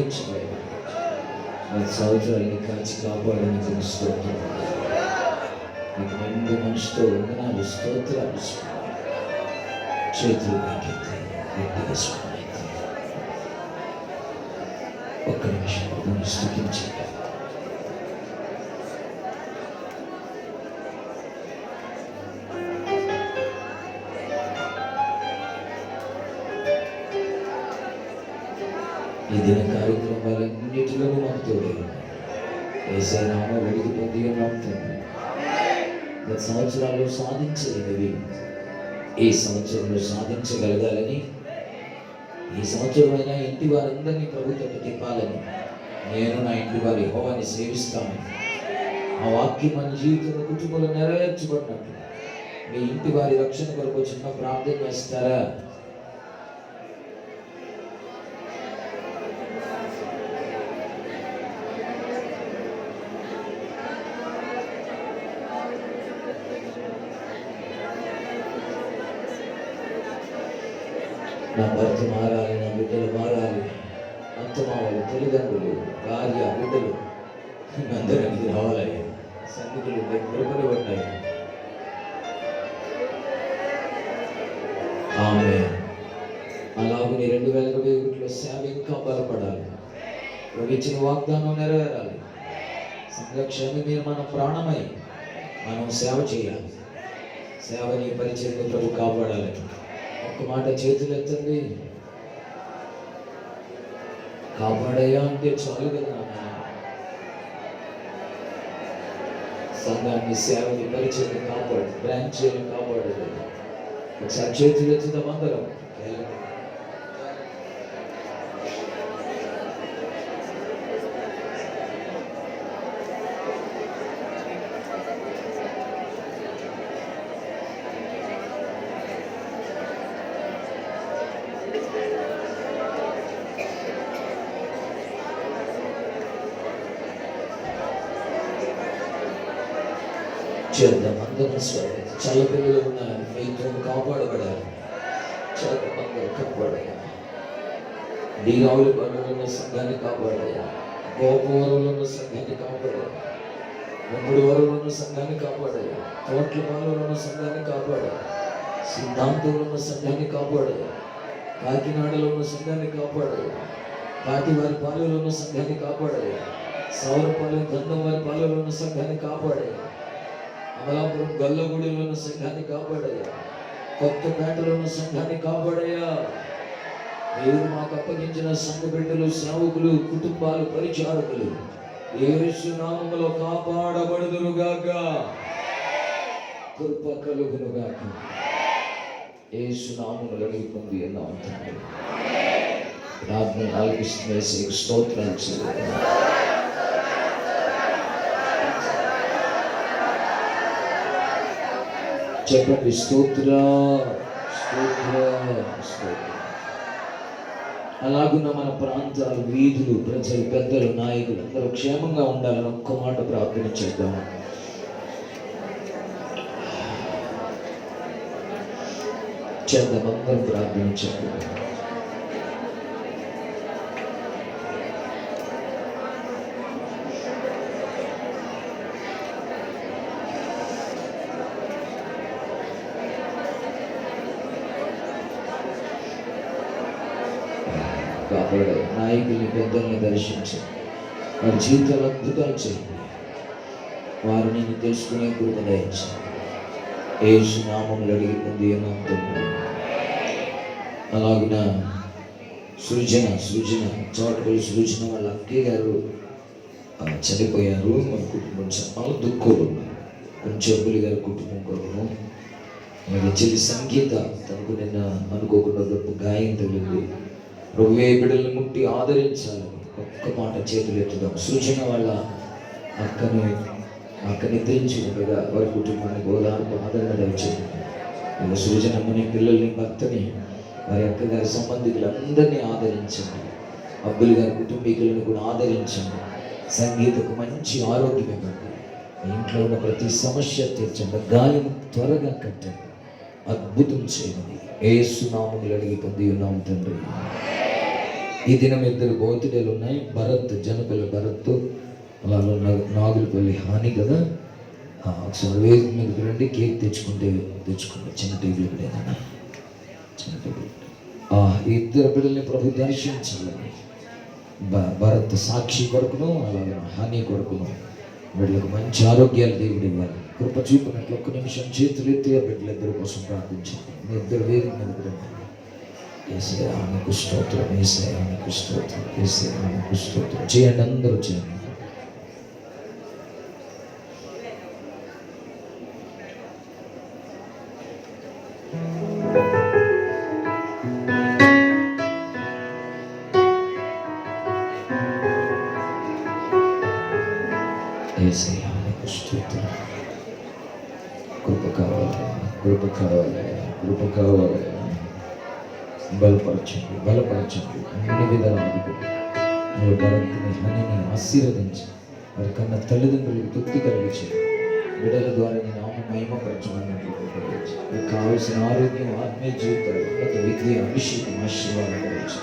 ముగించలేదు. 10 సంవత్సరాలని కాచి కాపాడడానికి స్తోత్రం. మీకు నిండు మనసుతో వందనాలు, స్తోత్రాలు. చేతులు పైకెత్తి గట్టిగా స్వాగతం. ఒక్క నిమిషం ప్రభువుని స్తుతించండి. ఈ దిన కార్యక్రమాలన్నిటిలోనూ మాకు తోడే యేసయ్య నామములో వెలిగి పొంది ఉన్నాం తండ్రి. 10 సంవత్సరాలు సాధించలేనివి ఈ సంవత్సరంలో సాధించగలగాలని, ఈ సంవత్సరమైనా ఇంటి వారందరినీ ప్రభు తట్టు తిప్పాలని, నేను నా ఇంటి వారి యెహోవాని సేవిస్తామని ఆ వాక్యం మన జీవితంలో కుటుంబంలో నెరవేర్చబడినట్లు మీ ఇంటి వారి రక్షణ కొరకు చిన్న ప్రార్థన చేస్తారా? నా భర్త మారాలి, నా బిడ్డలు మారాలి, అత్తమామలు, తల్లిదండ్రులు, భార్య, బిడ్డలు అందరికి రావాలయ్యా. సన్నిధులు దగ్గరపడి ఉన్నాయి. ఆమె అలాగే 2021లో సేవ ఇంకా బలపడాలి. ఇచ్చిన వాగ్దానం నెరవేరాలి. సంరక్షణ మీరు మన ప్రాణమై మనం సేవ చేయాలి. సేవని పరిచయం ప్రభు కాపాడాలి. ఒక్క మాట చేతులు ఎత్తండి. కాపాడయ్యా అంటే చాలు కదా. సంఘాన్ని, సేవని, పరిచయం కాపాడు, బ్రాంచీలను కాపాడదు. ఒకసారి చేతులు ఎత్తుదాం అందరం. చేద్దాం అందరం. చాలా పిల్లలు ఉన్నారు, మీతో కాపాడబడాలి. చాలా అందరూ కాపాడయ్యా. దీరావుల పనులు ఉన్న సంఘాన్ని కాపాడయ్యా. గోపవరంలో ఉన్న సంఘాన్ని కాపాడయ్యా. ముమ్మడి వరంలో ఉన్న సంఘాన్ని కాపాడయ్యా. తోట్ల పాలలో ఉన్న సంఘాన్ని కాపాడయ్యా. సిద్ధాంతంలో ఉన్న సంఘాన్ని కాపాడయ్యా. కాకినాడలో ఉన్న సంఘాన్ని కాపాడయ్యా. కాటివారి పాలలో ఉన్న సంఘాన్ని కాపాడయ్యా. సౌరపాలెం గంధం వారి పాలలో ఉన్న సంఘాన్ని కాపాడయ్యా. అమలాపురం గల్లగూడిలో ఉన్న సంఘాన్ని కాపాడయ్యా. కొత్తపేటలో ఉన్న సంఘాన్ని కాపాడయ్యా. మీరు మాకు అప్పగించిన సంఘ బిడ్డలు, సేవకులు, కుటుంబాలు, పరిచారకులు యేసు నామములో కాపాడబడుదురుగాక, కృప కలుగునుగాక. యేసు నామములో అడిగి పొంది ఉన్నాం తండ్రి. ప్రార్థన ఆలకిస్తున్న యేసుకు స్తోత్రాలు చెల్లిస్తున్నాం. చెప్పండి స్తోత్ర స్తోత్ర స్తోత్ర. అలాగున్న మన ప్రాంతాలు, వీధులు, ప్రజలు, పెద్దలు, నాయకులు అందరూ క్షేమంగా ఉండాలని ఒక్క మాట ప్రార్థన చేద్దాం. అందరం ప్రార్థన చేద్దాం. కాపాడే నాయకుల్ని, పెద్దల్ని దర్శించండి. వారి జీవితాలు అద్భుతాలు చేయండి. వారు నేను తెలుసుకునే కృప దయచేయండి. యేసు నామములో అడిగి పొంది ఉన్నాం. అలాగిన సృజన చోటపల్లి సృజన వాళ్ళ అక్కయ్య గారు చనిపోయారు. మన కుటుంబం చాలా దుఃఖంలో ఉన్నారు. కొంచెం అబ్బులి గారి కుటుంబం కొరకు అలాగే చెల్లి సంగీత తనకు నిన్న అనుకోకుండా గొప్ప గాయం తగిలింది. ప్రభువే బిడ్డలను ముట్టి ఆదరించాలని ఒక్క మాట చేతులు ఎత్తుదాం. సృజన వాళ్ళ అక్క నిద్రించి ఉండగా వారి కుటుంబానికి ఓదార్పు, ఆదరణ దయచేయండి. సృజనమ్మని, పిల్లల్ని, భర్తని, వారి అక్కగారి సంబంధికులందరినీ ఆదరించండి. అబ్బులు గారి కుటుంబీకులను కూడా ఆదరించండి. సంగీతకు మంచి ఆరోగ్యం ఇవ్వండి. ఇంట్లో ఉన్న ప్రతి సమస్య తీర్చండి. గాయం త్వరగా కట్టండి. అద్భుతం చేయండి. యేసు నామములో అడిగి పొంది ఉన్నాం తండ్రి. ఈ దినం 2 బర్త్డేలు ఉన్నాయి. భరత్, జనపల్లి భరత్, అలాగే నాగులపల్లి హాని కదా. ఒకసారి వేదిక మీదకి రండి. కేక్ తెచ్చుకోండి. చిన్న టేబుల్ ఇక్కడ ఏదైనా చిన్న టేబుల్. ఈ 2 బిడ్డల్ని ప్రభు దర్శించాలని, భరత్ సాక్షి కొరకును అలాగే హాని కొరకును వీళ్ళకు మంచి ఆరోగ్యాలు దేవుడు ఇవ్వాలి. కృప చూపినట్లు 1 నిమిషం చేతులు ఎత్తి ఆ బిడ్డలిద్దరి కోసం ప్రార్థించండి. మీ 2 వేదిక మీదకి రండి. యేసయ్యా నీకు స్తోత్రం, యేసయ్యా నీకు స్తోత్రం, యేసయ్యా నీకు స్తోత్రం. చేయండి, అందరూ చేయండి. యేసయ్యా నీకు స్తోత్రం. కృప కావాలి, కృప కావాలి, కృప కావాలి. బలపరచండి అన్ని విధాలు ఆదుకోండి. నువ్వు భరత్ని హనిని ఆశీర్వదించి వారి కన్నా తల్లిదండ్రులకు తృప్తి కలిగించి బిడ్డల ద్వారా నేను మహిమపరచమన్నట్లు మీకు కావలసిన ఆరోగ్యం, ఆత్మీయ జీవితాలు, ఉన్నత విద్య, అభిషేకం, ఆశీర్వాదం కలిగించి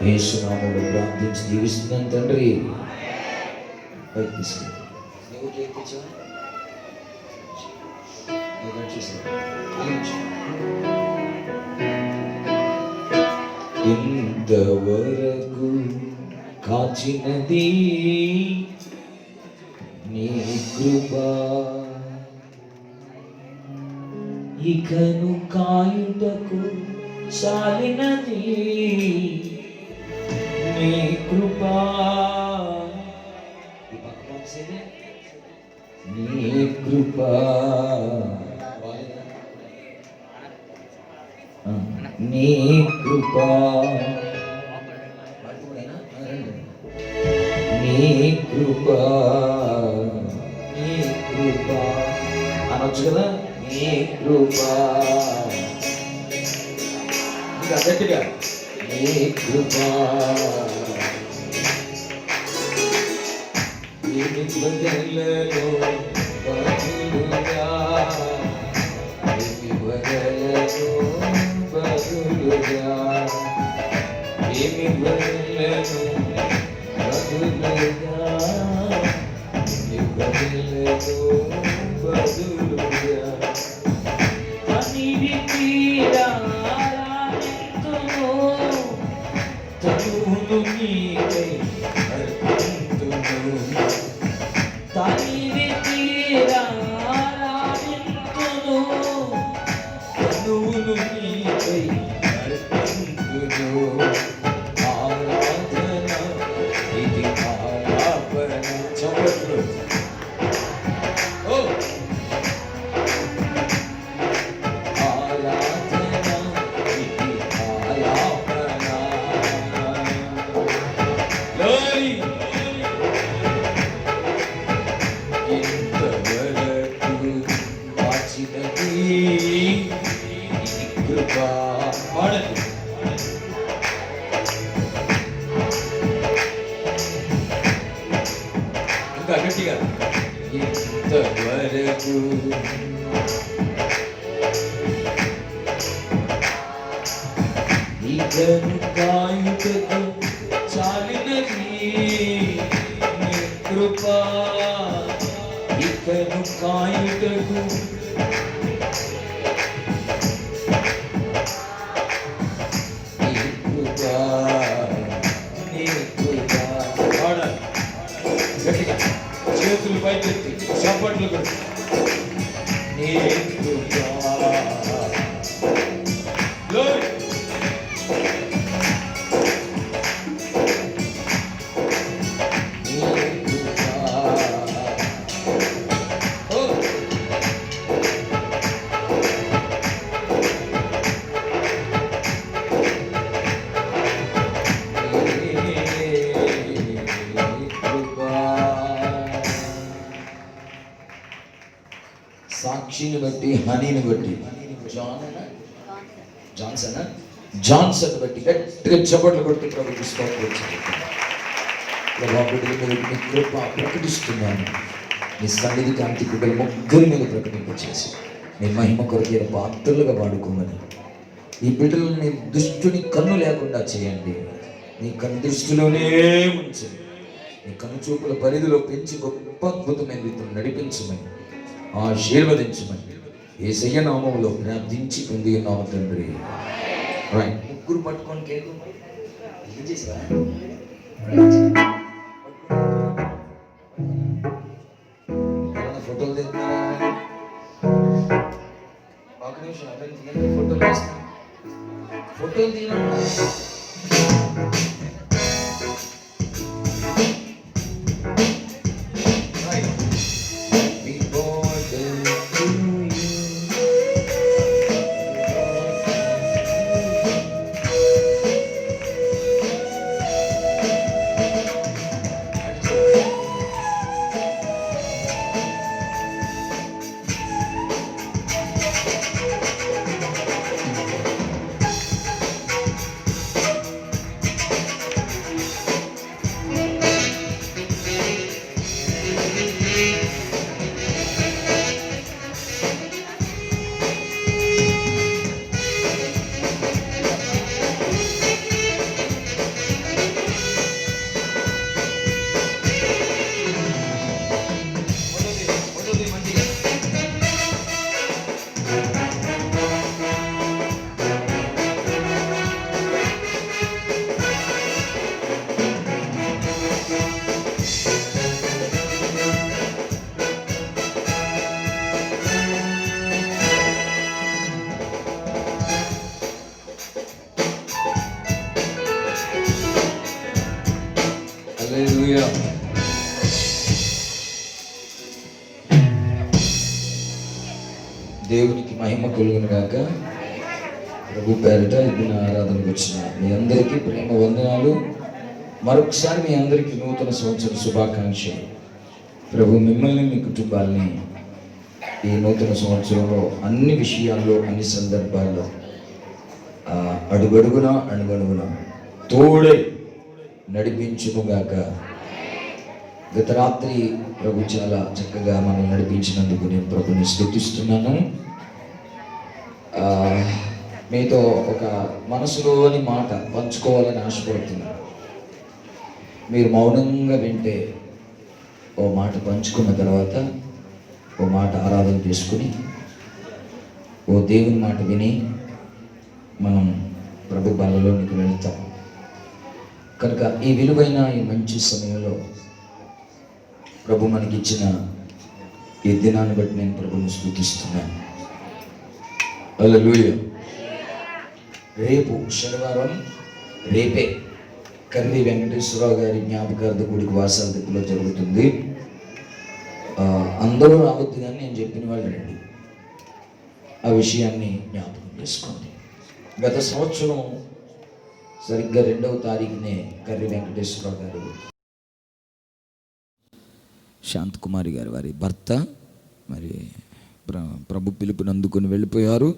యేసు నామములో ప్రార్థించి దీవిస్తున్నాను తండ్రి. ఇంతవరకు కాచినది నీ కృపా, ఇకను కాయుటకు చాలినది నీ కృపా, నీ కృపా, నీ కృపా, నీ కృపా, నీ కృపా అనొచ్చు కదా. నీ కృపా ఇంకా గట్టిగా, నీ కృపా ఏమి బదలలో బదులుగా, ఏమి బదలలో బదులుగా, ఏమి బదలను బదులుగా, ఏమి బదలను బదులుగా, తనివి తీరారాధింతును, తనువును నీకై అర్పింతును, తనివి తీరారాధింతును, తనువును నీకై అర్పింతును. ఆరాధన ఇది ఆలాపన. చప్పట్లు. ఆరాధన ఇది ఆలాపన. లోరి ఇంతవరకు కాచినది నీ కృపా. పాడండి. ఇంకా గట్టిగా. ఇంతవరకు ఇకను కాయుటకు చాలినది నీ కృపా, ఇకను కాయుటకు నీ కృపా, నీ కృపా. పాడాలి గట్టిగా, చేతులు పైకెత్తి చప్పట్లు కొట్టి. నీ కృపా, గ్లోరీ. సాక్షిని బట్టి, హనీని బట్టి, జాన్సన్ బట్టి గట్టిగా చప్పట్లు కొట్టి ప్రభుకి స్తోత్రం. నీ కృప ప్రకటిస్తున్నాను. నీ సన్నిధి కాంతి బిడ్డల ముగ్గురి మీద ప్రకటింపచేసి నీ మహిమ కొరకైన పాత్రలుగా వాడుకోమని, ఈ బిడ్డలని దుష్టుని కన్ను లేకుండా చేయండి. నీ కను దృష్టిలోనే ఉంచి నీ కనుచూపుల పరిధిలో పెంచి గొప్ప అద్భుతమైన రీతిలో నడిపించమని ఆశీర్వదించమని యేసయ్య నామములో ప్రార్థించి పొంది ఉన్నాము తండ్రి. రైట్, ముగ్గురు పట్టుకొని కేకు ఏం చేసా ఫోటోలు తెస్తున్నారా? ఒక నిమిషం అతను తీయండి, ఫోటోలు వేస్తాను. ఫోటోలు తీయండి. హల్లెలూయా. దేవునికి మహిమ కలుగును గాక. ప్రభు పేరిట ఇదిన ఆరాధనకు వచ్చిన మీ అందరికీ ప్రేమ వందనాలు. మరొకసారి మీ అందరికీ నూతన సంవత్సర శుభాకాంక్షలు. ప్రభు మిమ్మల్ని, మీ కుటుంబాలని ఈ నూతన సంవత్సరంలో అన్ని విషయాల్లో, అన్ని సందర్భాల్లో అడుగడుగున తోడే నడిపించునుగాక. గత రాత్రి ప్రభు చాలా చక్కగా మనం నడిపించినందుకు నేను ప్రభుని స్తుతిస్తున్నాను. మీతో ఒక మనసులోని మాట పంచుకోవాలని ఆశపడుతున్నాను. మీరు మౌనంగా వింటే ఓ మాట పంచుకున్న తర్వాత ఓ మాట ఆరాధన చేసుకుని ఓ దేవుని మాట విని మనం ప్రభు బలలోనికి వెళ్తాం. కనుక ఈ విలువైన ఈ మంచి సమయంలో ప్రభు మనకిచ్చిన ఈ దినాన్ని బట్టి నేను ప్రభుని స్తుతిస్తున్నాను. హల్లెలూయా. రేపు శనివారం, రేపే కర్రీ వెంకటేశ్వరరావు గారి జ్ఞాపకార్థ గుడికి వాసాల దిక్కులో జరుగుతుంది. అందరూ రావద్దు కానీ నేను చెప్పిన వాళ్ళు రండి. ఆ విషయాన్ని జ్ఞాపకం చేసుకోండి. గత సంవత్సరం సరిగ్గా 2వ తారీఖునే కర్రీ వెంకటేశ్వరరావు గారు, శాంతకుమారి గారు వారి భర్త మరి ప్రభు పిలుపుని అందుకొని వెళ్ళిపోయారు.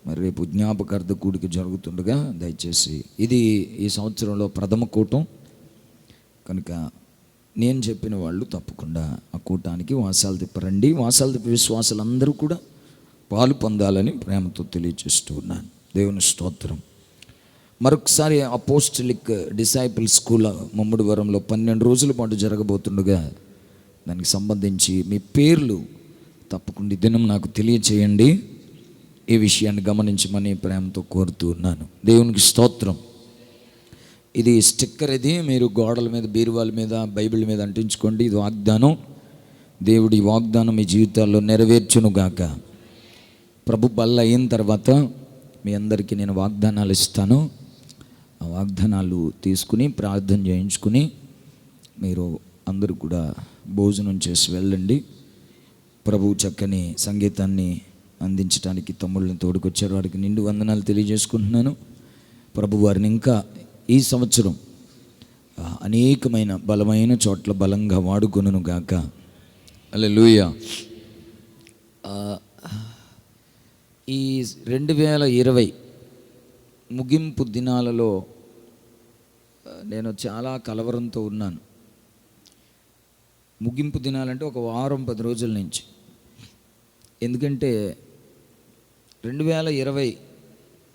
మరి రేపు జ్ఞాపకార్థ కూడిక జరుగుతుండగా దయచేసి ఇది ఈ సంవత్సరంలో ప్రథమ కూటం కనుక నేను చెప్పిన వాళ్ళు తప్పకుండా ఆ కూటానికి వాసాలు తిప్పరండి. వాసాలు తిప్పి విశ్వాసాలందరూ కూడా పాలు పొందాలని ప్రేమతో తెలియజేస్తూ ఉన్నాను. దేవుని స్తోత్రం. మరొకసారి అపోస్టలిక్ డిసైపుల్ స్కూల్ ముమ్మడివరంలో 12 రోజుల పాటు జరగబోతుండగా దానికి సంబంధించి మీ పేర్లు తప్పకుండా ఈ దినం నాకు తెలియచేయండి. ఈ విషయాన్ని గమనించమని ప్రేమతో కోరుతూ ఉన్నాను. దేవునికి స్తోత్రం. ఇది స్టిక్కర్, ఇది మీరు గోడల మీద, బీరువాల మీద, బైబిల్ మీద అంటించుకోండి. ఇది వాగ్దానం. దేవుడి వాగ్దానం మీ జీవితాల్లో నెరవేర్చునుగాక. ప్రభు బల్ల అయిన తర్వాత మీ అందరికీ నేను వాగ్దానాలు ఇస్తాను. ఆ వాగ్దానాలు తీసుకుని ప్రార్థన చేయించుకుని మీరు అందరూ కూడా భోజనం చేసి వెళ్ళండి. ప్రభు చక్కని సంగీతాన్ని అందించడానికి తమ్ముళ్ళని తోడుకొచ్చారు. వారికి నిండు వందనాలు తెలియజేసుకుంటున్నాను. ప్రభు వారిని ఇంకా ఈ సంవత్సరం అనేకమైన బలమైన చోట్ల బలంగా వాడుకొనును గాక. హల్లెలూయా. ఈ 2020 ముగింపు దినాలలో నేను చాలా కలవరంతో ఉన్నాను. ముగింపు దినాలంటే ఒక వారం 10 రోజుల నుంచి. ఎందుకంటే 2020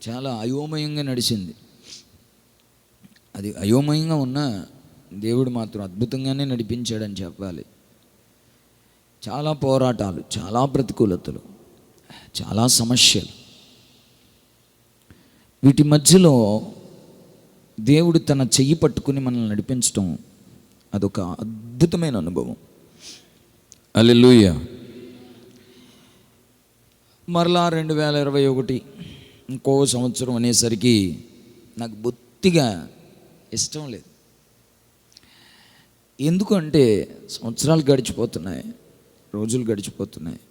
చాలా అయోమయంగా నడిచింది. అది అయోమయంగా ఉన్న దేవుడు మాత్రం అద్భుతంగానే నడిపించాడని చెప్పాలి. చాలా పోరాటాలు, చాలా ప్రతికూలతలు, చాలా సమస్యలు, వీటి మధ్యలో దేవుడు తన చెయ్యి పట్టుకుని మనల్ని నడిపించడం అదొక అద్భుతమైన అనుభవం. హల్లెలూయా. మరలా 2021 ఇంకో సంవత్సరం అనేసరికి నాకు బొత్తిగా ఇష్టం లేదు. ఎందుకంటే సంవత్సరాలు గడిచిపోతున్నాయి, రోజులు గడిచిపోతున్నాయి,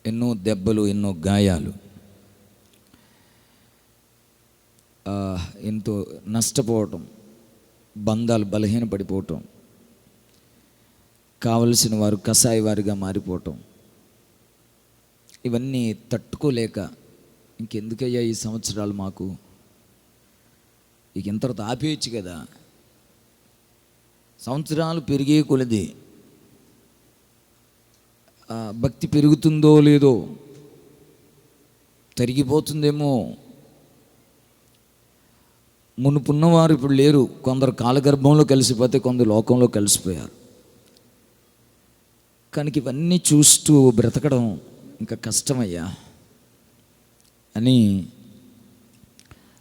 ఎన్నో దెబ్బలు, ఎన్నో గాయాలు, ఎంతో నష్టపోవటం, బంధాలు బలహీనపడిపోవటం, కావలసిన వారు కసాయి వారిగా మారిపోవటం, ఇవన్నీ తట్టుకోలేక ఇంకెందుకయ్యా ఈ సంవత్సరాలు మాకు, ఇక ఇంతటితో ఆపేయచ్చు కదా. సంవత్సరాలు పెరిగే కొలది భక్తి పెరుగుతుందో లేదో, తరిగిపోతుందేమో. మునుపున్నవారు ఇప్పుడు లేరు. కొందరు కాలగర్భంలో కలిసిపోతే కొందరు లోకంలో కలిసిపోయారు. కనుక ఇవన్నీ చూస్తూ బ్రతకడం ఇంకా కష్టమయ్యా అని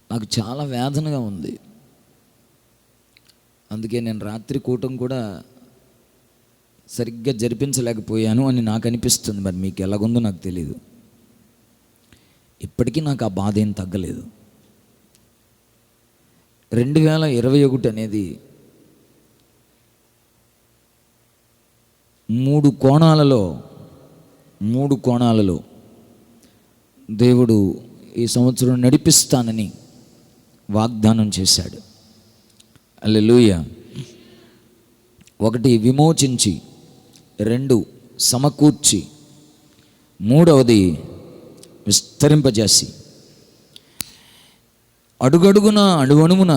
నాకు చాలా వేదనగా ఉంది. అందుకే నేను రాత్రి కూటం కూడా సరిగ్గా జరిపించలేకపోయాను అని నాకు అనిపిస్తుంది. మరి మీకు ఎలాగుందో నాకు తెలియదు. ఇప్పటికీ నాకు ఆ బాధ ఏం తగ్గలేదు. 2021 అనేది 3 కోణాలలో దేవుడు ఈ సంవత్సరం నడిపిస్తానని వాగ్దానం చేశాడు. హల్లెలూయా. 1 విమోచించి, 2 సమకూర్చి, 3వది విస్తరింపజేసి, అడుగడుగున అణువణువున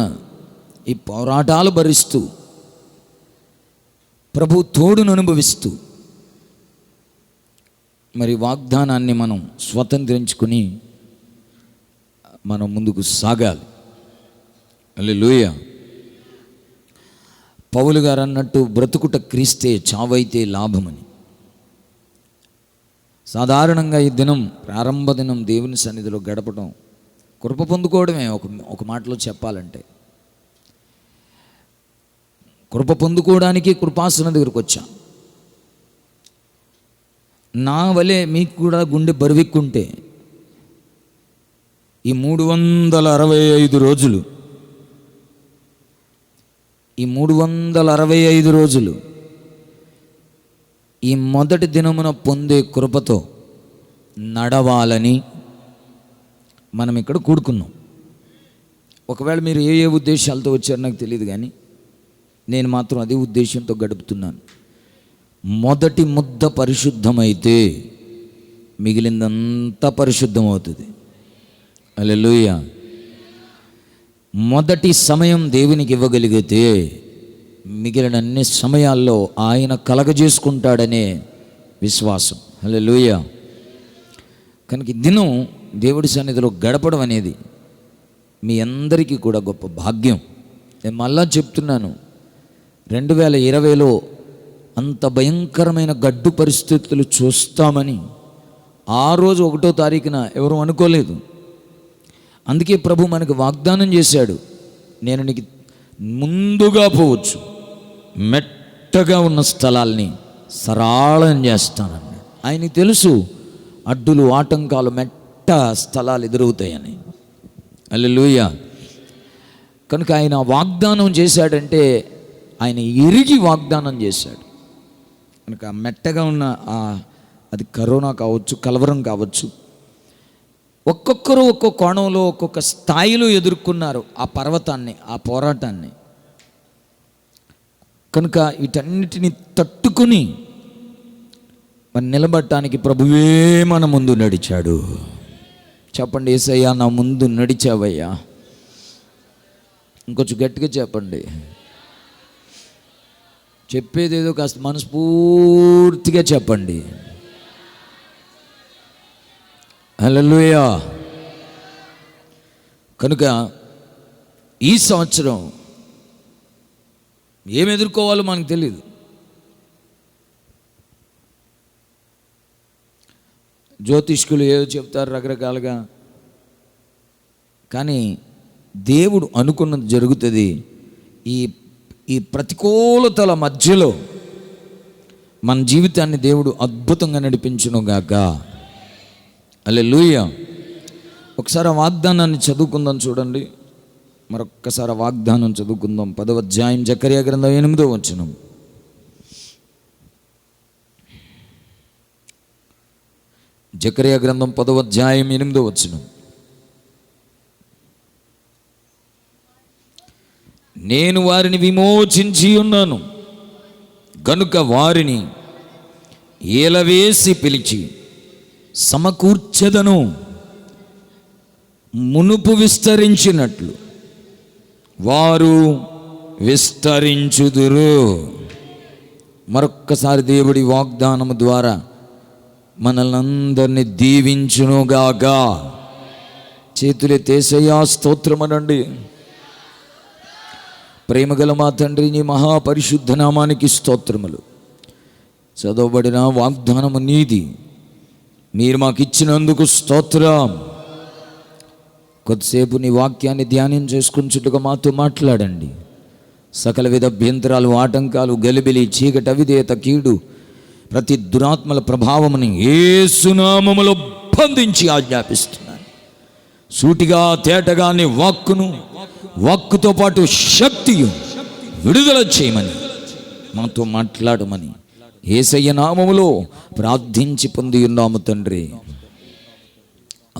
ఈ పోరాటాలు భరిస్తూ ప్రభు తోడును అనుభవిస్తూ మరి వాగ్దానాన్ని మనం స్వతంత్రించుకుని మనం ముందుకు సాగాలి. హల్లెలూయా. పౌలు గారు అన్నట్టు బ్రతుకుట క్రీస్తే, చావైతే లాభమని. సాధారణంగా ఈ దినం, ప్రారంభ దినం దేవుని సన్నిధిలో గడపడం, కృప పొందుకోవడమే. ఒక మాటలో చెప్పాలంటే కృప పొందుకోవడానికి కృపాసనం దగ్గరికి వచ్చా. నా వలె మీకు కూడా గుండె బరువెక్కుంటే ఈ 365 రోజులు, ఈ 365 రోజులు ఈ మొదటి దినమున పొందే కృపతో నడవాలని మనం ఇక్కడ కూడుకున్నాం. ఒకవేళ మీరు ఏ ఉద్దేశాలతో వచ్చారో నాకు తెలియదు, కానీ నేను మాత్రం అదే ఉద్దేశంతో గడుపుతున్నాను. మొదటి ముద్ద పరిశుద్ధమైతే మిగిలిందంతా పరిశుద్ధమవుతుంది. హల్లెలూయా. మొదటి సమయం దేవునికి ఇవ్వగలిగితే మిగిలిన అన్ని సమయాల్లో ఆయన కలగజేసుకుంటాడనే విశ్వాసం. హల్లెలూయా. కనుక ఈ దినం దేవుడి సన్నిధిలో గడపడం అనేది మీ అందరికీ కూడా గొప్ప భాగ్యం. నేను మళ్ళా చెప్తున్నాను, 2020లో అంత భయంకరమైన గడ్డు పరిస్థితులు చూస్తామని ఆ రోజు 1వ తారీఖున ఎవరు అనుకోలేదు. అందుకే ప్రభు మనకు వాగ్దానం చేశాడు, నేను నీకు ముందుగా పోవచ్చు, మెట్టగా ఉన్న స్థలాల్ని సరళం చేస్తానని. ఆయనకి తెలుసు అడ్డులు, ఆటంకాలు, మెట్ట స్థలాలు ఎదురవుతాయని. హల్లెలూయా. కనుక ఆయన వాగ్దానం చేశాడంటే ఆయన ఎరిగి వాగ్దానం చేశాడు. కనుక మెట్టగా ఉన్న అది కరోనా కావచ్చు, కలవరం కావచ్చు, ఒక్కొక్కరు ఒక్కొక్క కోణంలో ఒక్కొక్క స్థాయిలో ఎదుర్కొన్నారు ఆ పర్వతాన్ని, ఆ పోరాటాన్ని. కనుక వీటన్నిటిని తట్టుకుని మరి నిలబడటానికి ప్రభువే మన ముందు నడిచాడు. చెప్పండి, యేసయ్యా నా ముందు నడిచావయ్యా. ఇంకొంచెం గట్టిగా చెప్పండి. చెప్పేదేదో కాస్త మనస్ఫూర్తిగా చెప్పండి. హల్లెలూయా. కనుక ఈ సంవత్సరం ఏం ఎదుర్కోవాలో మనకు తెలియదు. జ్యోతిష్కులు ఏదో చెప్తారు రకరకాలుగా, కానీ దేవుడు అనుకున్నది జరుగుతుంది. ఈ ప్రతికూలతల మధ్యలో మన జీవితాన్ని దేవుడు అద్భుతంగా నడిపించునుగాక. హల్లెలూయా. ఒకసారి ఆ వాగ్దానాన్ని చదువుకుందాం. చూడండి, మరొక్కసారి ఆ వాగ్దానం చదువుకుందాం. 10వ అధ్యాయం జకర్యా గ్రంథం 8వ వచనం. జకర్యా గ్రంథం 10వ అధ్యాయం 8వ వచనం. నేను వారిని విమోచించి ఉన్నాను గనుక వారిని ఏలవేసి పిలిచి సమకూర్చెదను, మునుపు విస్తరించినట్లు వారు విస్తరించుదురు. మరొక్కసారి దేవుడి వాగ్దానము ద్వారా మనల్ని అందరినీ దీవించునుగాక. చేతులెత్తేసయ్యా స్తోత్రమనండి. ప్రేమగల మా తండ్రి, నీ మహాపరిశుద్ధ నామానికి స్తోత్రములు. చదవబడిన వాగ్దానము నీది, మీరు మాకు ఇచ్చినందుకు స్తోత్రం. కొద్దిసేపు నీ వాక్యాన్ని ధ్యానం చేసుకుంటుగా మాతో మాట్లాడండి. సకల విధ అభ్యంతరాలు, ఆటంకాలు, గలిబిలి, చీకటి, అవిధేయత, కీడు, ప్రతి దురాత్మల ప్రభావముని యేసు నామములో బంధించి ఆజ్ఞాపిస్తున్నాను. సూటిగా తేటగా నీ వాక్కుతో పాటు శక్తియు విడుదల చేయమని మాతో మాట్లాడమని యేసయ్య నామములో ప్రార్థించి పొంది ఉన్నాము తండ్రి.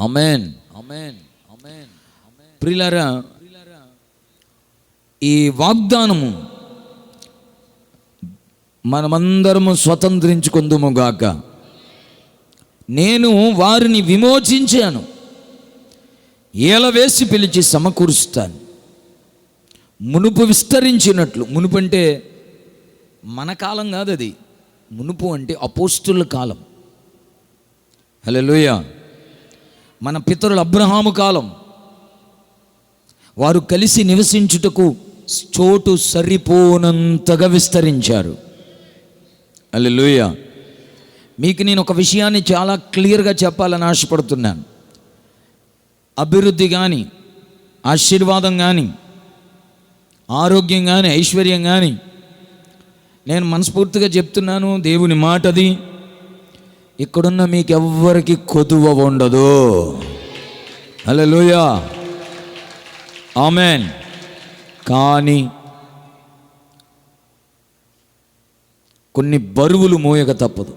ఆమేన్. ప్రియులారా, ఈ వాగ్దానము మనమందరము స్వతంత్రించుకుందుముగాక. నేను వారిని విమోచించాను, ఏలవేసి పిలిచి సమకూరుస్తాను, మునుపు విస్తరించినట్లు. మునుపు అంటే మన కాలం కాదు, అది మునుపు అంటే అపోస్తుల కాలం. హల్లెలూయా. మన పితరుల అబ్రహాము కాలం. వారు కలిసి నివసించుటకు చోటు సరిపోనంతగా విస్తరించారు. హల్లెలూయా. మీకు నేను ఒక విషయాన్ని చాలా క్లియర్గా చెప్పాలని ఆశపడుతున్నాను. అభివృద్ధి కానీ, ఆశీర్వాదం కానీ, ఆరోగ్యం కానీ, ఐశ్వర్యం కానీ, నేను మనస్ఫూర్తిగా చెప్తున్నాను, దేవుని మాటది, ఇక్కడున్న మీకు ఎవ్వరికి కొదువ ఉండదు. హల్లెలూయా. ఆమేన్. కానీ కొన్ని బరువులు మోయక తప్పదు.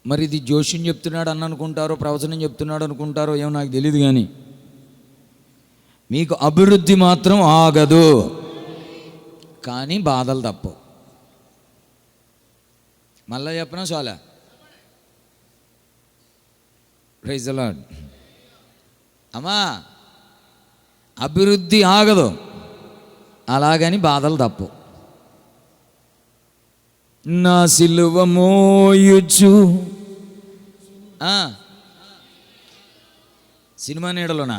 మరి ఇది జోషిని చెప్తున్నాడు అని అనుకుంటారో, ప్రవచనం చెప్తున్నాడు అనుకుంటారో ఏమో నాకు తెలియదు, కానీ మీకు అభివృద్ధి మాత్రం ఆగదు, కానీ బాధలు తప్పవు. మళ్ళా చెప్పనా చాలా. Praise the lord. అమ్మా, అభివృద్ధి ఆగదు, అలాగని బాధలు తప్పవు. నా సిలువ మోయుచు, సినిమా నీడలోనా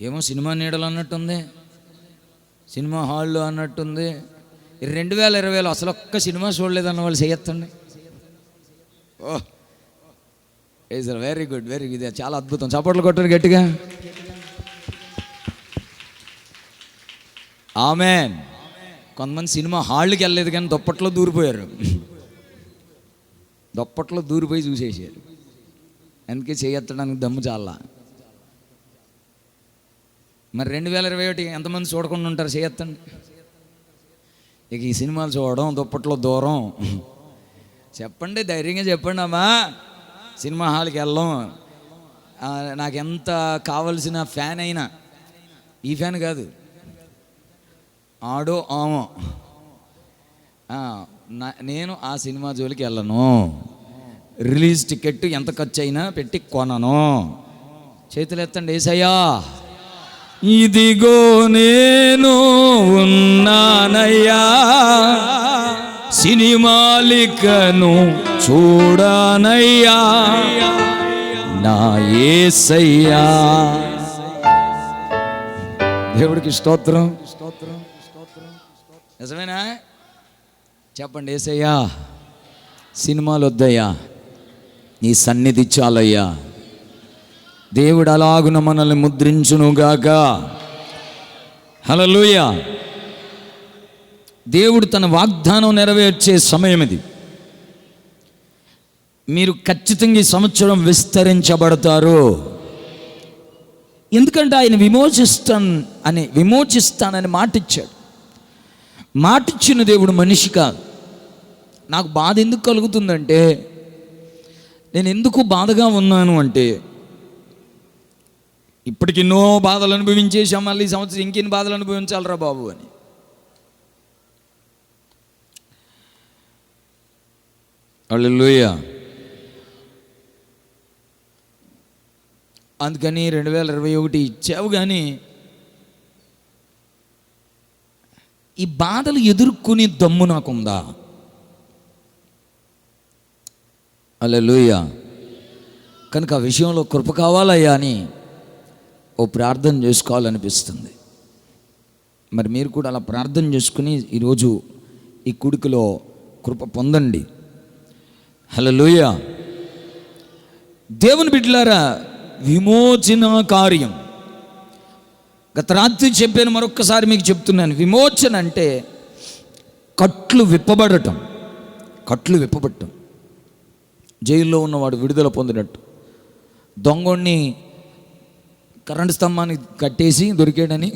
ఏమో, సినిమా నీడలు అన్నట్టుంది, సినిమా హాల్లో అన్నట్టుంది. 2020లో అసలు ఒక్క సినిమా చూడలేదన్న వాళ్ళు చేయొత్తండి. Oh, is very good, very good. చాలా అద్భుతం. చప్పట్లు కొట్టండి గట్టిగా. ఆమేన్. కొంతమంది సినిమా హాల్కి వెళ్ళలేదు కానీ దుప్పట్లో దూరిపోయారు. దుప్పట్లో దూరిపోయి చూసేసారు. అందుకే చేయెత్తడానికి దమ్ము చాలా. మరి 2021 ఎంతమంది చూడకుండా ఉంటారు? చేయెత్తండి. ఇక ఈ సినిమాలు చూడడం, దుప్పట్లో దూరం. చెప్పండి, ధైర్యంగా చెప్పండి. అమ్మా, సినిమా హాల్కి వెళ్ళం. నాకు ఎంత కావలసిన ఫ్యాన్ అయినా, ఈ ఫ్యాన్ కాదు, ఆడో ఆమో, నేను ఆ సినిమా జోలికి వెళ్ళను. రిలీజ్ టికెట్ ఎంత ఖర్చు అయినా పెట్టి కొనను. చేతులు ఎత్తండి. యేసయ్యా, ఇదిగో నేను ఉన్నానయ్యా, సినిమాలికను చూడనయ్యా, నా యేసయ్యా. దేవుడికి స్తోత్రం. నిజమేనా? చెప్పండి. యేసయ్యా, సినిమాలు వద్దయ్యా, నీ సన్నిధి చాలయ్యా. దేవుడు అలాగున మనల్ని ముద్రించునుగాక. హల్లెలూయా. దేవుడు తన వాగ్దానం నెరవేర్చే సమయం ఇది. మీరు ఖచ్చితంగా ఈ సంవత్సరం విస్తరించబడతారు. ఎందుకంటే ఆయన విమోచిస్తానని మాటిచ్చాడు. మాటిచ్చిన దేవుడు మనిషి కాదు. నాకు బాధ ఎందుకు కలుగుతుందంటే, నేను ఎందుకు బాధగా ఉన్నాను అంటే, ఇప్పటికి ఎన్నో బాధలు అనుభవించేసాం, మళ్ళీ ఈ సంవత్సరం ఇంకెన్ని బాధలు అనుభవించాలరా బాబు అని. హల్లెలూయా. అందుకని 2021 ఇచ్చావు, కానీ ఈ బాధలు ఎదుర్కొనే దమ్ము నాకుందా? హల్లెలూయా. కనుక ఆ విషయంలో కృప కావాలయ్యా అని ఓ ప్రార్థన చేసుకోవాలనిపిస్తుంది. మరి మీరు కూడా అలా ప్రార్థన చేసుకుని ఈరోజు ఈ కూడికలో కృప పొందండి. హల్లెలూయా. దేవుని బిడ్డలారా, విమోచన కార్యం గత రాత్రి చెప్పాను, మరొక్కసారి మీకు చెప్తున్నాను. విమోచన అంటే కట్లు విప్పబడటం. కట్లు విప్పబడటం. జైల్లో ఉన్నవాడు విడుదల పొందినట్టు. దొంగోడిని కరెంటు స్తంభాన్ని కట్టేసి దొరికాడని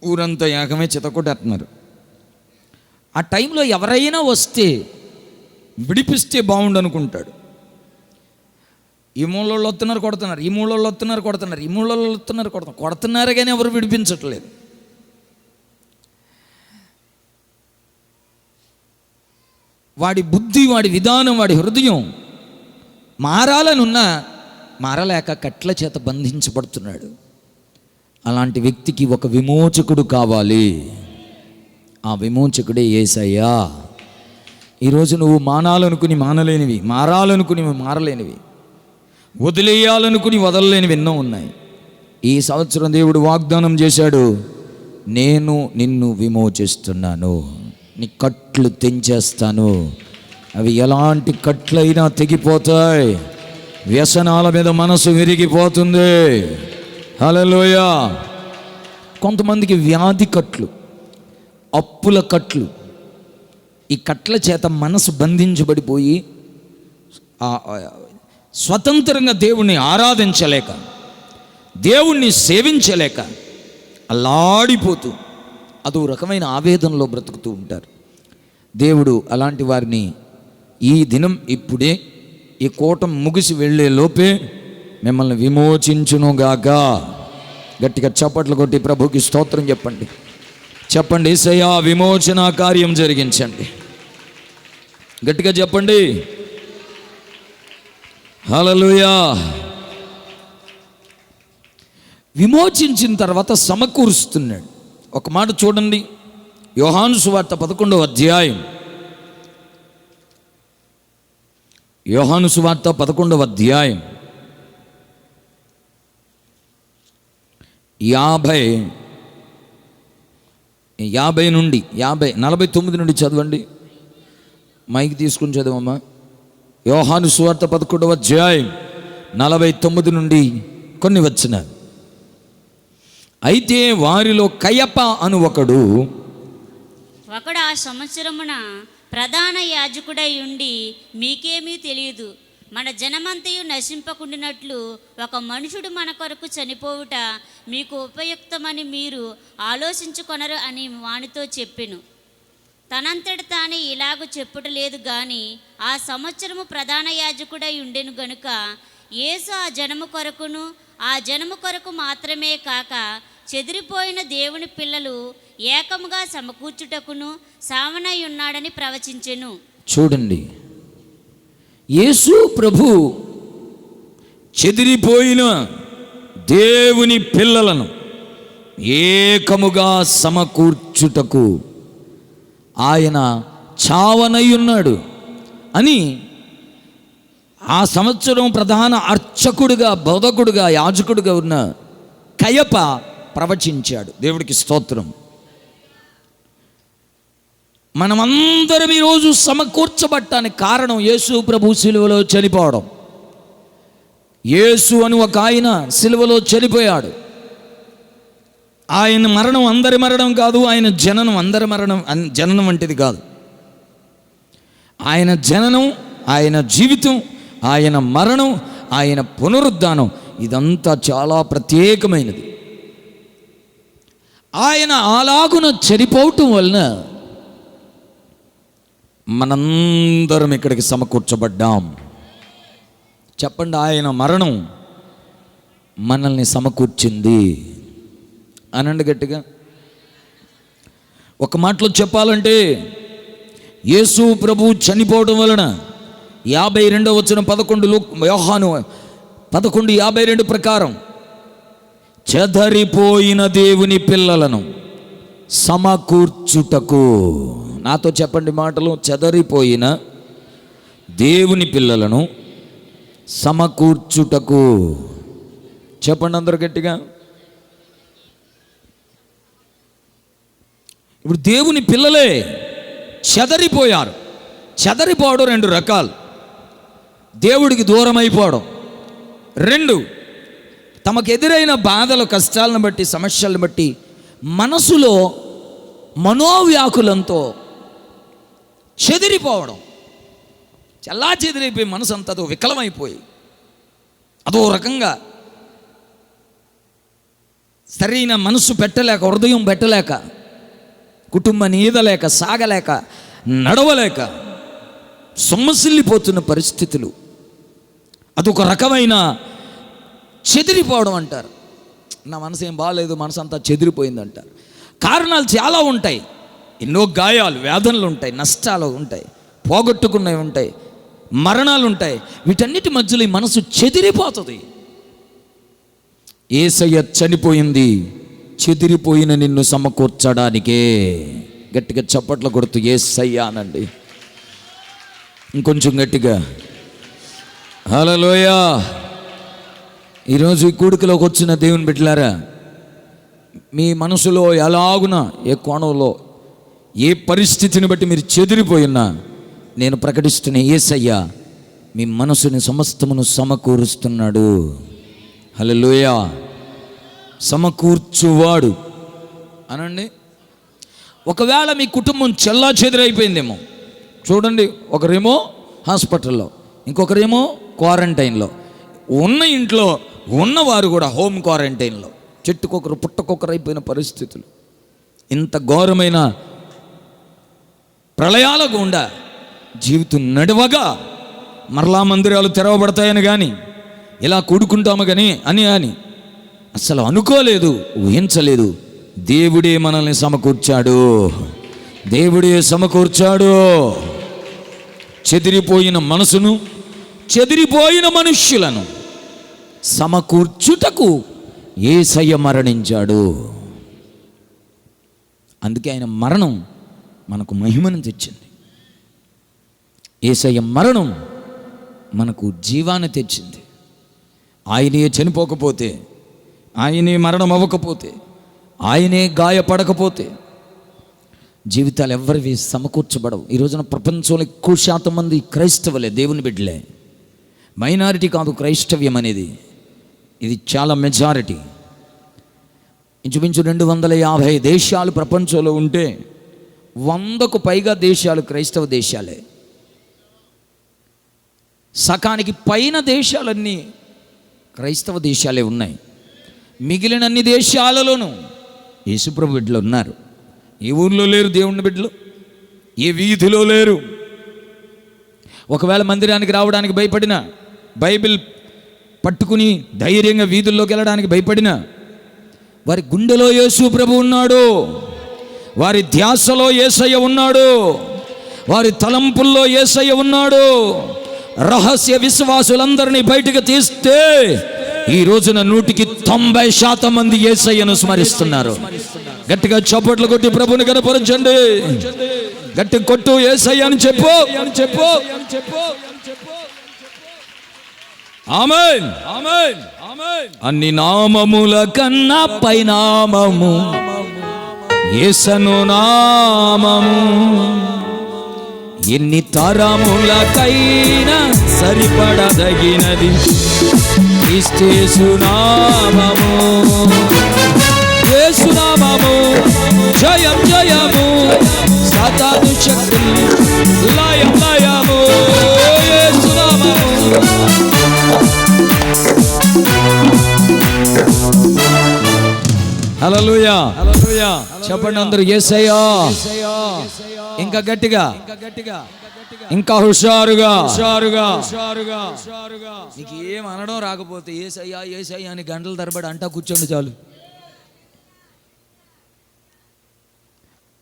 ఊరంతా ఏకమే చితకొట్టేస్తున్నారు. ఆ టైంలో ఎవరైనా వస్తే విడిపిస్తే బాగుండు అనుకుంటాడు. ఈ మూలలో వస్తున్నారు కొడుతున్నారు, ఈ మూలలో వస్తున్నారు కొడుతున్నారు, ఈ మూలలో వస్తున్నారు కొడుతున్నారు, కానీ ఎవరు విడిపించట్లేదు. వాడి బుద్ధి, వాడి విధానం, వాడి హృదయం మారాలని ఉన్నా మారలేక కట్ల చేత బంధించబడుతున్నాడు. అలాంటి వ్యక్తికి ఒక విమోచకుడు కావాలి. ఆ విమోచకుడే యేసయ్యా. ఈరోజు నువ్వు మానాలనుకుని మానలేనివి, మారాలనుకుని మారలేనివి, వదిలేయాలనుకుని వదలలేనివి ఎన్నో ఉన్నాయి. ఈ సంవత్సరం దేవుడు వాగ్దానం చేశాడు, నేను నిన్ను విమోచిస్తున్నాను, నీ కట్లు తెంచేస్తాను. అవి ఎలాంటి కట్లైనా తెగిపోతాయి. వ్యసనాల మీద మనసు విరిగిపోతుంది. హల్లెలూయా. కొంతమందికి వ్యాధి కట్లు, అప్పుల కట్లు, ఈ కట్ల చేత మనసు బంధించబడిపోయి స్వతంత్రంగా దేవుణ్ణి ఆరాధించలేక, దేవుణ్ణి సేవించలేక అల్లాడిపోతూ అదో రకమైన ఆవేదనలో బ్రతుకుతూ ఉంటారు. దేవుడు అలాంటి వారిని ఈ దినం, ఇప్పుడే, ఈ కూటం ముగిసి వెళ్ళే లోపే మిమ్మల్ని విమోచించునుగాక. గట్టిగా చప్పట్లు కొట్టి ప్రభుకి స్తోత్రం చెప్పండి. చెప్పండి, యేసయ్యా విమోచన కార్యం జరిగించండి. గట్టిగా చెప్పండి. హల్లెలూయా. విమోచించిన తర్వాత సమకూరుస్తున్నాడు. ఒక మాట చూడండి, యోహాను సువార్త 11వ అధ్యాయం. యోహాను సువార్త 11వ అధ్యాయం 49 నుండి చదవండి. మైక్ తీసుకుని చదవమ్మా. యోహాను సువార్త 11వ అధ్యాయం 49 నుండి కొన్ని వచనాలు. అయితే వారిలో కయప అను ఒకడు ఆ సంవత్సరమున ప్రధాన యాజకుడై ఉండి, మీకేమీ తెలియదు, మన జనమంతయు నశింపకుండినట్లు ఒక మనుషుడు మన కొరకు చనిపోవుట మీకు ఉపయుక్తమని మీరు ఆలోచించుకొనరు అని వానితో చెప్పెను. తనంతట తానే ఇలాగ చెప్పుట లేదు గాని ఆ సంవత్సరము ప్రధాన యాజకుడై ఉండెను గనుక యేసు ఆ జనము కొరకు మాత్రమే కాక చెదిరిపోయిన దేవుని పిల్లలు ఏకముగా సమకూర్చుటకును సావనై ఉన్నాడని ప్రవచించెను. చూడండి, యేసు ప్రభు చెదిరిపోయిన దేవుని పిల్లలను ఏకముగా సమకూర్చుటకు ఆయన చావనై ఉన్నాడు అని ఆ సంవత్సరం ప్రధాన అర్చకుడుగా, బోధకుడుగా, యాజకుడుగా ఉన్న కయప ప్రవచించాడు. దేవుడికి స్తోత్రం. మనమందరం ఈరోజు సమకూర్చబట్టానికి కారణం యేసు ప్రభు సిలువలో చనిపోవడం. యేసు అని ఒక ఆయన సిలువలో చనిపోయాడు. ఆయన మరణం అందరి మరణం కాదు, ఆయన జననం అందరి జననం వంటిది కాదు. ఆయన జననం, ఆయన జీవితం, ఆయన మరణం, ఆయన పునరుద్ధానం ఇదంతా చాలా ప్రత్యేకమైనది. ఆయన అలాగున చనిపోవటం వలన మనందరం ఇక్కడికి సమకూర్చబడ్డాం. చెప్పండి, ఆయన మరణం మనల్ని సమకూర్చింది అనండి గట్టిగా. ఒక మాటలో చెప్పాలంటే యేసు ప్రభు చనిపోవడం వలన 52వ వచనం 11 యోహాను 11:52 ప్రకారం చెదరిపోయిన దేవుని పిల్లలను సమకూర్చుటకు, నాతో చెప్పండి మాటలు, చెదరిపోయిన దేవుని పిల్లలను సమకూర్చుటకు. చెప్పండి అందరూ గట్టిగా. ఇప్పుడు దేవుని పిల్లలే చెదరిపోయారు. చెదరిపోవడం 2 రకాలు. దేవుడికి దూరం అయిపోవడం. 2, తమకు ఎదురైన బాధలు, కష్టాలను బట్టి, సమస్యలను బట్టి మనసులో మనోవ్యాకులంతో చెదిరిపోవడం. చల్లా చెదిరిపోయి మనసు అంతా అదో వికలమైపోయి అదో రకంగా సరైన మనసు పెట్టలేక, హృదయం పెట్టలేక, కుటుంబాన్ని ఈదలేక, సాగలేక, నడవలేక సొమ్మసిల్లిపోతున్న పరిస్థితులు. అదొక రకమైన చెదిరిపోవడం అంటారు. నా మనసు ఏం బాగాలేదు, మనసు అంతా చెదిరిపోయింది అంటారు. కారణాలు చాలా ఉంటాయి. ఎన్నో గాయాలు, వేదనలు ఉంటాయి, నష్టాలు ఉంటాయి, పోగొట్టుకున్నవి ఉంటాయి, మరణాలు ఉంటాయి. వీటన్నిటి మధ్యలో ఈ మనసు చెదిరిపోతుంది. యేసయ్య చనిపోయింది చెదిరిపోయిన నిన్ను సమకూర్చడానికే. గట్టిగా చప్పట్లు కొడుతూ యేసయ్య అనండి. ఇంకొంచెం గట్టిగా హల్లెలూయా. ఈరోజు ఈ కూడికలోకి వచ్చిన దేవుని బిడ్డలారా, మీ మనసులో ఎలాగున, ఏ కోణంలో, ఏ పరిస్థితిని బట్టి మీరు చెదిరిపోయినా నేను ప్రకటిస్తున్న యేసయ్య మీ మనసుని సమస్తమును సమకూరుస్తున్నాడు. హల్లెలూయా. సమకూర్చువాడు అనండి. ఒకవేళ మీ కుటుంబం చెల్లా చెదిరైపోయిందేమో చూడండి. ఒకరేమో హాస్పిటల్లో, ఇంకొకరేమో క్వారంటైన్లో, ఉన్న ఇంట్లో ఉన్నవారు కూడా హోమ్ క్వారంటైన్లో, చెట్టుకొకరు పుట్టకొకరు అయిపోయిన పరిస్థితులు. ఇంత ఘోరమైన ప్రళయాల గుండా జీవితం నడవగా మరలా మందిరాలు తెరవబడతాయని కానీ, ఇలా కూడుకుంటాము కానీ అని అసలు అనుకోలేదు, ఊహించలేదు. దేవుడే మనల్ని సమకూర్చాడు. దేవుడే సమకూర్చాడు. చెదిరిపోయిన మనసును, చెదిరిపోయిన మనుష్యులను సమకూర్చుటకు యేసయ్య మరణించాడు. అందుకే ఆయన మరణం మనకు మహిమను తెచ్చింది. యేసయ్య మరణం మనకు జీవాన్ని తెచ్చింది. ఆయనే చనిపోకపోతే, ఆయనే మరణం అవ్వకపోతే, ఆయనే గాయపడకపోతే జీవితాలు ఎవరివి సమకూర్చబడవు. ఈ రోజున ప్రపంచంలో ఎక్కువ శాతం మంది క్రైస్తవులే, దేవుని బిడ్డలే. మైనారిటీ కాదు క్రైస్తవ్యం అనేది, ఇది చాలా మెజారిటీ. ఇంచుమించు 250 దేశాలు ప్రపంచంలో ఉంటే 100కు పైగా దేశాలు క్రైస్తవ దేశాలే. సకానికి పైన దేశాలన్నీ క్రైస్తవ దేశాలే ఉన్నాయి. మిగిలిన అన్ని దేశాలలోనూ యేసుప్రభు బిడ్డలు ఉన్నారు. ఏ ఊర్లో లేరు దేవుని బిడ్డలు, ఏ వీధిలో లేరు. ఒకవేళ మందిరానికి రావడానికి భయపడిన, బైబిల్ పట్టుకుని ధైర్యంగా వీధుల్లోకి వెళ్ళడానికి భయపడిన వారి గుండెలో యేసు ప్రభు ఉన్నాడు. వారి ధ్యాసలో యేసయ్య ఉన్నాడు. వారి తలంపుల్లో యేసయ్య ఉన్నాడు. రహస్య విశ్వాసులందరినీ బయటకు తీస్తే ఈ రోజున 190% మంది యేసయ్యను స్మరిస్తున్నారు. గట్టిగా చప్పట్లు కొట్టి ప్రభుని కనపరచండి. గట్టి కొట్టు యేసయ్య అని చెప్పు. ఆమేన్ ఆమేన్ ఆమేన్. అన్ని నామముల కన్నా పైనామము యేసను నామము. ఎన్ని తరములకైనా సరిపడదగినది క్రీస్తు నామము. యేసు నామము జయం జయము, సాతాను శక్తులు లయం లయము. యేసు నామము. హల్లెలూయా హల్లెలూయా. చెప్పండి అందరూ యేసయ్యా. ఇంకా గట్టిగా, ఇంకా హుషారుగా. నీకు ఏం అనడం రాకపోతే యేసయ్యా యేసయ్యా అని గంటల తరబడి అంటా కూర్చోండి చాలు.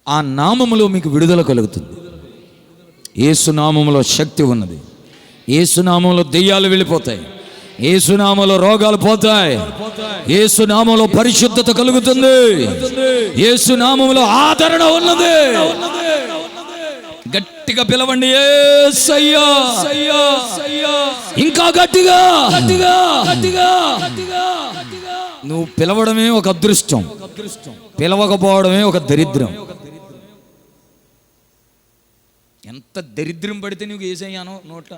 ఆ నామములో మీకు విడుదల కలుగుతుంది. యేసు నామములో శక్తి ఉన్నది. యేసు నామములో దెయ్యాలు వెళ్ళిపోతాయి. యేసు నామములో రోగాలు పోతాయి. యేసు నామములో పరిశుద్ధత కలుగుతుంది. యేసు నామములో ఆదరణ ఉన్నది. గట్టిగా పిలవండి యేసయ్యా. ఇంకా గట్టిగా. నువ్వు పిలవడమే ఒక అదృష్టం, పిలవకపోవడమే ఒక దరిద్రం. ఎంత దరిద్రం పడితే నువ్వు యేసయ్యానో నోట్ల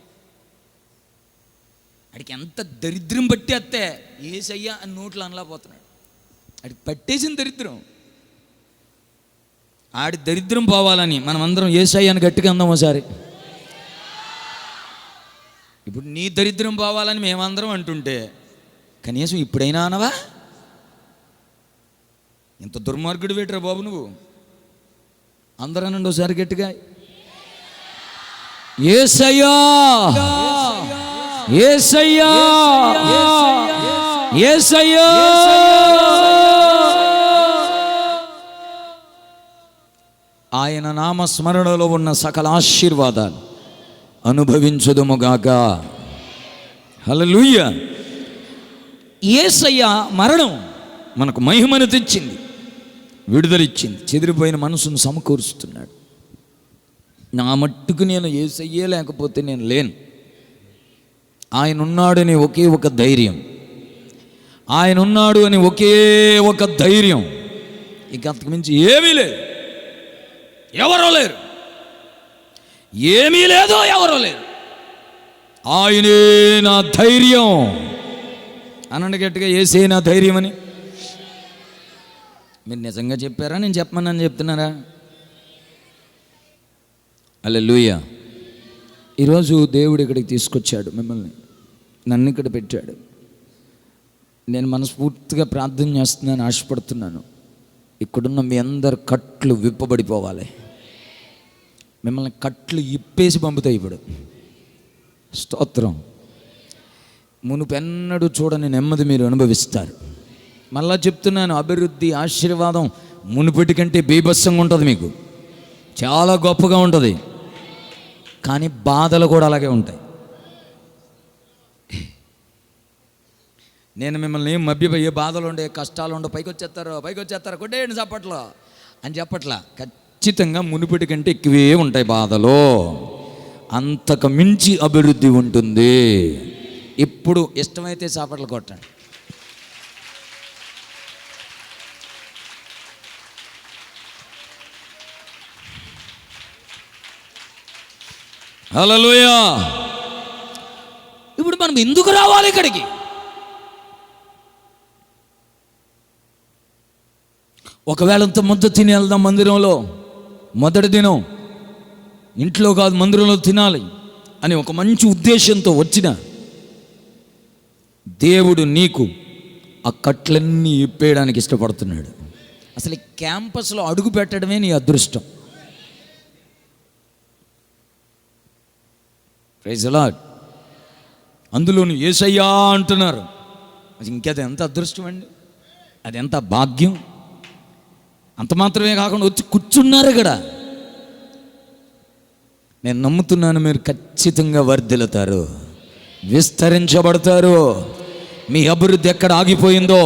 అడికి ఎంత దరిద్రం పట్టి అత్తే యేసయ్యా అని నోట్లు అనలేకపోతున్నాడు. అడికి పట్టేసిన దరిద్రం. ఆడి దరిద్రం పోవాలని మనం అందరం యేసయ్య అని గట్టిగా అందాం ఒకసారి. ఇప్పుడు నీ దరిద్రం పోవాలని మేమందరం అంటుంటే కనీసం ఇప్పుడైనా అనవా? ఎంత దుర్మార్గుడు వేటరా బాబు నువ్వు. అందరూ అనండి ఒకసారి గట్టిగా యేసయ్యా యేసయ్యా యేసయ్యా. ఆయన నామస్మరణలో ఉన్న సకల ఆశీర్వాదాలు అనుభవించుదుముగాక. హల్లెలూయా. యేసయ్య మరణం మనకు మహిమను తెచ్చింది, విడుదలిచ్చింది. చెదిరిపోయిన మనసును సమకూరుస్తున్నాడు. నా మట్టుకు నేను యేసయ్యే లేకపోతే నేను లేను. ఆయన ఉన్నాడని ఒకే ఒక ధైర్యం, ఆయన ఉన్నాడు అని ఒకే ఒక ధైర్యం. ఇక అంతకు మించి ఏమీ లేదు, ఎవరో లేరు, ఏమీ లేదో ఎవరో లేరు. ఆయనే నా ధైర్యం. అనండి గట్టిగా యేసే నా ధైర్యం అని. మీరు నిజంగా చెప్పారా నేను చెప్పమని చెప్తున్నారా? హల్లెలూయా. ఈరోజు దేవుడు ఇక్కడికి తీసుకొచ్చాడు మిమ్మల్ని, నన్ను ఇక్కడ పెట్టాడు. నేను మనస్ఫూర్తిగా ప్రార్థన చేస్తున్నాను, ఆశపడుతున్నాను. ఇక్కడున్న మీ అందరు కట్లు విప్పబడిపోవాలి. మిమ్మల్ని కట్లు ఇప్పేసి పంపుతాయి ఇప్పుడు. స్తోత్రం. మునుపెన్నడూ చూడని నెమ్మది మీరు అనుభవిస్తారు. మళ్ళా చెప్తున్నాను, అభివృద్ధి ఆశీర్వాదం మునుపటి కంటే బీభత్సంగా ఉంటుంది, మీకు చాలా గొప్పగా ఉంటుంది. కానీ బాధలు కూడా అలాగే ఉంటాయి. నేను మిమ్మల్ని మభ్యపోయే బాధలు ఉండే, కష్టాలు ఉండే, పైకి వచ్చేస్తారు కొట్టేయండి చప్పట్లో అని చెప్పట్లా. ఖచ్చితంగా మునుపటి కంటే ఎక్కువే ఉంటాయి బాధలు. అంతకు మించి అభివృద్ధి ఉంటుంది. ఇప్పుడు ఇష్టమైతే చప్పట్లు కొట్టండి. హల్లెలూయా. ఇప్పుడు మనం ఎందుకు రావాలి ఇక్కడికి? ఒకవేళ అంత ముద్ద తిని వెళ్దాం మందిరంలో, మొదటి దినం ఇంట్లో కాదు మందిరంలో తినాలి అని ఒక మంచి ఉద్దేశంతో వచ్చిన దేవుడు నీకు ఆ కట్లన్నీ ఇప్పేయడానికి ఇష్టపడుతున్నాడు. అసలు ఈ క్యాంపస్లో అడుగు పెట్టడమే నీ అదృష్టం. Praise the lord. అందులోని యేసయ్యా అంటున్నారు. అది ఇంకేది ఎంత అదృష్టం అండి, అది ఎంత భాగ్యం. అంత మాత్రమే కాకుండా వచ్చి కూర్చున్నారు ఇక్కడ. నేను నమ్ముతున్నాను మీరు ఖచ్చితంగా వర్ధిల్లుతారు, విస్తరించబడతారు. మీ అభివృద్ధి ఎక్కడ ఆగిపోయిందో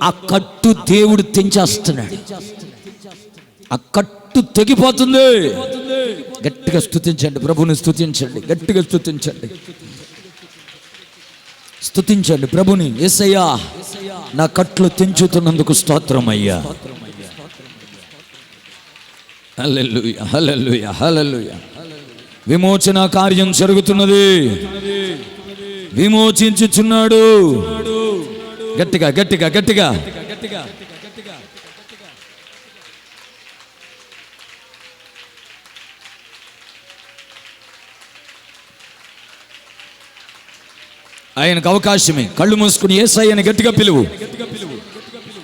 ఆ కట్టు దేవుడు తెంచేస్తున్నాడు. ఆ కట్టు తెగిపోతుంది. గట్టిగా స్తుతించండి, ప్రభుని స్తుతించండి, గట్టిగా స్తుతించండి. స్తుతించండి ప్రభుని. యేసయ్యా, నా కట్లు తెంచుతున్నందుకు స్తోత్రం అయ్యా. హల్లెలూయా, హల్లెలూయా, హల్లెలూయా. విమోచన కార్యం జరుగుతున్నది. విమోచించుచున్నాడు. గట్టిగా గట్టిగా గట్టిగా. ఆయనకు అవకాశమే. కళ్ళు మూసుకుని యేసయ్యని గట్టిగా పిలువు.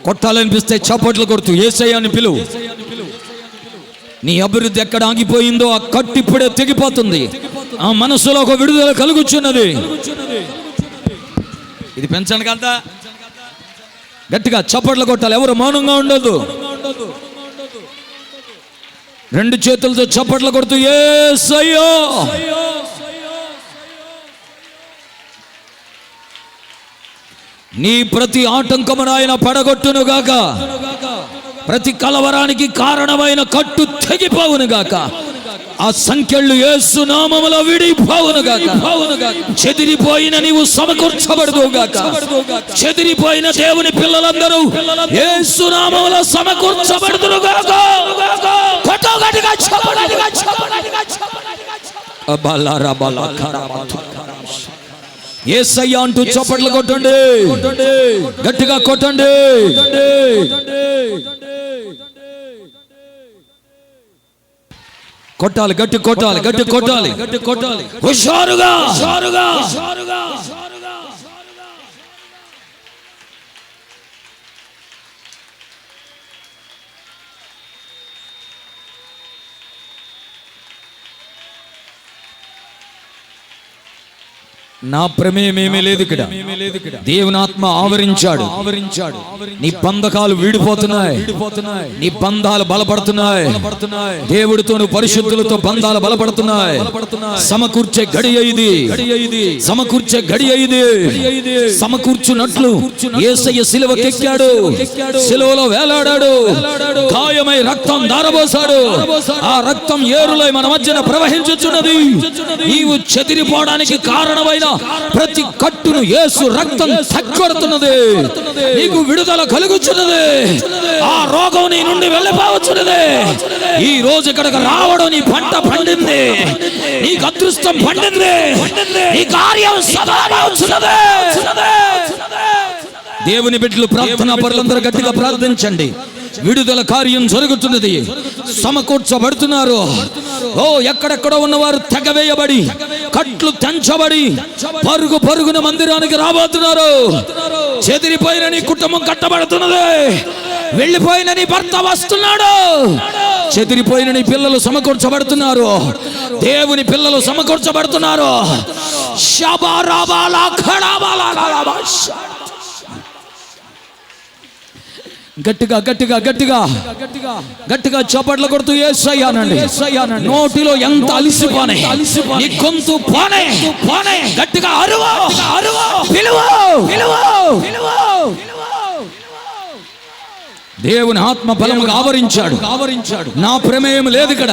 కొట్టాలనిపిస్తే చప్పట్లు కొడుతూ యేసయ్యని పిలువు. నీ అభివృద్ధి ఎక్కడ ఆగిపోయిందో ఆ కట్టు ఇప్పుడే తెగిపోతుంది. ఆ మనసులో ఒక విడుదల కలుగుచున్నది. ఇది పెంచండి కదా, గట్టిగా చప్పట్లు కొట్టాలి. ఎవరు మౌనంగా ఉండదు. రెండు చేతులతో చప్పట్లు కొడుతూ యేసయ్యా. నీ ప్రతి ఆటంకమును ఆయన పడగొట్టును గాక. ప్రతి కలవరానికి కారణమైన కట్టు తెగిపోవును గాక. ఆ సంఖ్యలు యేసు నామములో విడిపోవును గాక. చెదిరిపోయిన నీవు సమకూర్చబడదు గాక. చెదిరిపోయిన దేవుని పిల్లలందరూ యేసు నామములో సమకూర్చబడుదురు గాక. కొట్టగట్టిగా చప్పట్లుగా యేసయ్యా అంటూ చప్పట్లు కొట్టండి. గట్టిగా కొట్టండి. కొట్టాలి, గట్టి కొట్టాలి, గట్టి కొట్టాలి, గట్టి కొట్టాలి. హుషారుగా హుషారుగా. నా ప్రమేయమేమీ లేదు ఇక్కడ. దేవుని ఆత్మ ఆవరించాడు. నీ బంధకాలు వీడిపోతున్నాయి. నీ బంధాలు బలపడుతున్నాయి. దేవుడితో పరిశుద్ధులతో బంధాలు బలపడుతున్నాయి. సమకూర్చే గడియ ఇది. సమకూర్చే గడియ ఇది. సమకూర్చున్నట్లు యేసయ్య సిలువకెక్కాడు. సిలువలో వేలాడాడు. గాయమై రక్తం దారబోసాడు. ఆ రక్తం ఏరులై మన మధ్యన ప్రవహించుచున్నది. నీవు చెదిరిపోవడానికి కారణమైన ప్రతి కట్టును యేసు రక్తం తగ్గొడుతున్నది. నీకు విడుదల కలుగుచున్నది. ఆ రోగం నీ నుండి వెళ్ళిపోవచ్చున్నది. ఈ రోజు ఇక్కడికి రావడం నీ పంట పండింది. నీకు అదృష్టం పండింది. నీ కార్యం సదావచ్చున్నది. దేవుని బిడ్డలు, ప్రార్థనా పరులందరూ గట్టిగా ప్రార్థించండి. విడుదల కార్యం జరుగుతున్నది. సమకూర్చబడుతున్నారు. ఓ ఎక్కడెక్కడ ఉన్నవారు తెగవేయబడి కట్లు తెంచబడి పరుగు పరుగున మందిరానికి రాబోతున్నారు. చెదిరిపోయిన నీ కుటుంబం కట్టబడుతున్నది. వెళ్ళిపోయిన నీ భర్త వస్తున్నాడు. చెదిరిపోయిన నీ పిల్లలు సమకూర్చబడుతున్నారు. దేవుని పిల్లలు సమకూర్చబడుతున్నారు. గట్టిగా గట్టిగా గట్టిగా గట్టిగా చప్పట్లు కొడుతూ యేసయ్యానండి. నోటిలో ఎంత అలిసిపోనే, నీ గొంతు పోనే పోనే. గట్టిగా అరువు అరువు, పిలువు పిలువు పిలువు. దేవుని ఆత్మ బలముగా ఆవరించాడు. నా ప్రమేయం లేదు ఇక్కడ.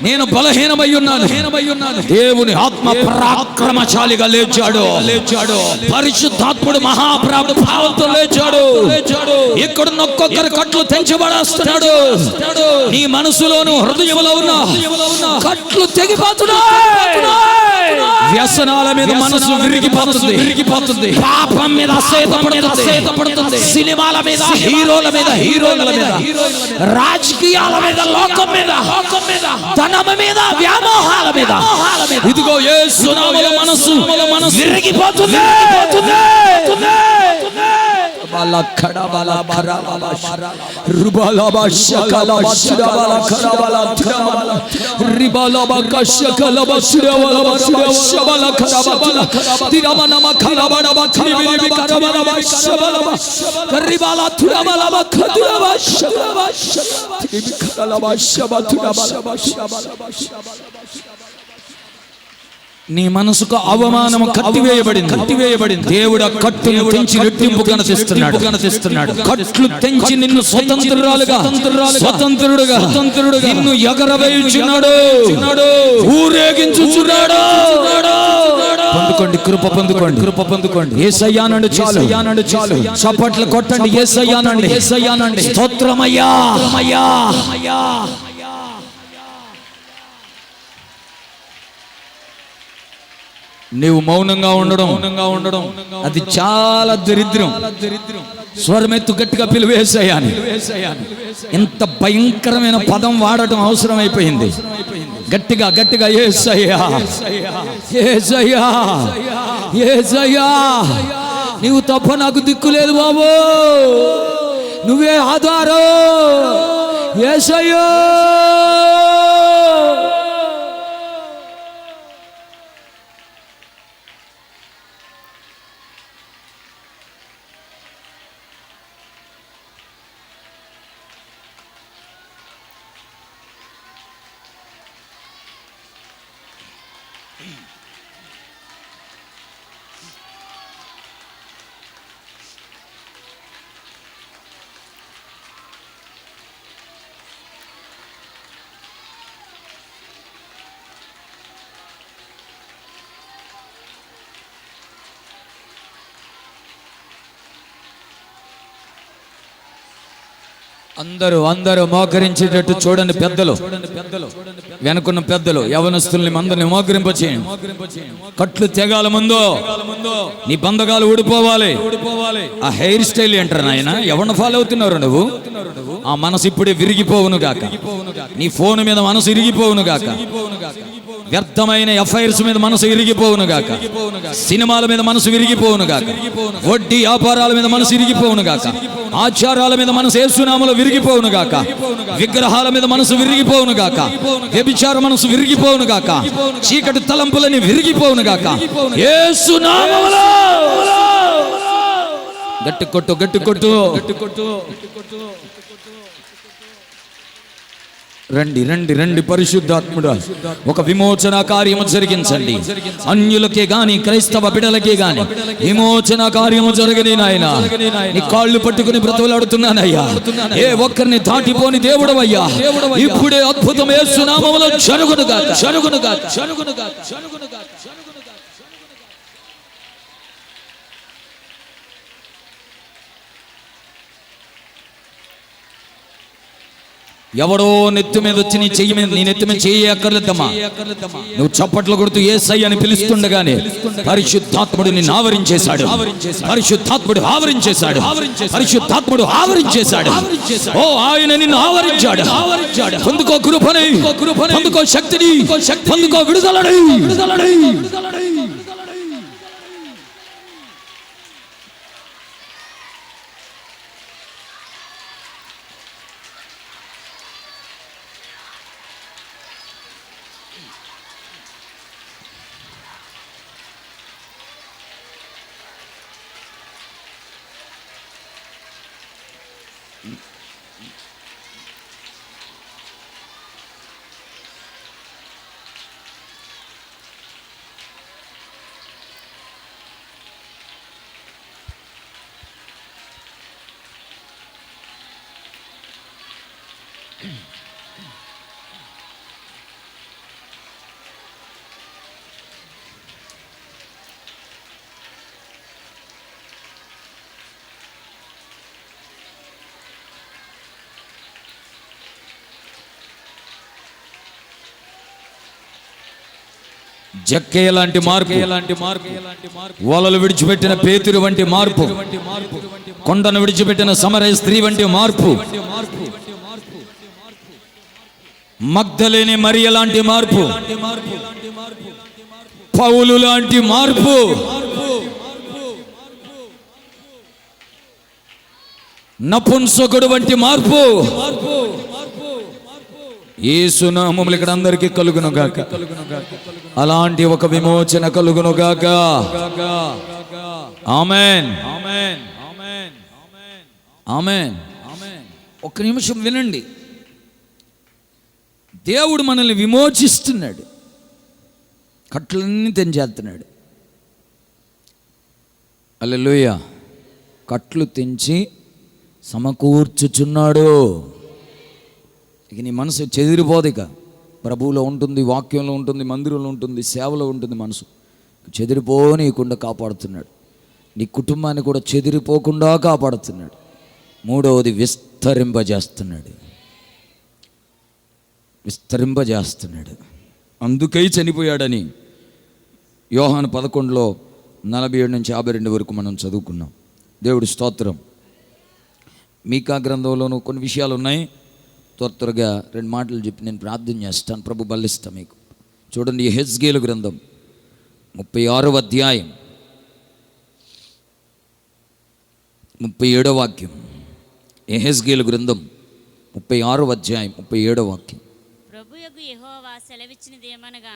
నేను బలహీనమై ఉన్నాను. దేవుని ఆత్మ పరాక్రమశాలిగా లేచాడు. పరిశుద్ధాత్ముడు మహాప్రభావంతో లేచాడు. ఇక్కడ ఒక్కొక్కరు కట్లు తెంచబడేస్తున్నాడు. నీ మనసులోను హృదయంలో ఉన్న కట్లు తెగిపోతున్నాయి. వ్యసనాల మీద మనసు విరిగిపోతుంది. పాపం మీద అసేతపడుతుంది. సినిమాల మీద, హీరోల మీద, రాజకీయాల మీద, లోకం మీద, ధనం మీద, వ్యామోహాల మీద. ఇదిగో యేసు నామములో మనసు విరిగిపోతుంది. నీ మనసుకు అవమానము కట్టివేయబడింది. దేవుడు ఆ కట్టును తెంచి రెట్టింపు కనతిస్తున్నాడు. కట్లు తెంచి నిన్ను స్వతంత్రుడుగా నిన్ను ఎగరవేయుచున్నాడు, ఊరేగించుచున్నాడు. పొందుకోండి, కృప పొందుకోండి. యేసయ్యానండి చాలు. చప్పట్లు కొట్టండి, యేసయ్యానండి. స్తోత్రమయ్యా. నీవు మౌనంగా ఉండడం అది చాలా దరిద్రం. స్వరమెత్తు గట్టిగా పిలువు యేసయ్యాని. ఇంత భయంకరమైన పదం వాడటం అవసరం అయిపోయింది. గట్టిగా యేసయ్యా, నీవు తప్ప నాకు దిక్కు లేదు బాబు, నువ్వే ఆధారం యేసయ్యా. అందరూ మోకరించేటట్టు చూడండి. పెద్దలు వెనుకున్న పెద్దలు యవనస్తుల్ని అందరిని మోకరింపచేయండి. కట్లు తెగాల ముందు నీ బంధకాలు ఊడిపోవాలి. ఆ హెయిర్ స్టైల్ ఏంటారు నాయన, ఎవరిని ఫాలో అవుతున్నారు నువ్వు? ఆ మనసు ఇప్పుడే విరిగిపోవును గాక. నీ ఫోన్ మీద మనసు విరిగిపోవును గాక. వ్యర్థమైన ఎఫ్ఐఆర్స్ మీద మనసు విరిగిపోవును గాక. సినిమాల మీద మనసు విరిగిపోవును గాక. వడ్డీ వ్యాపారాల మీద మనసు విరిగిపోవును గాక. ఆచారాల మీద మనసు యేసునామములో విరిగిపోవును గాక. విగ్రహాల మీద మనసు విరిగిపోవును గాక. వ్యభిచార మనసు విరిగిపోవును గాక. చీకటి తలంపులని విరిగిపోవును గాక యేసునామములో. గట్టి కొట్టు. రండి పరిశుద్ధాత్ముడా, ఒక విమోచన కార్యము జరిగించండి. అన్యులకే గాని క్రైస్తవ బిడ్డలకే గాని విమోచన కార్యము జరగని నాయన. నీ కాళ్ళు పట్టుకుని బ్రతుకులాడుతున్నానయ్యా. ఏ ఒక్కరిని దాటిపోని దేవుడవయ్యా. ఇప్పుడే అద్భుతం యేసు నామములో జరుగును గాక. ఎవడో నెత్తి మీద వచ్చి నీ చెయ్యి మీద, నీ నెత్తి మీద చెయ్యి అక్కర్లేదమ్మా. నువ్వు చప్పట్లు కొడుతూ యేసయ్య అని పిలుస్తుండగానే పరిశుద్ధాత్ముడు నిన్ను ఆవరించేశాడు. పరిశుద్ధాత్ముడు ఆవరించేశాడు. ఓ ఆయన నిన్ను ఆవరించాడు. పొందుకో కృపని, పొందుకో శక్తిని, పొందుకో విడుదలని. జక్కేయ లాంటి మార్పు, వలలు విడిచిపెట్టిన పేతురు వంటి మార్పు, కొండను విడిచిపెట్టిన సమరయ స్త్రీ వంటి మార్పు, మగ్దలేని మరియ లాంటి మార్పు, పౌలు లాంటి మార్పు, నపుంసకుడు వంటి మార్పు యేసు నామములో ఇక్కడ అందరికీ కలుగును గాక. అలాంటి ఒక విమోచన కలుగును గాక. ఆమేన్. ఒక్క నిమిషం వినండి. దేవుడు మనల్ని విమోచిస్తున్నాడు. కట్లన్నీ తెంచేస్తున్నాడు. హల్లెలూయా. కట్లు తెంచి సమకూర్చుచున్నాడు. ఇక నీ మనసు చెదిరిపోదు. ఇక ప్రభువులో ఉంటుంది, వాక్యంలో ఉంటుంది, మందిరంలో ఉంటుంది, సేవలో ఉంటుంది. మనసు చెదిరిపోనీయకుండా కాపాడుతున్నాడు. నీ కుటుంబాన్ని కూడా చెదిరిపోకుండా కాపాడుతున్నాడు. మూడవది విస్తరింపజేస్తున్నాడు. అందుకై చనిపోయాడని యోహాను 11:47-52 వరకు మనం చదువుకున్నాం. దేవుడి స్తోత్రం. మీకా గ్రంథంలోనూ కొన్ని విషయాలు ఉన్నాయి. త్వరగా 2 మాటలు చెప్పి నేను ప్రార్థన చేస్తాను. ప్రభు బలిస్తా మీకు. చూడండి, యెహెజ్కేలు గ్రంథం 36వ అధ్యాయం 37వ వాక్యం. యెహెజ్కేలు గ్రంథం 36వ అధ్యాయం 37వ వాక్యం. ప్రభుయగు యెహోవా సెలవిచ్చినదేమనగా,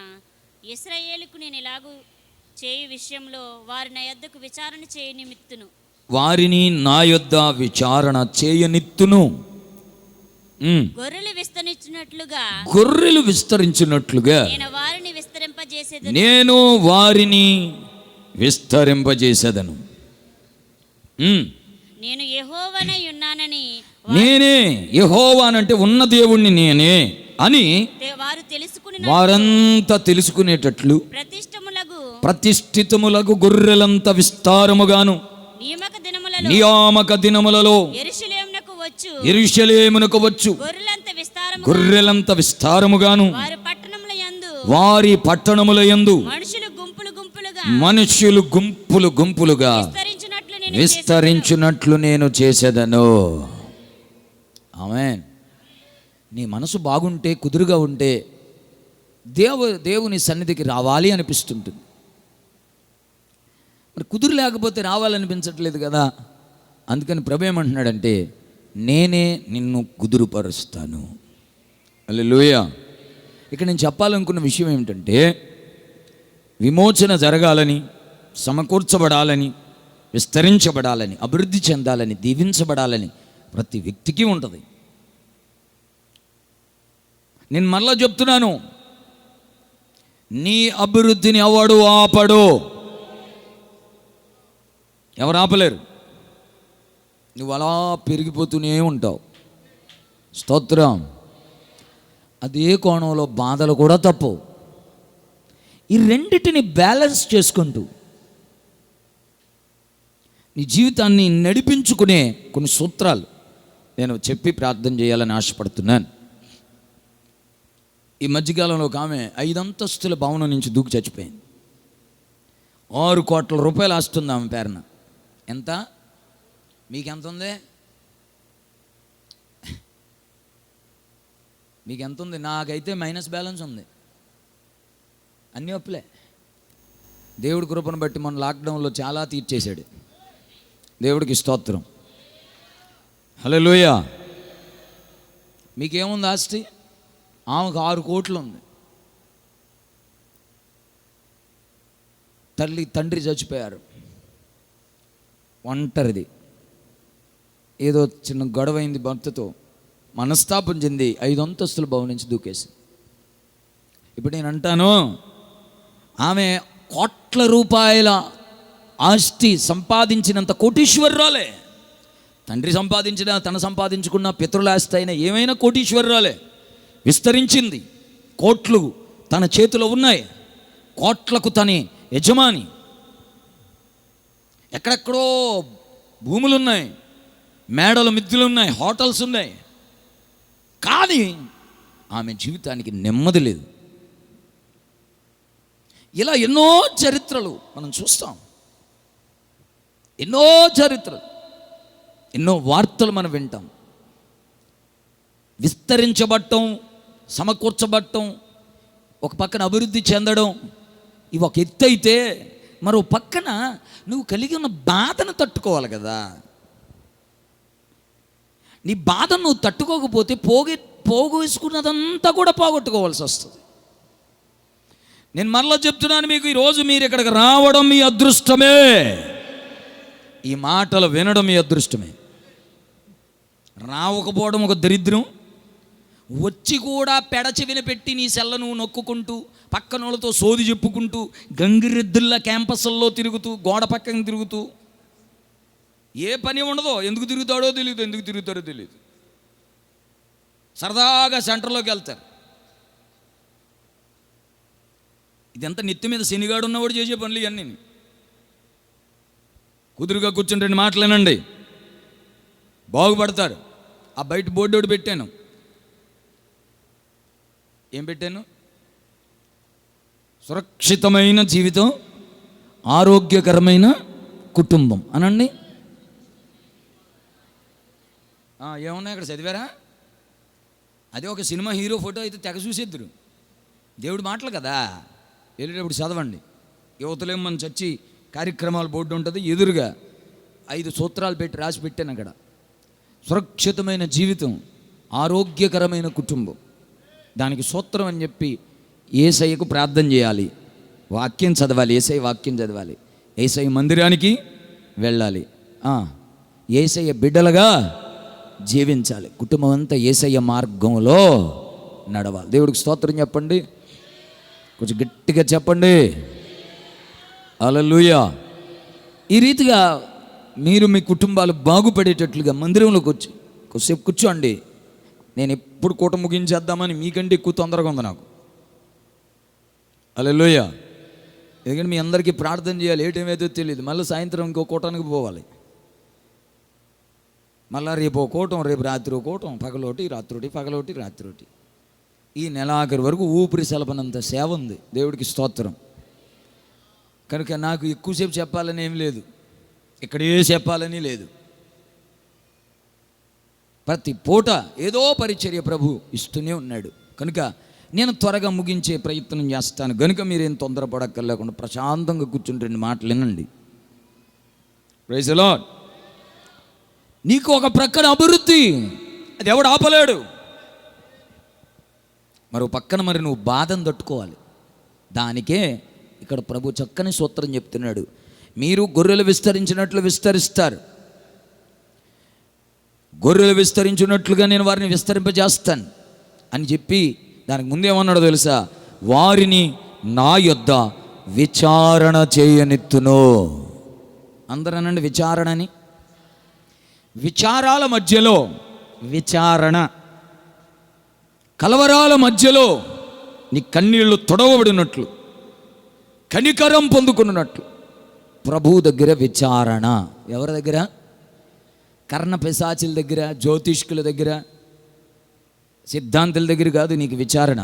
ఇశ్రాయేలుకు నేను ఇలాగూ చేయు విషయంలో వారి నా యొద్దకు విచారణ చేయ నిమిత్తును. వారిని నా యొద్ద విచారణ చేయనిత్తును. గొర్రెలు విస్తరించినట్లుగా నేను వారిని విస్తరింపజేసేదను. నేను యెహోవానై ఉన్నానని, నేనే యెహోవానంటే ఉన్న దేవుణ్ణి నేనే అని వారంతా తెలుసుకునేటట్లు ప్రతిష్ఠితములకు గొర్రెలంత విస్తారముగాను నియామక దినములలో యెరూషలేమునకు వచ్చు గొర్రెలంత విస్తారముగాను వారి పట్టణముల యందు మనుషులు గుంపులు గుంపులుగా విస్తరించినట్లు నేను చేసేదను. ఆమేన్. నీ మనసు బాగుంటే, కుదురుగా ఉంటే దేవుని సన్నిధికి రావాలి అనిపిస్తుంటుంది. మరి కుదురు లేకపోతే రావాలనిపించట్లేదు కదా. అందుకని ప్రభు ఏమంటున్నాడంటే, నేనే నిన్ను కుదురుపరుస్తాను. హల్లెలూయా. ఇక్కడ నేను చెప్పాలనుకున్న విషయం ఏమిటంటే, విమోచన జరగాలని, సమకూర్చబడాలని, విస్తరించబడాలని, అభివృద్ధి చెందాలని, దీవించబడాలని ప్రతి వ్యక్తికి ఉంటుంది. నేను మరలా చెప్తున్నాను, నీ అభివృద్ధిని ఎవడు ఆపడు. ఎవరు ఆపలేరు. నువ్వు అలా పెరిగిపోతూనే ఉంటావు. స్తోత్రం. అదే కోణంలో బాధలు కూడా తప్పవు. ఈ రెండిటిని బ్యాలెన్స్ చేసుకుంటూ నీ జీవితాన్ని నడిపించుకునే కొన్ని సూత్రాలు నేను చెప్పి ప్రార్థన చేయాలని ఆశపడుతున్నాను. ఈ మధ్యకాలంలో ఒక ఆమె 5 అంతస్తుల భవనం నుంచి దూకి చచ్చిపోయింది. 6 కోట్ల రూపాయలు ఆస్తుంది ఆమె పేరున. ఎంత? మీకెంత ఉంది? మీకెంత ఉంది? నాకైతే మైనస్ బ్యాలెన్స్ ఉంది. అన్నీ అప్పులే. దేవుడి కృపను బట్టి మన లాక్డౌన్లో చాలా తీర్చేశాడు. దేవుడికి స్తోత్రం. హల్లెలూయా. మీకేముంది ఆస్తి? ఆమెకు 6 కోట్లు ఉంది. తండ్రి చచ్చిపోయారు. ఒంటరిది. ఏదో చిన్న గొడవ అయింది భర్తతో, మనస్తాపం చెంది 5 అంతస్తుల భవనం నుంచి దూకేసి. ఇప్పుడు నేను అంటాను, ఆమె కోట్ల రూపాయల ఆస్తి సంపాదించినంత కోటీశ్వరరాలే. తండ్రి సంపాదించిన, తన సంపాదించుకున్న పితరుల ఆస్తి అయినా ఏమైనా కోటీశ్వరరాలే. విస్తరించింది. కోట్లు తన చేతిలో ఉన్నాయి. కోట్లకు తనే యజమాని. ఎక్కడెక్కడో భూములు ఉన్నాయి, మేడలు మిద్దెలు ఉన్నాయి, హోటల్స్ ఉన్నాయి. కానీ ఆమె జీవితానికి నెమ్మది లేదు. ఇలా ఎన్నో చరిత్రలు మనం చూస్తాం. ఎన్నో చరిత్రలు, ఎన్నో వార్తలు మనం వింటాం. విస్తరించబడటం, సమకూర్చబడటం, ఒక పక్కన అభివృద్ధి చెందడం, ఇవి ఒక ఎత్తు అయితే, మరో పక్కన నువ్వు కలిగి ఉన్న బాధను తట్టుకోవాలి కదా. నీ బాధను నువ్వు తట్టుకోకపోతే పోగేసుకున్నదంతా కూడా పోగొట్టుకోవాల్సి వస్తుంది. నేను మరలా చెప్తున్నాను మీకు, ఈరోజు మీరు ఇక్కడికి రావడం మీ అదృష్టమే. ఈ మాటలు వినడం మీ అదృష్టమే. రావకపోవడం ఒక దరిద్రం, వచ్చి కూడా పెడచెవిన పెట్టి నీ సెల్లను నొక్కుంటూ పక్కనోళ్ళతో సోది చెప్పుకుంటూ గంగిరెద్దుల్లా క్యాంపస్ల్లో తిరుగుతూ గోడ పక్కన తిరుగుతూ ఏ పని ఉండదో, ఎందుకు తిరుగుతాడో తెలియదు, ఎందుకు తిరుగుతాడో తెలియదు. సరదాగా సెంటర్లోకి వెళ్తారు. ఇదంతా నెత్తి మీద శనిగాడు ఉన్నవాడు చేసే పనులు ఇవన్నీ. కుదురుగా కూర్చుని 2 మాటలేనండి, బాగుపడతారు. ఆ బయట బోర్డు ఒకటి పెట్టాను. ఏం పెట్టాను? సురక్షితమైన జీవితం, ఆరోగ్యకరమైన కుటుంబం అనండి. ఏమన్నా ఇక్కడ చదివారా? అదే ఒక సినిమా హీరో ఫోటో అయితే తెగ చూసేద్దరు. దేవుడి మాటలు కదా, వెళ్ళేటప్పుడు చదవండి. యువతలేమని చచ్చి కార్యక్రమాల బోర్డు ఉంటుంది, ఎదురుగా 5 సూత్రాలు పెట్టి రాసి పెట్టాను అక్కడ. సురక్షితమైన జీవితం, ఆరోగ్యకరమైన కుటుంబం, దానికి సూత్రం అని చెప్పి యేసయ్యకు ప్రార్థన చేయాలి, వాక్యం చదవాలి, యేసయ్య వాక్యం చదవాలి, యేసయ్య మందిరానికి వెళ్ళాలి, యేసయ్య బిడ్డలుగా జీవించాలి, కుటుంబం అంతా యేసయ్య మార్గంలో నడవాలి. దేవుడికి స్తోత్రం చెప్పండి, కొంచెం గట్టిగా చెప్పండి. హల్లెలూయా. ఈ రీతిగా మీరు మీ కుటుంబాలు బాగుపడేటట్లుగా మందిరంలోకి వచ్చి కొద్దిసేపు కూర్చోండి. నేను ఎప్పుడు కూట ముగించేద్దామని మీకంటే ఎక్కువ తొందరగా ఉంది నాకు. హల్లెలూయా. ఎందుకంటే మీ అందరికీ ప్రార్థన చేయాలి, ఏటేమేదో తెలియదు. మళ్ళీ సాయంత్రం ఇంకో కూటానికి పోవాలి, మళ్ళీ రేపు ఓ కూటం, రేపు రాత్రి ఓ కూటం, పగలోటి రాత్రోటి, పగలోటి రాత్రోటి. ఈ నెలాఖరు వరకు ఊపిరి సలపనంత సేవ ఉంది. దేవుడికి స్తోత్రం. కనుక నాకు ఎక్కువసేపు చెప్పాలని ఏం లేదు, ఇక్కడే చెప్పాలని లేదు. ప్రతి పూట ఏదో పరిచర్య ప్రభు ఇస్తూనే ఉన్నాడు. కనుక నేను త్వరగా ముగించే ప్రయత్నం చేస్తాను. కనుక మీరేం తొందరపడక్కర్లేకుండా ప్రశాంతంగా కూర్చుని 2 మాటలు వినండి. Praise the lord. నీకు ఒక ప్రక్కన అభివృద్ధి, అది ఎవడు ఆపలేడు. మరో పక్కన మరి నువ్వు బాధను తట్టుకోవాలి. దానికే ఇక్కడ ప్రభు చక్కని సూత్రం చెప్తున్నాడు. మీరు గొర్రెలు విస్తరించినట్లు విస్తరిస్తారు, గొర్రెలు విస్తరించినట్లుగా నేను వారిని విస్తరింపజేస్తాను అని చెప్పి దానికి ముందేమన్నాడో తెలుసా? వారిని నా యొద్ద విచారణ చేయనిత్తును. అందరూ అనండి విచారణ అని. విచారాల మధ్యలో విచారణ, కలవరాల మధ్యలో నీ కన్నీళ్లు తొడవబడినట్లు, కనికరం పొందుకున్నట్లు ప్రభు దగ్గర విచారణ. ఎవరి దగ్గర? కర్ణ పిశాచుల దగ్గర, జ్యోతిష్కుల దగ్గర, సిద్ధాంతుల దగ్గర కాదు నీకు విచారణ.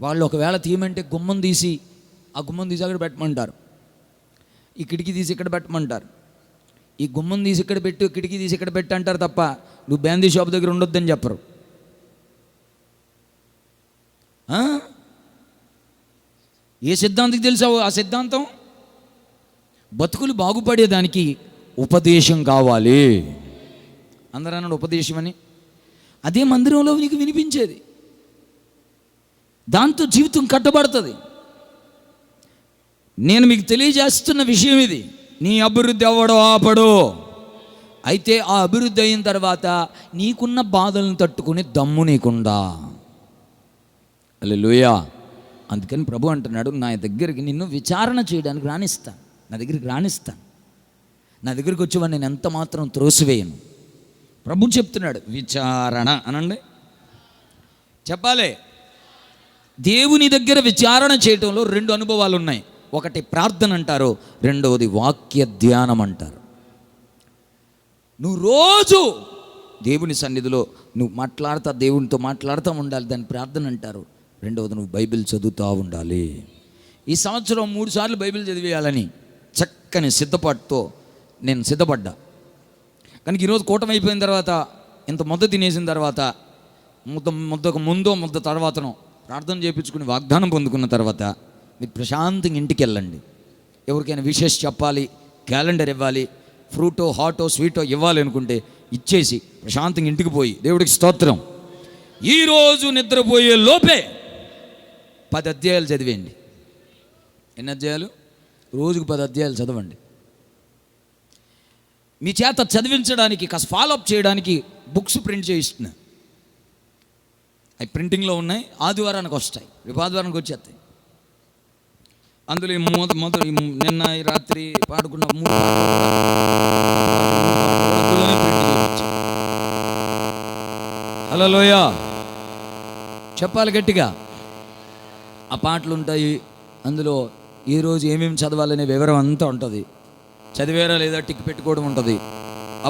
వాళ్ళు ఒకవేళ తీయమంటే గుమ్మం తీసి అక్కడ పెట్టమంటారు, ఈ కిటికీ తీసి ఇక్కడ పెట్టమంటారు, ఈ గుమ్మం తీసి ఇక్కడ పెట్టు, కిటికీ తీసి ఇక్కడ పెట్టు అంటారు తప్ప నువ్వు బ్యాందీ షాప్ దగ్గర ఉండొద్దని చెప్పరు. ఏ సిద్ధాంతికి తెలుసావు ఆ సిద్ధాంతం? బతుకులు బాగుపడేదానికి ఉపదేశం కావాలి. అందరూ అన్నాడు ఉపదేశం అని. అదే మందిరంలో నీకు వినిపించేది, దాంతో జీవితం కట్టబడుతుంది. నేను మీకు తెలియజేస్తున్న విషయం ఇది. నీ అభివృద్ధి అవ్వడో ఆపడో, అయితే ఆ అభివృద్ధి అయిన తర్వాత నీకున్న బాధలను తట్టుకునే దమ్ము నీకుందా? హల్లెలూయా. అందుకని ప్రభు అంటున్నాడు, నా దగ్గరికి నిన్ను విచారణ చేయడానికి రాణిస్తాను, నా దగ్గరికి రాణిస్తాను, నా దగ్గరికి వచ్చేవాడిని నేను ఎంత మాత్రం త్రోసివేయను. ప్రభు చెప్తున్నాడు విచారణ అనండి, చెప్పాలి. దేవుని దగ్గర విచారణ చేయటంలో 2 అనుభవాలు ఉన్నాయి. ఒకటి ప్రార్థన అంటారు, రెండవది వాక్య ధ్యానం అంటారు. నువ్వు రోజు దేవుని సన్నిధిలో నువ్వు దేవునితో మాట్లాడుతూ ఉండాలి, దాన్ని ప్రార్థన అంటారు. రెండవది నువ్వు బైబిల్ చదువుతూ ఉండాలి. ఈ సంవత్సరం 3 సార్లు బైబిల్ చదివేయాలని చక్కని సిద్ధపాటుతో నేను సిద్ధపడ్డా. కనుక ఈరోజు కూటమి అయిపోయిన తర్వాత, ఇంత ముద్ద తినేసిన తర్వాత, ముద్దకు ముందో ముద్ద తర్వాతనో ప్రార్థన చేయించుకుని వాగ్దానం పొందుకున్న తర్వాత మీరు ప్రశాంతంగా ఇంటికి వెళ్ళండి. ఎవరికైనా విషెస్ చెప్పాలి, క్యాలెండర్ ఇవ్వాలి, ఫ్రూటో హాటో స్వీటో ఇవ్వాలి అనుకుంటే ఇచ్చేసి ప్రశాంతంగా ఇంటికి పోయి దేవుడికి స్తోత్రం, ఈరోజు నిద్రపోయే లోపే 10 అధ్యాయాలు చదివేయండి. ఎన్ని అధ్యాయాలు? రోజుకు 10 అధ్యాయాలు చదవండి. మీ చేత చదివించడానికి, కాస్త ఫాలోఅప్ చేయడానికి బుక్స్ ప్రింట్ చేయిస్తున్నా. అవి ప్రింటింగ్లో ఉన్నాయి, ఆదివారానికి వస్తాయి, రేపు ఆదివారానికి వచ్చేస్తాయి. అందులో నిన్న ఈ రాత్రి పాడుకున్న 3 అందులోనే ప్రింటింగ్ వచ్చాయి. హల్లెలూయా చెప్పాలి గట్టిగా. ఆ పాటలు ఉంటాయి, అందులో ఈరోజు ఏమేమి చదవాలనే వివరం అంతా ఉంటుంది. చదివేరా లేదా టిక్ పెట్టుకోవడం ఉంటుంది,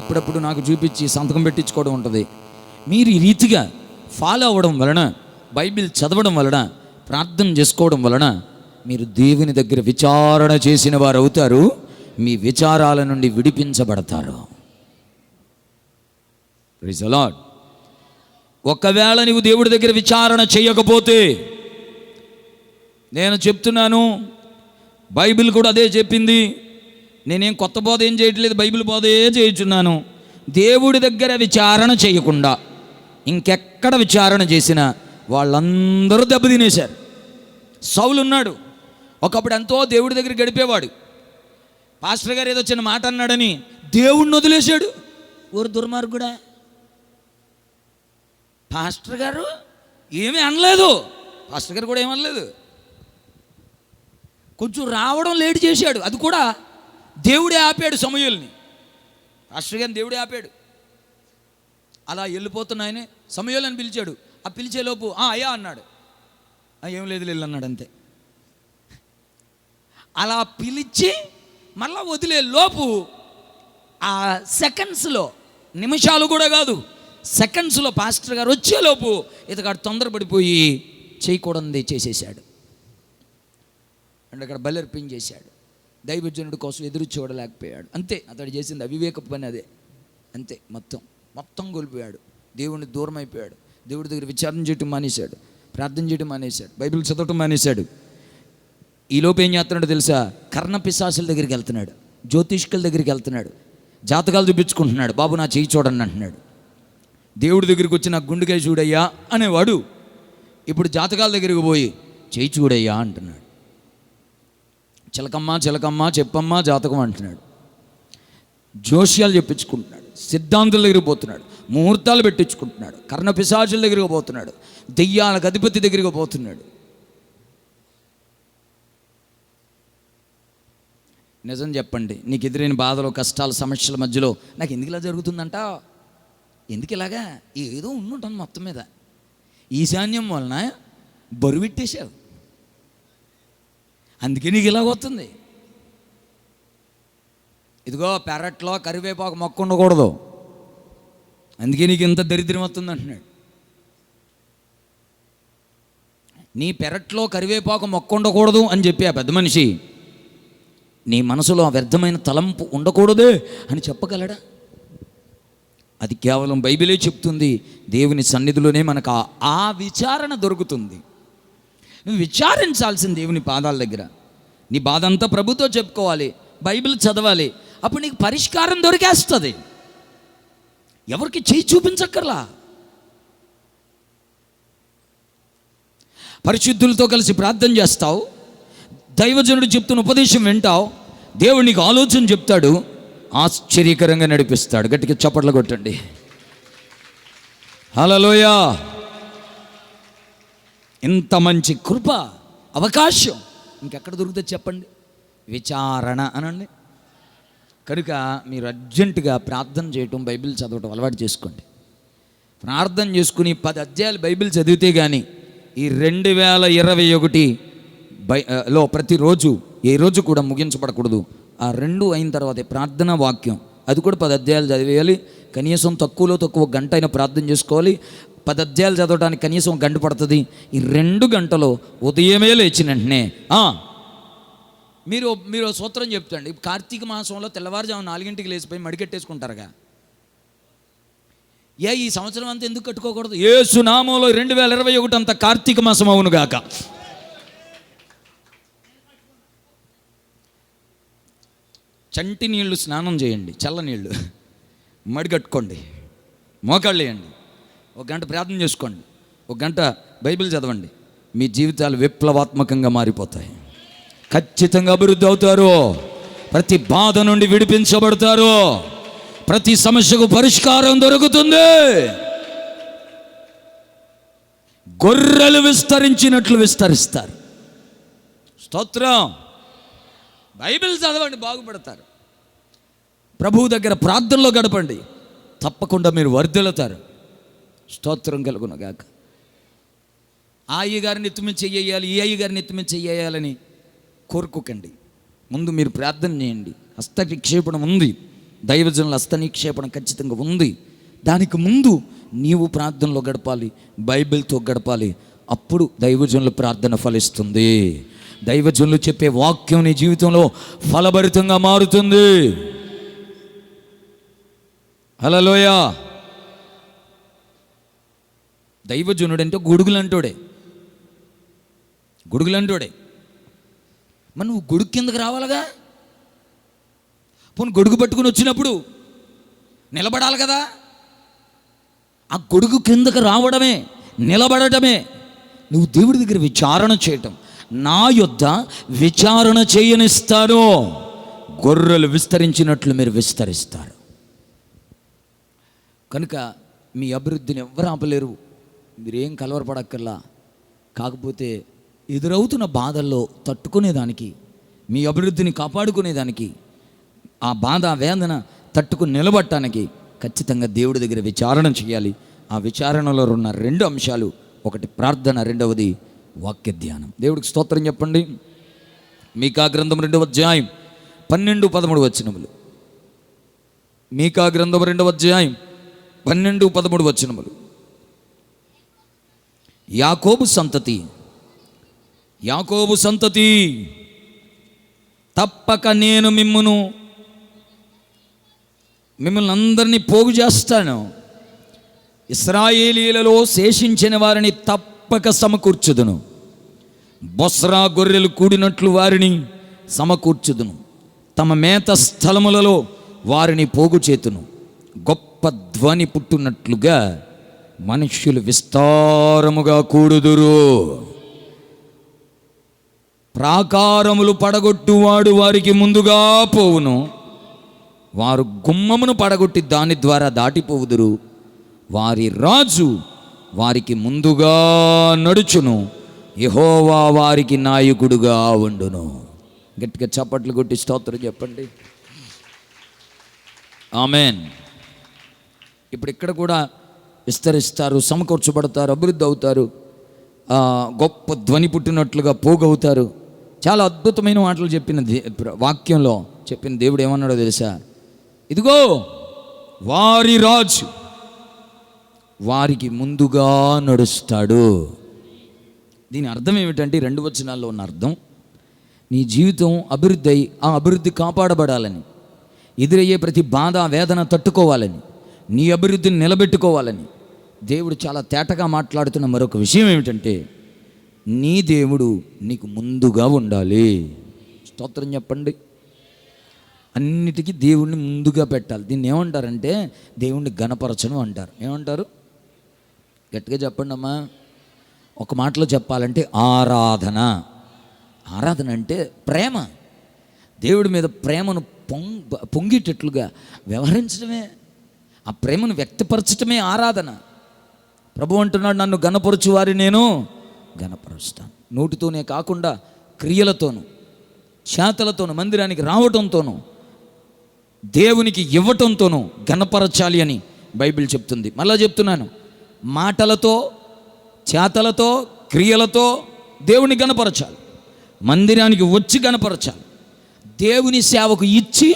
అప్పుడప్పుడు నాకు చూపించి సంతకం పెట్టించుకోవడం ఉంటుంది. మీరు ఈ రీతిగా ఫాలో అవ్వడం వలన, బైబిల్ చదవడం వలన, ప్రార్థన చేసుకోవడం వలన మీరు దేవుని దగ్గర విచారణ చేసిన వారు అవుతారు. మీ విచారాల నుండి విడిపించబడతారు. Praise the lord. ఒకవేళ నీవు దేవుడి దగ్గర విచారణ చేయకపోతే, నేను చెప్తున్నాను, బైబిల్ కూడా అదే చెప్పింది, నేనేం కొత్త బోధ ఏం చేయట్లేదు, బైబిల్ బోధే చేయుచున్నాను. దేవుడి దగ్గర విచారణ చేయకుండా ఇంకెక్కడ విచారణ చేసినా వాళ్ళందరూ దెబ్బతినేశారు. సౌలు ఉన్నాడు, ఒకప్పుడు ఎంతో దేవుడి దగ్గర గడిపేవాడు. పాస్టర్ గారు ఏదో చిన్న మాట అన్నాడని దేవుడిని వదిలేశాడు. ఊరు దుర్మార్గుడా, పాస్టర్ గారు ఏమీ అనలేదు, పాస్టర్ గారు కూడా ఏమనలేదు, కొంచెం రావడం లేట్ చేశాడు, అది కూడా దేవుడే ఆపాడు. సమూయేలుని పాస్టర్ గారిని దేవుడే ఆపాడు. అలా వెళ్ళిపోతున్నాయని సమూయేలు అని పిలిచాడు. ఆ పిలిచేలోపు అయ్యా అన్నాడు. ఏం లేదు వెళ్ళు అన్నాడు, అంతే. అలా పిలిచి మళ్ళా వదిలే లోపు ఆ సెకండ్స్లో, నిమిషాలు కూడా కాదు, సెకండ్స్లో పాస్టర్ గారు వచ్చేలోపు ఇతగాడు తొందరపడిపోయి చేయకూడదు చేసేసాడు. అంటే అక్కడ బలర్పించేశాడు. దైవజనుడి కోసం ఎదురు చూడలేకపోయాడు. అంతే, అతడు చేసింది అవివేక పని అదే. అంతే, మొత్తం కోల్పోయాడు. దేవుడిని దూరం అయిపోయాడు. దేవుడి దగ్గర విచారణ చేయటం మానేశాడు, ప్రార్థన చేయటం మానేశాడు, బైబిల్ చదవటం మానేశాడు. ఈలోపు ఏం చేస్తున్నాడు తెలుసా? కర్ణ పిశాసుల దగ్గరికి వెళ్తున్నాడు, జ్యోతిష్కుల దగ్గరికి వెళ్తున్నాడు, జాతకాలు చూపించుకుంటున్నాడు. బాబు నా చేయి చూడండి అంటున్నాడు. దేవుడి దగ్గరికి వచ్చి నాకు గుండెకాయ చూడయ్యా అనేవాడు ఇప్పుడు జాతకాల దగ్గరికి పోయి చేయి చూడయ్యా అంటున్నాడు. చిలకమ్మ చెప్పమ్మా జాతకం అంటున్నాడు. జోష్యాలు చెప్పించుకుంటున్నాడు, సిద్ధాంతుల దగ్గరికి పోతున్నాడు, ముహూర్తాలు పెట్టించుకుంటున్నాడు, కర్ణ పిశాచుల దగ్గరికి పోతున్నాడు, దెయ్యాలకు అధిపతి దగ్గరికి పోతున్నాడు. నిజం చెప్పండి, నీకు ఎదురైన బాధలు, కష్టాలు, సమస్యల మధ్యలో నాకు ఎందుకు ఇలా జరుగుతుందంట, ఎందుకు ఇలాగా, ఏదో ఉండుంటాను మొత్తం మీద, ఈశాన్యం వలన బరువెట్టేశావు, అందుకే నీకు ఇలాగ వస్తుంది. ఇదిగో పెరట్లో కరివేపాకు మొక్క ఉండకూడదు, అందుకే నీకు ఇంత దరిద్రం వస్తుంది అంటున్నాడు. నీ పెరట్లో కరివేపాకు మొక్క ఉండకూడదు అని చెప్పి ఆ పెద్ద మనిషి నీ మనసులో ఆ వ్యర్థమైన తలంపు ఉండకూడదే అని చెప్పగలడా? అది కేవలం బైబిలే చెప్తుంది. దేవుని సన్నిధిలోనే మనకు ఆ విచారణ దొరుకుతుంది. నువ్వు విచారించాల్సింది దేవుని పాదాల దగ్గర. నీ బాధ అంతా ప్రభుతో చెప్పుకోవాలి, బైబిల్ చదవాలి, అప్పుడు నీకు పరిష్కారం దొరికేస్తుంది. ఎవరికి చేయి చూపించక్కర్లా. పరిశుద్ధులతో కలిసి ప్రార్థన చేస్తావు, దైవజనుడు చెప్తున్న ఉపదేశం వింటావు, దేవుడు నీకు ఆలోచన చెప్తాడు, ఆశ్చర్యకరంగా నడిపిస్తాడు. గట్టిగా చప్పట్లు కొట్టండి. హల్లెలూయా. ఇంత మంచి కృప, అవకాశం ఇంకెక్కడ దొరుకుతుంది చెప్పండి? విచారణ అనండి. కనుక మీరు అర్జెంటుగా ప్రార్థన చేయటం, బైబిల్ చదవటం అలవాటు చేసుకోండి. ప్రార్థన చేసుకుని 10 అధ్యాయాలు బైబిల్ చదివితే కానీ ఈ 2021లో ప్రతిరోజు ఏ రోజు కూడా ముగించబడకూడదు. ఆ 2 అయిన తర్వాత ప్రార్థనా వాక్యం, అది కూడా 10 అధ్యాయాలు చదివేయాలి. కనీసం తక్కువలో తక్కువ గంట అయినా ప్రార్థన చేసుకోవాలి. 10 అధ్యాయాలు చదవడానికి కనీసం గంట పడుతుంది. ఈ 2 గంటలో ఉదయమే లేచిన వెంటనే మీరు సూత్రం చెప్తాండి. కార్తీక మాసంలో తెల్లవారుజాము 4 లేచిపోయి మడికెట్టేసుకుంటారుగా. ఈ సంవత్సరం అంతా ఎందుకు కట్టుకోకూడదు? యేసు నామములో 2021 అంత కార్తీక మాసం అవునుగాక. చంటి నీళ్లు స్నానం చేయండి, చల్ల నీళ్ళు మడిగట్టుకోండి, మోకాళ్ళు వేయండి, 1 గంట ప్రార్థన చేసుకోండి, 1 గంట బైబిల్ చదవండి. మీ జీవితాలు విప్లవాత్మకంగా మారిపోతాయి. ఖచ్చితంగా అభివృద్ధి అవుతారు. ప్రతి బాధ నుండి విడిపించబడతారు. ప్రతి సమస్యకు పరిష్కారం దొరుకుతుంది. గొర్రెలు విస్తరించినట్లు విస్తరిస్తారు. స్తోత్రం. బైబిల్ చదవండి, బాగుపడతారు. ప్రభువు దగ్గర ప్రార్థనలో గడపండి, తప్పకుండా మీరు వర్ధిల్లుతారు. స్తోత్రం కలుగునగాక. ఆ అయ్యగారిని ఎత్తుమించి చెయ్యాలి, ఈ అయ్యగారిని ఎత్తుమించి చెయ్యాలని కోరుకోకండి. ముందు మీరు ప్రార్థన చేయండి. హస్త నిక్షేపణ ఉంది, దైవజనుల హస్త నిక్షేపణ ఖచ్చితంగా ఉంది. దానికి ముందు నీవు ప్రార్థనలో గడపాలి, బైబిల్తో గడపాలి. అప్పుడు దైవజనుల ప్రార్థన ఫలిస్తుంది. దైవజనులు చెప్పే వాక్యం నీ జీవితంలో ఫలభరితంగా మారుతుంది. హల్లెలూయా. దైవజనుడు అంటే గొడుగులంటోడే. మరి నువ్వు గొడుగు కిందకి రావాలిగా. పోనీ గొడుగు పట్టుకుని వచ్చినప్పుడు నిలబడాలి కదా. ఆ గొడుగు కిందకి రావడమే, నిలబడటమే నువ్వు దేవుడి దగ్గర విచారణ చేయటం. నా యొద్ద విచారణ చేయనిస్తాను. గొర్రెలు విస్తరించినట్లు మీరు విస్తరిస్తారు. కనుక మీ అభివృద్ధిని ఎవ్వరు ఆపలేరు. మీరేం కలవరపడక్కర్లా. కాకపోతే ఎదురవుతున్న బాధల్లో తట్టుకునేదానికి, మీ అభివృద్ధిని కాపాడుకునేదానికి, ఆ బాధ వేదన తట్టుకుని నిలబడటానికి ఖచ్చితంగా దేవుడి దగ్గర విచారణ చేయాలి. ఆ విచారణలో ఉన్న 2 అంశాలు, ఒకటి ప్రార్థన, రెండవది వాక్య ధ్యానం. దేవుడికి స్తోత్రం చెప్పండి. మీకా గ్రంథం 2వ అధ్యాయం 12-13 వచనములు. మీకా గ్రంథం 2వ అధ్యాయం 12-13 వచనములు. యాకోబు సంతతి తప్పక నేను మిమ్మల్ని అందరినీ పోగు చేస్తాను. ఇశ్రాయేలీయులలో శేషించిన వారిని తప్పక సమకూర్చుదును. బొస్రా గొర్రెలు కూడినట్లు వారిని సమకూర్చుదును. తమ మేత స్థలములలో వారిని పోగు చేతును. గొప్ప ధ్వని పుట్టునట్లుగా మనుష్యులు విస్తారముగా కూడుదురు. ప్రాకారములు పడగొట్టువాడు వారికి ముందుగా పోవును. వారు గుమ్మమును పడగొట్టి దాని ద్వారా దాటిపోవుదురు. వారి రాజు వారికి ముందుగా నడుచును. యెహోవా వారికి నాయకుడుగా ఉండును. గట్టిగా చప్పట్లు కొట్టి స్తోత్రం చెప్పండి. ఆమెన్. ఇప్పుడు ఇక్కడ కూడా విస్తరిస్తారు, సమకూర్చబడతారు, అభివృద్ధి అవుతారు, గొప్ప ధ్వని పుట్టినట్లుగా పోగవుతారు. చాలా అద్భుతమైన మాటలు చెప్పిన వాక్యంలో చెప్పిన దేవుడు ఏమన్నాడో తెలుసా? ఇదిగో వారి రాజు వారికి ముందుగా నడుస్తాడు. దీని అర్థం ఏమిటంటే, 2 వచనాల్లో ఉన్న అర్థం, నీ జీవితం అభివృద్ధి అయి ఆ అభివృద్ధి కాపాడబడాలని, ఎదురయ్యే ప్రతి బాధ వేదన తట్టుకోవాలని, నీ అభివృద్ధిని నిలబెట్టుకోవాలని దేవుడు చాలా తేటగా మాట్లాడుతున్న మరొక విషయం ఏమిటంటే, నీ దేవుడు నీకు ముందుగా ఉండాలి. స్తోత్రం చెప్పండి. అన్నిటికీ దేవుణ్ణి ముందుగా పెట్టాలి. దీన్ని ఏమంటారంటే దేవుణ్ణి ఘనపరచడం అంటారు. ఏమంటారు? గట్టిగా చెప్పండి అమ్మా. ఒక మాటలో చెప్పాలంటే ఆరాధన. ఆరాధన అంటే ప్రేమ. దేవుడి మీద ప్రేమను పొంగేటట్లుగా వ్యవహరించడమే, ఆ ప్రేమను వ్యక్తపరచడమే ఆరాధన. ప్రభు అంటున్నాడు, నన్ను ఘనపరచు వారి నేను ఘనపరుస్తాను. నోటితోనే కాకుండా క్రియలతోనూ, చేతలతోనూ, మందిరానికి రావటంతోనూ, దేవునికి ఇవ్వటంతోనూ ఘనపరచాలి అని బైబిల్ చెప్తుంది. మళ్ళా చెప్తున్నాను, మాటలతో, చేతలతో, క్రియలతో దేవుని ఘనపరచాలి. మందిరానికి వచ్చి ఘనపరచాలి. దేవుని సేవకు ఇచ్చి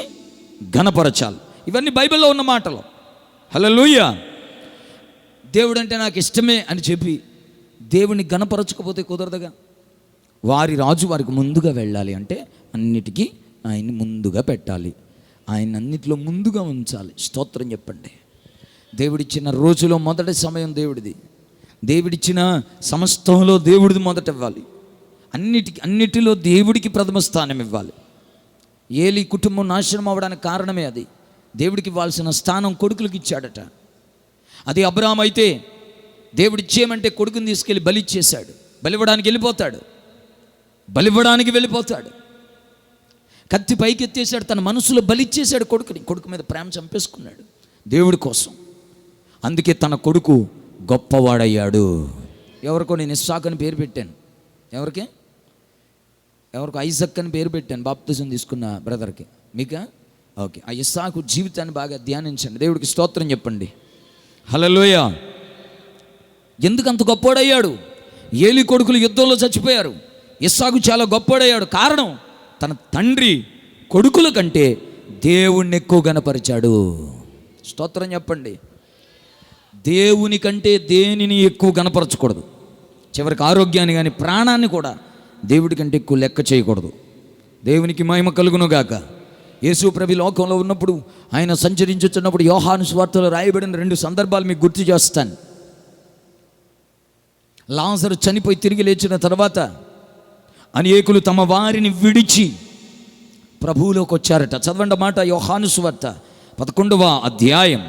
ఘనపరచాలి. ఇవన్నీ బైబిల్లో ఉన్న మాటలు. హల్లెలూయా. దేవుడు అంటే నాకు ఇష్టమే అని చెప్పి దేవుని ఘనపరచకపోతే కుదరదుగా. వారి రాజు వారికి ముందుగా వెళ్ళాలి అంటే అన్నిటికీ ఆయన్ని ముందుగా పెట్టాలి, ఆయన అన్నిటిలో ముందుగా ఉంచాలి. స్తోత్రం చెప్పండి. దేవుడిచ్చిన రోజులో మొదటి సమయం దేవుడిది. దేవుడిచ్చిన సమస్తంలో దేవుడిది మొదట ఇవ్వాలి. అన్నిటిలో దేవుడికి ప్రథమ స్థానం ఇవ్వాలి. ఏలీ కుటుంబం నాశనం అవ్వడానికి కారణమే అది. దేవుడికి ఇవ్వాల్సిన స్థానం కొడుకులకు ఇచ్చాడట. అది అబ్రాహాము అయితే దేవుడిచ్చేయమంటే కొడుకుని తీసుకెళ్ళి బలిచ్చేశాడు. బలివ్వడానికి వెళ్ళిపోతాడు. కత్తి పైకి ఎత్తేసాడు, తన మనసులో బలిచ్చేశాడు కొడుకుని. కొడుకు మీద ప్రేమ చంపేసుకున్నాడు దేవుడి కోసం. అందుకే తన కొడుకు గొప్పవాడయ్యాడు. ఎవరికో నేను ఇస్సాక్ అని పేరు పెట్టాను. ఎవరికో ఐజక్ అని పేరు పెట్టాను బాప్తిజం తీసుకున్న బ్రదర్కి. మీకా? ఓకే. ఆ ఇస్సాకు జీవితాన్ని బాగా ధ్యానించండి. దేవుడికి స్తోత్రం చెప్పండి. హల్లెలూయా. ఎందుకు అంత గొప్పోడయ్యాడు? ఏలి కొడుకులు యుద్ధంలో చచ్చిపోయారు. ఇస్సాకు చాలా గొప్పోడయ్యాడు. కారణం, తన తండ్రి కొడుకుల కంటే దేవుణ్ణి ఎక్కువ గణపరిచాడు. స్తోత్రం చెప్పండి. దేవుని కంటే దేనిని ఎక్కువ గణపరచకూడదు. చివరికి ఆరోగ్యాన్ని కానీ ప్రాణాన్ని కూడా దేవుడి కంటే ఎక్కువ లెక్క చేయకూడదు. దేవునికి మహిమ కలుగును గాక. యేసు ప్రభు లోకంలో ఉన్నప్పుడు ఆయన సంచరించుతున్నప్పుడు యోహాను సువార్తలో రాయబడిన 2 సందర్భాలు మీకు గుర్తు చేస్తాను. లాజరు చనిపోయి తిరిగి లేచిన తర్వాత అనేకులు తమ వారిని విడిచి ప్రభువులోకి వచ్చారట. చదవండి మాట, యోహాను సువార్త 11వ అధ్యాయం.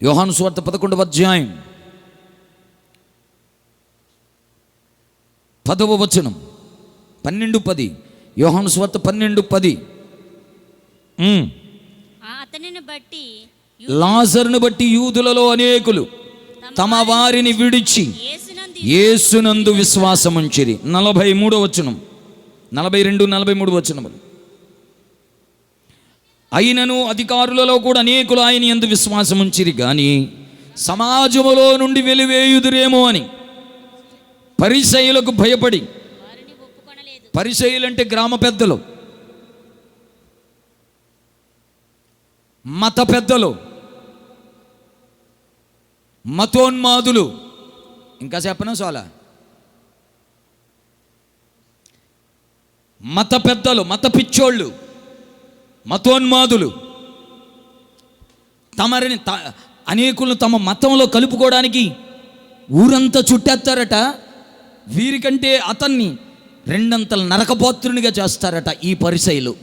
యోహాను సువార్త 11వ అధ్యాయం 10వ వచనం. 12:10. యోహాను సువార్త 12:10. అతనిని బట్టి లాజరును బట్టి యూదులలో అనేకులు తమ వారిని విడిచి యేసునందు విశ్వాసముంచిరి. 43వ వచనం, 42, 43 వచనములు. అయినను అధికారులలో కూడా అనేకులు ఆయన యందు విశ్వాసముంచిరి గాని సమాజములో నుండి వెలివేయుదురేమో అని పరిసయ్యులకు భయపడి. పరిసయ్యులంటే గ్రామ పెద్దలు, మత పెద్దలు, మతోన్మాదులు. ఇంకా చెప్పనా చాలా? మత పెద్దలు, మత పిచ్చోళ్ళు, మతోన్మాదులు అనేకులను తమ మతంలో కలుపుకోవడానికి ఊరంతా చుట్టేస్తారట. వీరికంటే అతన్ని 2 నరకపాత్రునిగా చేస్తారట ఈ పరిసయ్యులు,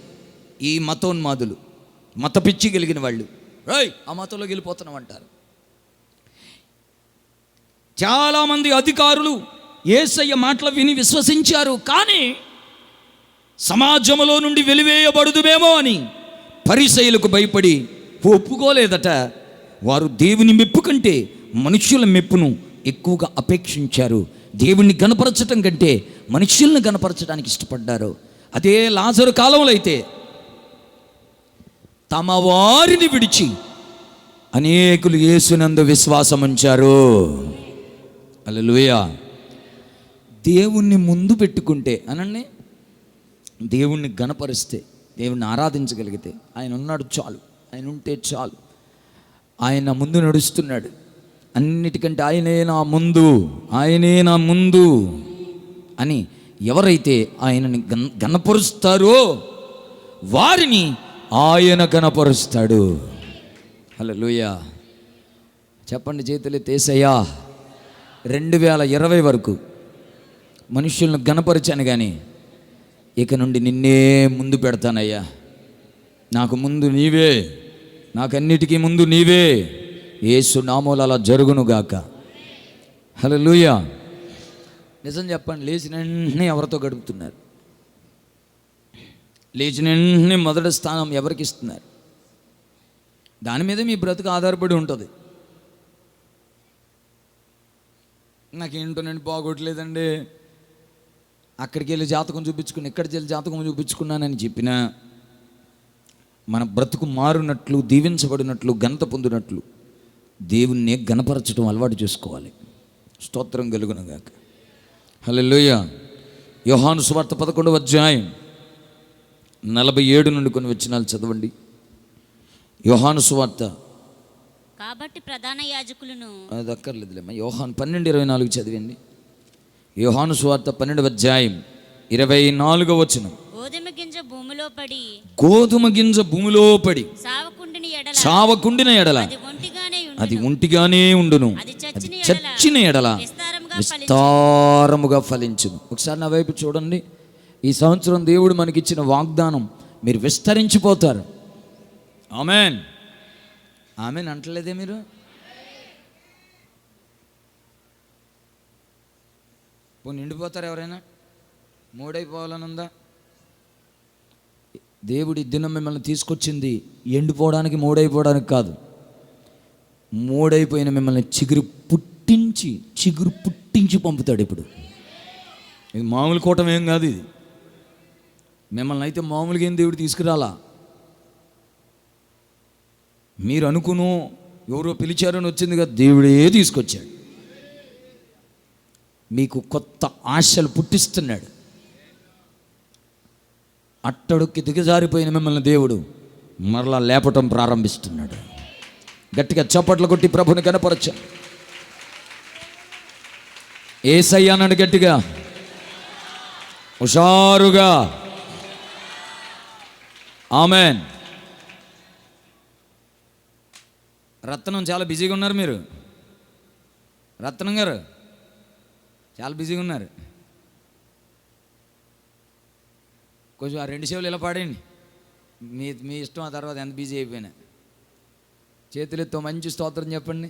ఈ మతోన్మాదులు, మత పిచ్చి కలిగిన వాళ్ళు. ఆ మతంలోకి వెళ్ళిపోతున్నాం అంటారు. చాలామంది అధికారులు యేసయ్య మాటలు విని విశ్వసించారు. కానీ సమాజంలో నుండి వెలివేయబడుదుమేమో అని పరిసయ్యులకు భయపడి ఒప్పుకోలేదట. వారు దేవుని మెప్పు కంటే మనుష్యుల మెప్పును ఎక్కువగా అపేక్షించారు. దేవుణ్ణి గణపరచటం కంటే మనుష్యుల్ని గణపరచడానికి ఇష్టపడ్డారు. అదే లాజరు కాలంలో అయితే తమ వారిని విడిచి అనేకులు యేసునందు విశ్వాసం ఉంచారు. హల్లెలూయా. దేవుణ్ణి ముందు పెట్టుకుంటే అనండి, దేవుణ్ణి గణపరిస్తే, దేవుణ్ణి ఆరాధించగలిగితే, ఆయన ఉన్నాడు చాలు, ఆయన ఉంటే చాలు, ఆయన ముందు నడుస్తున్నాడు, అన్నిటికంటే ఆయనే నా ముందు, ఆయనే నా ముందు అని ఎవరైతే ఆయనని గణపరుస్తారో వారిని ఆయన గణపరుస్తాడు. హల్లెలూయా. చెప్పండి చేతులెత్తి, యేసయ్యా 2020 వరకు మనుషులను గణపరిచాను, కానీ ఇక నుండి నిన్నే ముందు పెడతానయ్యా. నాకు ముందు నీవే, నాకన్నిటికీ ముందు నీవే. యేసు నామములో అలా జరుగునుగాక. హల్లెలూయా. నిజం చెప్పండి, లేచిన వెంటనే ఎవరితో గడుపుతున్నారు? లేచిన వెంటనే మొదటి స్థానం ఎవరికి ఇస్తున్నారు? దాని మీద మీ బ్రతుకు ఆధారపడి ఉంటుంది. నాకేంటో నేను బాగోట్లేదండి, అక్కడికి వెళ్ళి జాతకం చూపించుకుని ఇక్కడికి వెళ్ళి జాతకం చూపించుకున్నానని చెప్పినా మన బ్రతుకు మారునట్లు, దీవించబడినట్లు, ఘనత పొందినట్లు దేవుణ్ణి గణపరచడం అలవాటు చేసుకోవాలి. స్తోత్రం కలుగునుగాక. హల్లెలూయా. యోహాను సువార్త 11వ అధ్యాయం 47 నుండి కొన్ని వచనాలు చదవండి. యోహాను సువార్త. కాబట్టి ప్రధాన యాజకులను, అది అక్కర్లేదులేమ్మా, యోహాను 12:24 చదివండి. యోహాను సువార్త 12వ అధ్యాయం 24వ వచనం. గోధుమ గింజ భూమిలో పడి, గోధుమ గింజ భూమిలో పడి చావకుండిన ఎడల అది ఒంటిగానే ఉండును, అది చచ్చిన ఎడల విస్తారముగా ఫలించును. ఒకసారి నా వైపు చూడండి. ఈ సంవత్సరం దేవుడు మనకిచ్చిన వాగ్దానం, మీరు విస్తరించిపోతారు. ఆమేన్, ఆమేన్ అంటలేదే మీరు? నిండిపోతారు ఎవరైనా? మూడైపోవాలని ఉందా? దేవుడి దినం మిమ్మల్ని తీసుకొచ్చింది ఎండిపోవడానికి, మూడైపోవడానికి కాదు. మూడైపోయిన మిమ్మల్ని చిగురు పుట్టించి చిగురు పుట్టించి పంపుతాడు. ఇప్పుడు ఇది మామూలు కూటమి ఏం కాదు. ఇది మిమ్మల్ని అయితే మామూలుగా ఏం దేవుడు తీసుకురాలా. మీరు అనుకును ఎవరో పిలిచారని వచ్చింది కదా, దేవుడే తీసుకొచ్చాడు. మీకు కొత్త ఆశలు పుట్టిస్తున్నాడు. అట్టడుక్కి దిగజారిపోయిన మిమ్మల్ని దేవుడు మరలా లేపటం ప్రారంభిస్తున్నాడు. గట్టిగా చప్పట్లు కొట్టి ప్రభుని కనపరచు. యేసయ్య అన్నాడు గట్టిగా, హుషారుగా. ఆమెన్. రత్నం చాలా బిజీగా ఉన్నారు మీరు. రత్నం గారు చాలా బిజీగా ఉన్నారు. కొంచెం ఆ 2 సేవలు ఇలా పాడండి. మీ ఇష్టం. ఆ తర్వాత ఎంత బిజీ అయిపోయినా చేతులెత్తో మంచి స్తోత్రం చెప్పండి.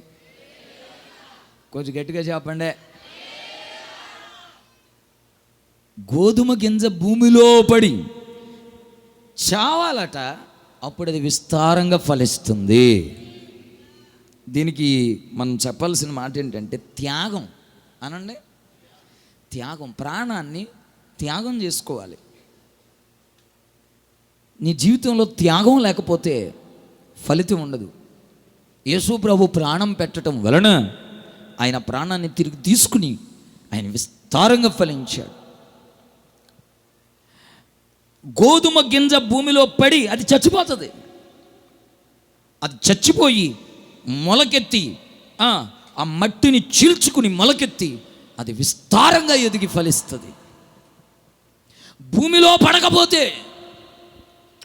కొంచెం గట్టిగా చెప్పండి. గోధుమ గింజ భూమిలో పడి చావాలట, అప్పుడు అది విస్తారంగా ఫలిస్తుంది. దీనికి మనం చెప్పాల్సిన మాట ఏంటంటే త్యాగం అనండి. త్యాగం. ప్రాణాన్ని త్యాగం చేసుకోవాలి. నీ జీవితంలో త్యాగం లేకపోతే ఫలితం ఉండదు. యేసు ప్రభు ప్రాణం పెట్టడం వలన ఆయన ప్రాణాన్ని తిరిగి తీసుకుని ఆయన విస్తారంగా ఫలించాడు. గోధుమ గింజ భూమిలో పడి అది చచ్చిపోతుంది. అది చచ్చిపోయి మొలకెత్తి ఆ మట్టిని చీల్చుకుని మొలకెత్తి అది విస్తారంగా ఎదిగి ఫలిస్తుంది. భూమిలో పడకపోతే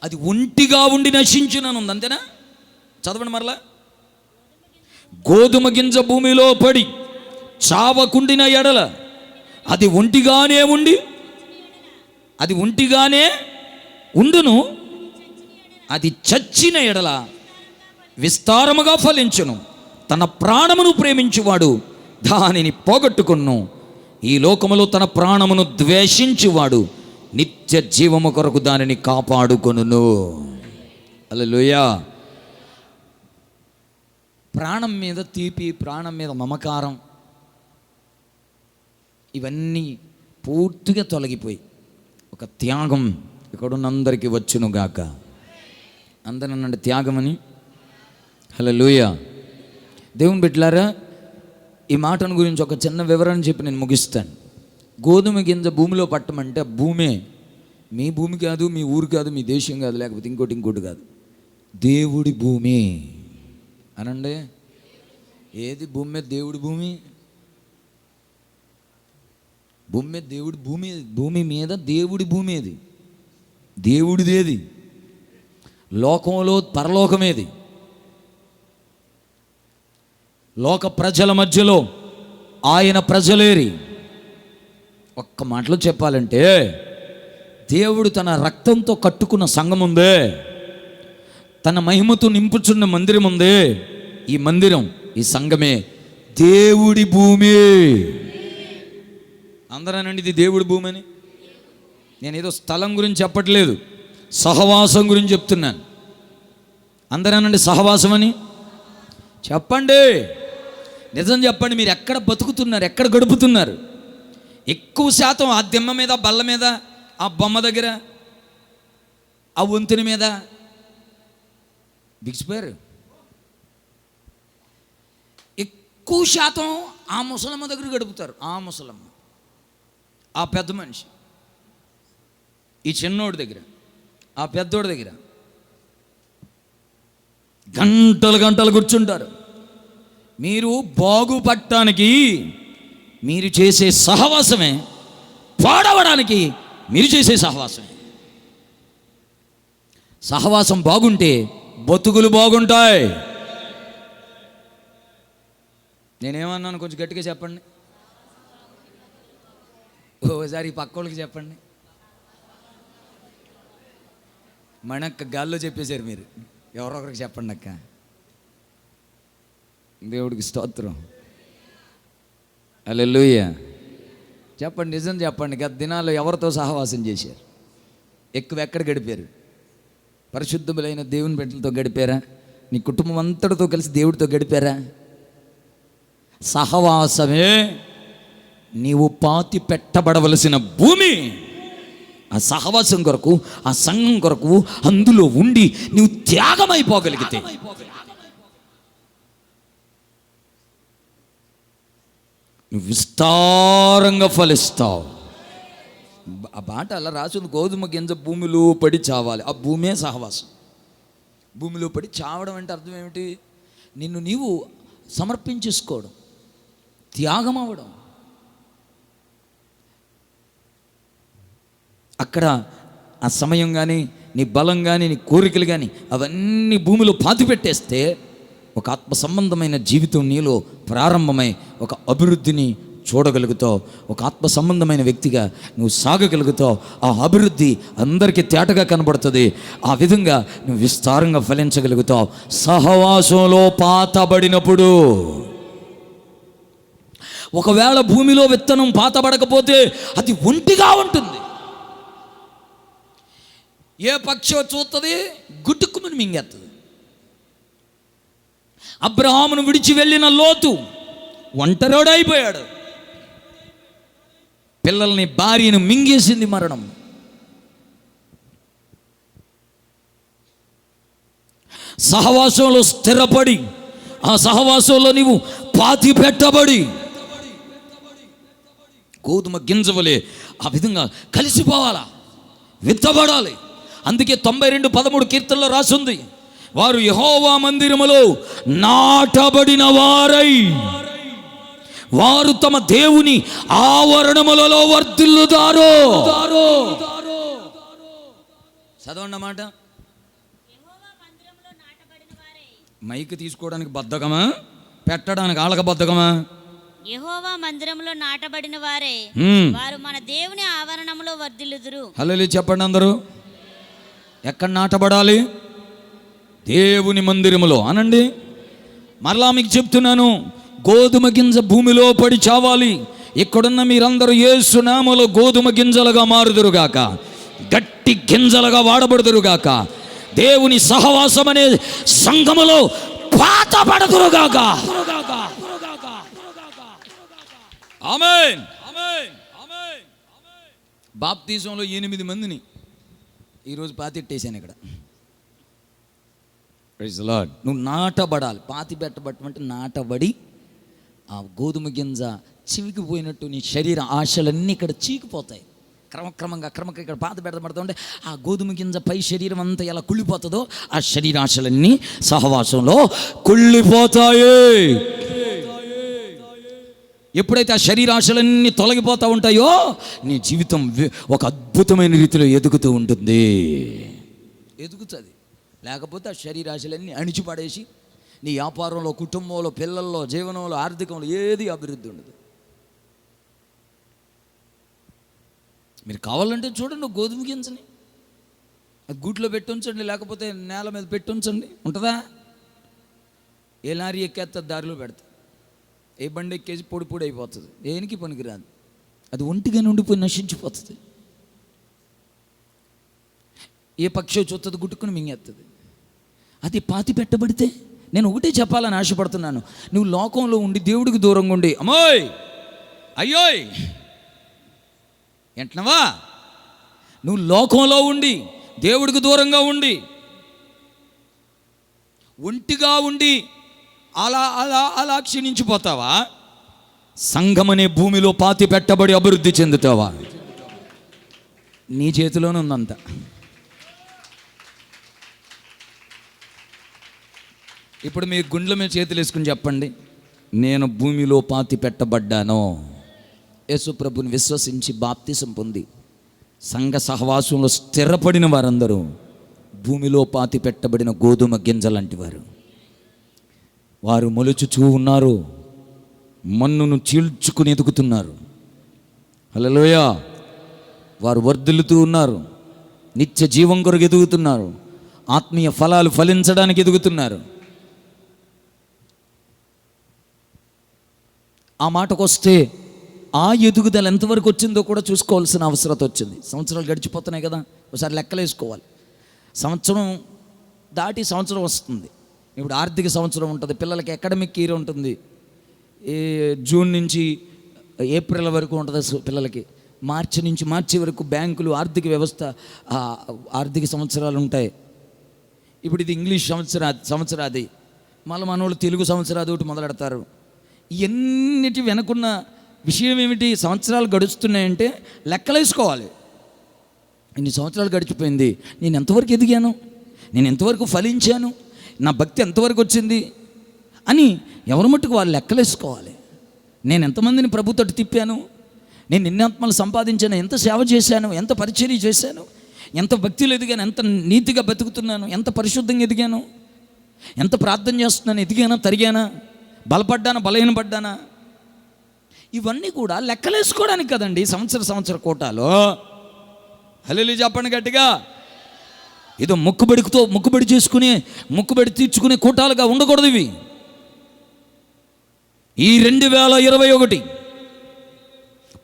అది ఒంటిగా ఉండి నశించుననుంది. అంతేనా? చదవండి మరలా. గోధుమ గింజ భూమిలో పడి చావకుండిన ఎడల అది ఒంటిగానే ఉండును. అది చచ్చిన ఎడల విస్తారముగా ఫలించును. తన ప్రాణమును ప్రేమించువాడు దానిని పోగొట్టుకొను. ఈ లోకములో తన ప్రాణమును ద్వేషించువాడు నిత్య జీవము కొరకు దానిని కాపాడుకొనును. హల్లెలూయా. ప్రాణం మీద తీపి, ప్రాణం మీద మమకారం, ఇవన్నీ పూర్తిగా తొలగిపోయి ఒక త్యాగం ఇక్కడున్న అందరికీ వచ్చునుగాక. అందరనండి త్యాగమని. హల్లెలూయా. దేవుని బిడ్డలారా, ఈ మాటను గురించి ఒక చిన్న వివరణ చెప్పి నేను ముగిస్తాను. గోధుమ గింజ భూమిలో పట్టమంటే భూమే. మీ భూమి కాదు, మీ ఊరు కాదు, మీ దేశం కాదు, లేకపోతే ఇంకోటి కాదు. దేవుడి భూమి అనండి. ఏది భూమి మీద? దేవుడి భూమి. భూమి మీద దేవుడి భూమి. భూమి మీద దేవుడి భూమి. ఏది? దేవుడిదేది. లోకంలో పరలోకమేది. లోక ప్రజల మధ్యలో ఆయన ప్రజలేరి. ఒక్క మాటలో చెప్పాలంటే దేవుడు తన రక్తంతో కట్టుకున్న సంఘం ఉందే, తన మహిమతో నింపుచున్న మందిరం ఉందే, ఈ మందిరం, ఈ సంఘమే దేవుడి భూమి. అందరనండి ఇది దేవుడి భూమి అని. నేనేదో స్థలం గురించి చెప్పట్లేదు, సహవాసం గురించి చెప్తున్నాను. అందరనండి సహవాసం అని చెప్పండి. నిజం చెప్పండి. మీరు ఎక్కడ బతుకుతున్నారు? ఎక్కడ గడుపుతున్నారు? ఎక్కువ శాతం ఆ దిమ్మ మీద, బల్ల మీద, ఆ బొమ్మ దగ్గర, ఆ వంతుని మీద బిగిసిపోయారు. ఎక్కువ శాతం ఆ ముసలమ్మ దగ్గర గడుపుతారు. ఆ ముసలమ్మ, ఆ పెద్ద మనిషి, ఈ చిన్నోడి దగ్గర, ఆ పెద్దోడి దగ్గర గంటలు కూర్చుంటారు. మీరు బాగుపడటానికి మీరు చేసే సహవాసమే, పాడవడానికి మీరు చేసే సహవాసమే. సహవాసం బాగుంటే బతుకులు బాగుంటాయి. నేనేమన్నాను కొంచెం గట్టిగా చెప్పండి. ఓసారి పక్కోళ్ళకి చెప్పండి. మనక్క గాల్లో చెప్పేశారు మీరు. ఎవరొకరికి చెప్పండి అక్క. దేవుడికి స్తోత్రం. హల్లెలూయా. చెప్పండి, నిజం చెప్పండి. గత దినాల్లో ఎవరితో సహవాసం చేశారు? ఎక్కువ ఎక్కడ గడిపారు? పరిశుద్ధములైన దేవుని బిడ్డలతో గడిపారా? నీ కుటుంబం అంతటితో కలిసి దేవుడితో గడిపారా? సహవాసమే నీవు పాతి పెట్టబడవలసిన భూమి. ఆ సహవాసం కొరకు, ఆ సంఘం కొరకు అందులో ఉండి నీవు త్యాగమైపోగలిగితే నువ్వు విస్తారంగా ఫలిస్తావు. ఆ బాట అలా రాసింది, గోధుమ గింజ భూమిలో పడి చావాలి. ఆ భూమే సహవాసం. భూమిలో పడి చావడం అంటే అర్థం ఏమిటి? నిన్ను నీవు సమర్పించేసుకోవడం, త్యాగం అవ్వడం. అక్కడ ఆ సమయం కానీ, నీ బలం కానీ, నీ కోరికలు కానీ అవన్నీ భూమిలో పాతి పెట్టేస్తే ఒక ఆత్మ సంబంధమైన జీవితం నీలో ప్రారంభమై ఒక అభివృద్ధిని చూడగలుగుతావు. ఒక ఆత్మ సంబంధమైన వ్యక్తిగా నువ్వు సాగగలుగుతావు. ఆ అభివృద్ధి అందరికీ తేటగా కనబడుతుంది. ఆ విధంగా నువ్వు విస్తారంగా ఫలించగలుగుతావు. సహవాసంలో పాతబడినప్పుడు, ఒకవేళ భూమిలో విత్తనం పాతబడకపోతే అది ఒంటిగా ఉంటుంది. ఏ పక్షి చూస్తుంది, గుట్టుకుమని మింగేస్తుంది. అబ్రహామును విడిచి వెళ్ళిన లోతు ఒంటరోడైపోయాడు. పిల్లల్ని, భార్యను మింగేసింది మరణం. సహవాసంలో స్థిరపడి, ఆ సహవాసంలో నీవు పాతి పెట్టబడి గోధుమ గింజవలే ఆ విధంగా కలిసిపోవాలా, విత్తబడాలి. అందుకే 92:13 కీర్తనలో రాసుంది, వారు యెహోవా మందిరములో నాటబడిన వారై వారు తమ దేవుని ఆవరణములలో వర్ధిల్లుతారు. చదవన్నమాట. మైక్ తీసుకోవడానికి బద్ధకమా, పెట్టడానికి ఆళ్ళక బద్ధకమా? యెహోవా మందిరములో నాటబడిన వారే వారు మన దేవుని ఆవరణములో వర్ధిల్లుదురు. హల్లెలూయా చెప్పండి అందరూ. ఎక్కడ నాటబడాలి? దేవుని మందిరములో అనండి. మరలా మీకు చెప్తున్నాను, గోధుమ గింజ భూమిలో పడి చావాలి. ఇక్కడున్న మీరందరూ యేసు నామములో గోధుమ గింజలుగా మారుదురుగాక, గట్టి గింజలుగా వాడబడుదురుగాక, దేవుని సహవాసం అనే సంఘములో పాతబడుదురుగాక. ఆమేన్. బాప్తిజంలో 8 మందిని ఈరోజు పాతిట్టేశాను ఇక్కడ. Praise the lord. నువ్వు నాటబడాలి. పాతి పెట్టబట్టం అంటే నాటబడి ఆ గోధుమ గింజ చివికిపోయినట్టు నీ శరీర ఆశలన్నీ ఇక్కడ చీకిపోతాయి. క్రమక్రమంగా ఇక్కడ పాతి పెట్టబడుతూ ఉంటే ఆ గోధుమ గింజ పై శరీరం అంతా ఎలా కుళ్ళిపోతుందో ఆ శరీరాశలన్నీ సహవాసంలో కుళ్ళిపోతాయి. ఎప్పుడైతే ఆ శరీరాశలన్నీ తొలగిపోతూ ఉంటాయో నీ జీవితం ఒక అద్భుతమైన రీతిలో ఎదుగుతూ ఉంటుంది. ఎదుగుతుంది. లేకపోతే ఆ శరీరాశలన్నీ అణిచిపడేసి నీ వ్యాపారంలో, కుటుంబంలో, పిల్లల్లో, జీవనంలో, ఆర్థికంలో ఏది అభివృద్ధి ఉండదు. మీరు కావాలంటే చూడండి, గోధుమ గింజని అది గూట్లో పెట్టి ఉంచండి, లేకపోతే నేల మీద పెట్టి ఉంచండి, ఉంటుందా? ఏ లారీ ఎక్కేస్తా దారిలో పెడతా, ఏ బండి ఎక్కేసి పొడి పొడి అయిపోతుంది, దేనికి పనికిరాదు. అది ఒంటిగా ఉండిపోయి నశించిపోతుంది. ఏ పక్షి చూస్తుంది, గుట్టుకుని మింగేస్తుంది. అది పాతి పెట్టబడితే, నేను ఒకటే చెప్పాలని ఆశపడుతున్నాను, నువ్వు లోకంలో ఉండి దేవుడికి దూరంగా ఉండి, అమ్మోయ్ అయ్యోయ్ ఎంటనవా, నువ్వు లోకంలో ఉండి దేవుడికి దూరంగా ఉండి ఒంటిగా ఉండి అలా అలా అలా క్షీణించిపోతావా? సంఘమనే భూమిలో పాతి పెట్టబడి అభివృద్ధి చెందుతావా? నీ చేతిలోనే ఉందంత. ఇప్పుడు మీ గుండెల మీద చేతులు వేసుకుని చెప్పండి, నేను భూమిలో పాతి పెట్టబడ్డాను. యేసు ప్రభుని విశ్వసించి బాప్తిసం పొంది సంఘ సహవాసంలో స్థిరపడిన వారందరూ భూమిలో పాతి పెట్టబడిన గోధుమ గింజలాంటి వారు. వారు మొలుచుచూ ఉన్నారు, మన్నును చీల్చుకుని ఎదుగుతున్నారు. హల్లెలూయా. వారు వర్ధిల్లుతూ ఉన్నారు, నిత్య జీవం కొరకు ఎదుగుతున్నారు, ఆత్మీయ ఫలాలు ఫలించడానికి ఎదుగుతున్నారు. ఆ మాటకు వస్తే ఆ ఎదుగుదల ఎంతవరకు వచ్చిందో కూడా చూసుకోవాల్సిన అవసరం వచ్చింది. సంవత్సరాలు గడిచిపోతున్నాయి కదా, ఒకసారి లెక్కలు వేసుకోవాలి. సంవత్సరం దాటి సంవత్సరం వస్తుంది. ఇప్పుడు ఆర్థిక సంవత్సరం ఉంటుంది, పిల్లలకి అకాడమిక్ ఇయర్ ఉంటుంది, జూన్ నుంచి ఏప్రిల్ వరకు ఉంటుంది పిల్లలకి, మార్చి నుంచి మార్చి వరకు బ్యాంకులు ఆర్థిక వ్యవస్థ ఆర్థిక సంవత్సరాలు ఉంటాయి. ఇప్పుడు ఇది ఇంగ్లీష్ సంవత్సరాది, మళ్ళీ మనోళ్ళు తెలుగు సంవత్సరాది ఒకటి మొదలెడతారు. ఇవన్నిటి వెనుకున్న విషయం ఏమిటి? సంవత్సరాలు గడుస్తున్నాయంటే లెక్కలేసుకోవాలి. ఇన్ని సంవత్సరాలు గడిచిపోయింది, నేను ఎంతవరకు ఎదిగాను, నేను ఎంతవరకు ఫలించాను, నా భక్తి ఎంతవరకు వచ్చింది అని ఎవరి మట్టుకు వాళ్ళు లెక్కలేసుకోవాలి. నేను ఎంతమందిని ప్రభుతో తిప్పాను, నేను ఎన్ని ఆత్మలు సంపాదించాను, ఎంత సేవ చేశాను, ఎంత పరిచర్య చేశాను, ఎంత భక్తిలో ఎదిగాను, ఎంత నీతిగా బతుకుతున్నాను, ఎంత పరిశుద్ధంగా ఎదిగాను, ఎంత ప్రార్థన చేస్తున్నాను, ఎదిగానా తరిగానా, బలపడ్డానా బలహీనపడ్డానా, ఇవన్నీ కూడా లెక్కలేసుకోవడానికి కదండి సంవత్సర కోటాలో. హల్లెలూయా చెప్పండి గట్టిగా. ఏదో మొక్కుబడి చేసుకుని మొక్కుబడి తీర్చుకునే కూటాలుగా ఉండకూడదు ఇవి. ఈ 2021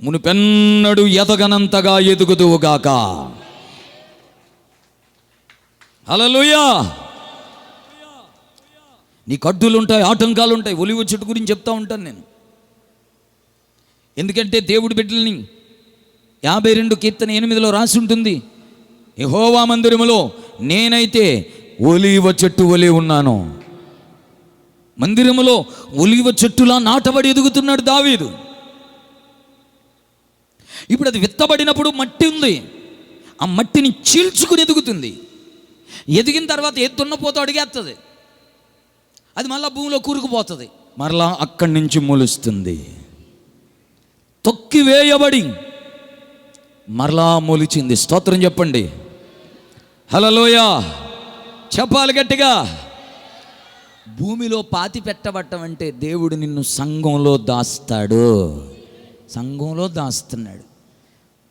మునుపెన్నడు ఎదగనంతగా ఎదుగుదువుగాక. హల్లెలూయా. నీకు అడ్డులు ఉంటాయి, ఆటంకాలు ఉంటాయి. ఒలివ చెట్టు గురించి చెప్తా ఉంటాను నేను. ఎందుకంటే దేవుడి బిడ్డల్ని 52 కీర్తన 8లో రాసి ఉంటుంది, యెహోవా మందిరములో నేనైతే ఒలివ చెట్టు వలె ఉన్నాను. మందిరములో ఒలివ చెట్టులా నాటబడి ఎదుగుతున్నాడు దావీదు. ఇప్పుడు అది విత్తబడినప్పుడు మట్టి ఉంది, ఆ మట్టిని చీల్చుకుని ఎదుగుతుంది. ఎదిగిన తర్వాత ఏ దున్నపోతూ అడిగేస్తుంది, అది మళ్ళా భూమిలో కూరుకుపోతుంది, మరలా అక్కడి నుంచి మొలుస్తుంది. తొక్కివేయబడి మరలా మొలిచింది. స్తోత్రం చెప్పండి. హల్లెలూయా చెప్పాలి గట్టిగా. భూమిలో పాతి పెట్టబట్టం అంటే దేవుడు నిన్ను సంఘంలో దాస్తాడు, సంఘంలో దాస్తున్నాడు.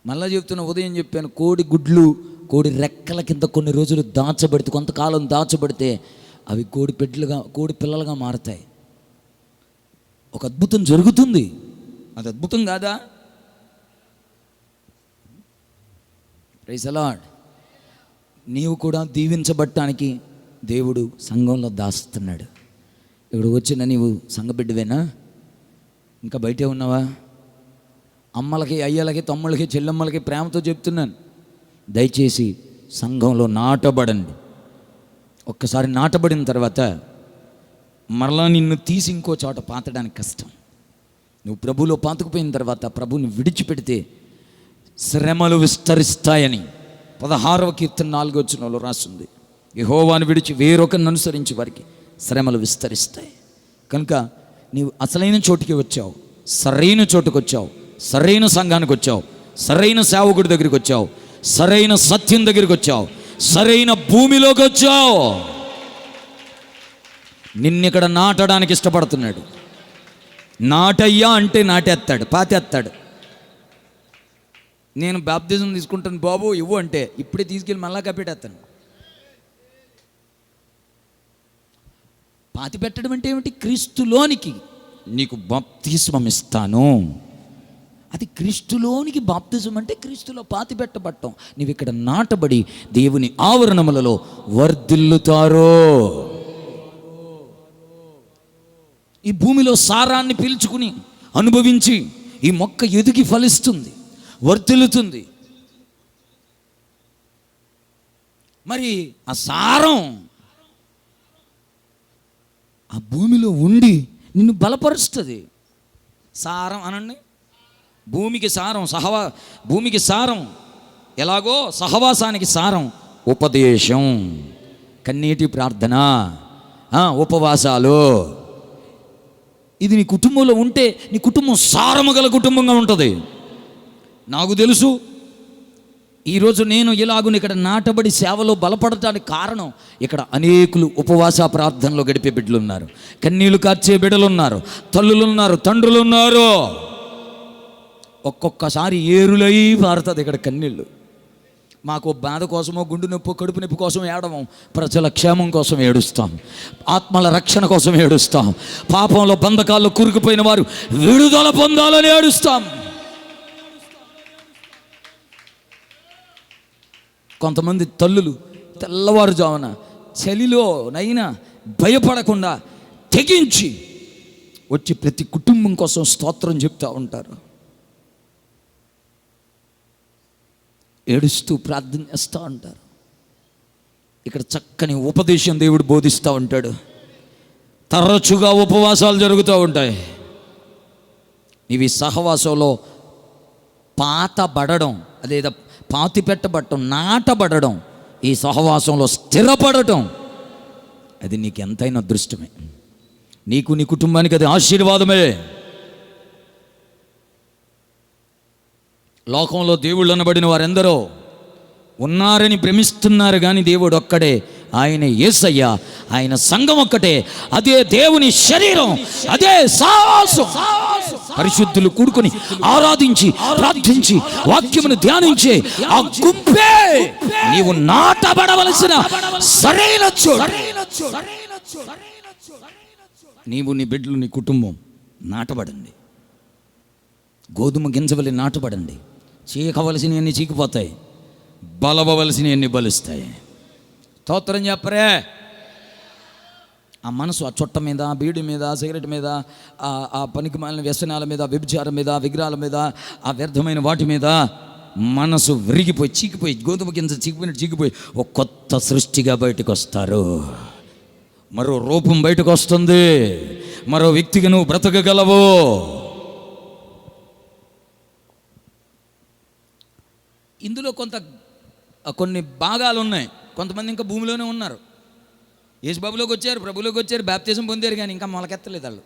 మళ్ళా చెప్తున్నా, ఉదయం చెప్పాను, కోడి గుడ్లు కోడి రెక్కల కింద కొన్ని రోజులు దాచబడితే, కొంతకాలం దాచబడితే అవి కోడి పిల్లలుగా మారుతాయి. ఒక అద్భుతం జరుగుతుంది. అది అద్భుతం కాదా? Praise the lord. నీవు కూడా దీవించబడటానికి దేవుడు సంఘంలో దాస్తున్నాడు. ఇప్పుడు వచ్చిన నీవు సంఘబిడ్డవేనా? ఇంకా బయటే ఉన్నావా? అమ్మలకి, అయ్యలకి, తమ్ముళ్ళకి, చెల్లెమ్మలకి ప్రేమతో చెప్తున్నాను, దయచేసి సంఘంలో నాటబడండి. ఒక్కసారి నాటబడిన తర్వాత మరలా నిన్ను తీసి ఇంకో చోట పాతడానికి కష్టం. నువ్వు ప్రభులో పాతుకుపోయిన తర్వాత ప్రభుని విడిచిపెడితే శ్రమలు విస్తరిస్తాయని 16వ కీర్తన 4వ వచనంలో రాస్తుంది. యెహోవాను విడిచి వేరొకరిని అనుసరించి వారికి శ్రమలు విస్తరిస్తాయి. కనుక నీవు అసలైన చోటుకి వచ్చావు, సరైన చోటుకు వచ్చావు, సరైన సంఘానికి వచ్చావు, సరైన సేవకుడి దగ్గరికి వచ్చావు, సరైన సత్యం దగ్గరికి వచ్చావు, సరైన భూమిలోకి వచ్చావు. నిన్నిక్కడ నాటడానికి ఇష్టపడుతున్నాడు. నాటయ్యా అంటే నాటేస్తాడు, పాతేస్తాడు. నేను బాప్తిజం తీసుకుంటాను బాబు ఇవ్వు అంటే ఇప్పుడే తీసుకెళ్ళి మళ్ళా కప్పెట్టేస్తాను. పాతి పెట్టడం అంటే ఏమిటి? క్రీస్తులోనికి నీకు బాప్తిస్మం ఇస్తాను. అది క్రీస్తులోనికి బాప్తిజం అంటే క్రీస్తులో పాతి పెట్టబట్టం. నీవు ఇక్కడ నాటబడి దేవుని ఆవరణములలో వర్ధిల్లుతారో. ఈ భూమిలో సారాన్ని పీల్చుకుని అనుభవించి ఈ మొక్క ఎదిగి ఫలిస్తుంది, వర్ధిల్లుతుంది. మరి ఆ సారం ఆ భూమిలో ఉండి నిన్ను బలపరుస్తుంది. సారం అనండి. భూమికి సారం భూమికి సారం ఎలాగో సహవాసానికి సారం ఉపదేశం, కన్నీటి ప్రార్థన, ఉపవాసాలు. ఇది నీ కుటుంబంలో ఉంటే నీ కుటుంబం సారము గల కుటుంబంగా ఉంటుంది. నాకు తెలుసు, ఈరోజు నేను ఇలాగుని ఇక్కడ నాటబడి సేవలో బలపడటానికి కారణం, ఇక్కడ అనేకులు ఉపవాస ప్రార్థనలో గడిపే బిడ్డలు ఉన్నారు, కన్నీళ్లు కార్చే బిడ్డలు ఉన్నారు, తల్లులు ఉన్నారు, తండ్రులు ఉన్నారు. ఒక్కొక్కసారి ఏరులై పారుతుంది ఇక్కడ కన్నీళ్ళు. మాకు బాధ కోసమో, గుండు నొప్పి, కడుపు నొప్పి కోసం ఏడవం, ప్రజల క్షేమం కోసం ఏడుస్తాం, ఆత్మల రక్షణ కోసం ఏడుస్తాం, పాపంలో బంధకాల్లో కూరుకుపోయిన వారు విడుదల పొందాలని ఏడుస్తాం. కొంతమంది తల్లులు తెల్లవారుజామున చలిలో నైనా భయపడకుండా తెగించి వచ్చి ప్రతి కుటుంబం కోసం స్తోత్రం చెప్తూ ఉంటారు, ఏడుస్తూ ప్రార్థన చేస్తూ ఉంటారు. ఇక్కడ చక్కని ఉపదేశం దేవుడు బోధిస్తూ ఉంటాడు. తరచుగా ఉపవాసాలు జరుగుతూ ఉంటాయి. ఇవి సహవాసంలో పాతబడడం, అదేదో పాతి పెట్టబడటం, నాటబడడం, ఈ సహవాసంలో స్థిరపడటం, అది నీకు ఎంతైనా అదృష్టమే. నీకు నీ కుటుంబానికి అది ఆశీర్వాదమే. లోకంలో దేవుళ్ళు అనబడిన వారెందరో ఉన్నారని భ్రమిస్తున్నారు, కానీ దేవుడు ఒక్కడే, ఆయన యేసయ్య, ఆయన సంఘం ఒక్కటే, అదే దేవుని శరీరం, అదే సహవాసం. పరిశుద్ధులు కూడుకొని ఆరాధించి ప్రార్థించి వాక్యమును ధ్యానించే ఆ గుంపే నీవు నాటబడవలసిన సరైన చోటు. నీవు, నీ బిడ్డలు, నీ కుటుంబం నాటబడండి. గోధుమ గింజవలి నాటబడండి. చీకవలసినవన్నీ చీకిపోతాయి, బలవలసినవన్నీ బలుస్తాయి. స్తోత్రం చెప్పరే. ఆ మనసు ఆ చుట్ట మీద, బీడి మీద, సిగరెట్ మీద, ఆ పనికి మాలిన వ్యసనాల మీద, వ్యభిచారం మీద, విగ్రహాల మీద, ఆ వ్యర్థమైన వాటి మీద మనసు విరిగిపోయి చీకిపోయి, గోధుమ గింజ చీకిపోయినట్టు చీకిపోయి ఒక కొత్త సృష్టిగా బయటకు వస్తారు. మరో రూపం బయటకు వస్తుంది. మరో వ్యక్తిగా నువ్వు బ్రతకగలవు. ఇందులో కొన్ని భాగాలు ఉన్నాయి. కొంతమంది ఇంకా భూమిలోనే ఉన్నారు. యేసుబాబులోకి వచ్చారు, ప్రభులోకి వచ్చారు, బాప్తిజం పొందారు, కానీ ఇంకా మొలకెత్తలేదు వాళ్ళు.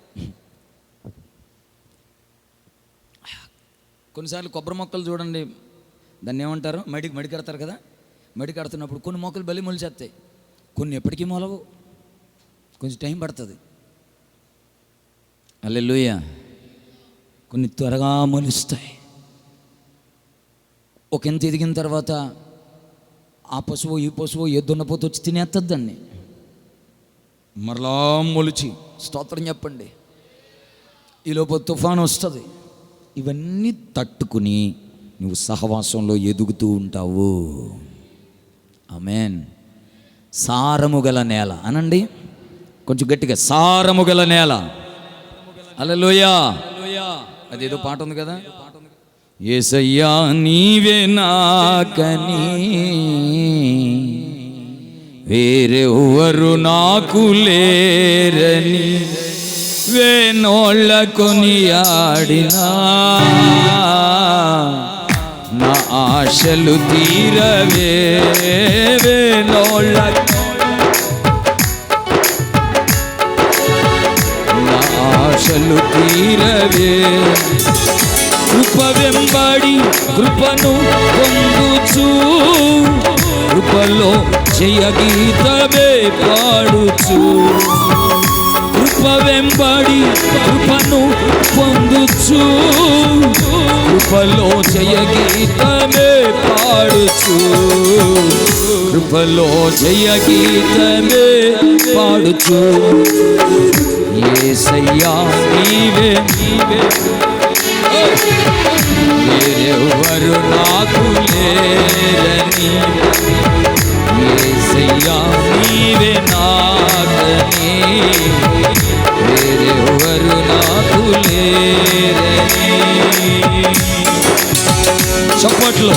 కొన్నిసార్లు కొబ్బరి మొక్కలు చూడండి, దాన్ని ఏమంటారు, మడి కడతారు కదా. మడి కడుతున్నప్పుడు కొన్ని మొక్కలు బలి మొలిచేస్తాయి, కొన్ని ఎప్పటికీ మొలవు, కొంచెం టైం పడుతుంది. హల్లెలూయా. కొన్ని త్వరగా మొలుస్తాయి. ఒక ఎంత ఎదిగిన తర్వాత ఆ పశువు ఈ పశువు ఏ దున్నపోతు వచ్చి తినేస్తుంది దాన్ని, మరలా మొలిచి. స్తోత్రం చెప్పండి. ఈలోపు తుఫాను వస్తుంది. ఇవన్నీ తట్టుకుని నువ్వు సహవాసంలో ఎదుగుతూ ఉంటావు. ఆమేన్. సారము గల నేల అనండి కొంచెం గట్టిగా, సారము గల నేల. హల్లెలూయా. అదేదో పాట ఉంది కదా, యేసయ్యా నీవే నాకని వేరెవ్వరు నాకు లేరని వేనోళ్ళ కొనియాడినా నా ఆశలు తీరవే. వేనోళ్ళ నా ఆశలు తీరవే. కృప వెంబడి కృపను పొందుచు, కృపలో జయ గీతమే పాడుచు. కృప వెంబడి కృపను పొందుచు, కృపలో జయ గీతమే పాడుచు. కృపలో జయ గీతమే పాడుచు. యేసయ్యా నీవే వేరెవ్వరు నాకు లేరని, యేసయ్యా నీవే నాకని వేరెవ్వరు నాకు లేరని. చప్పట్లు.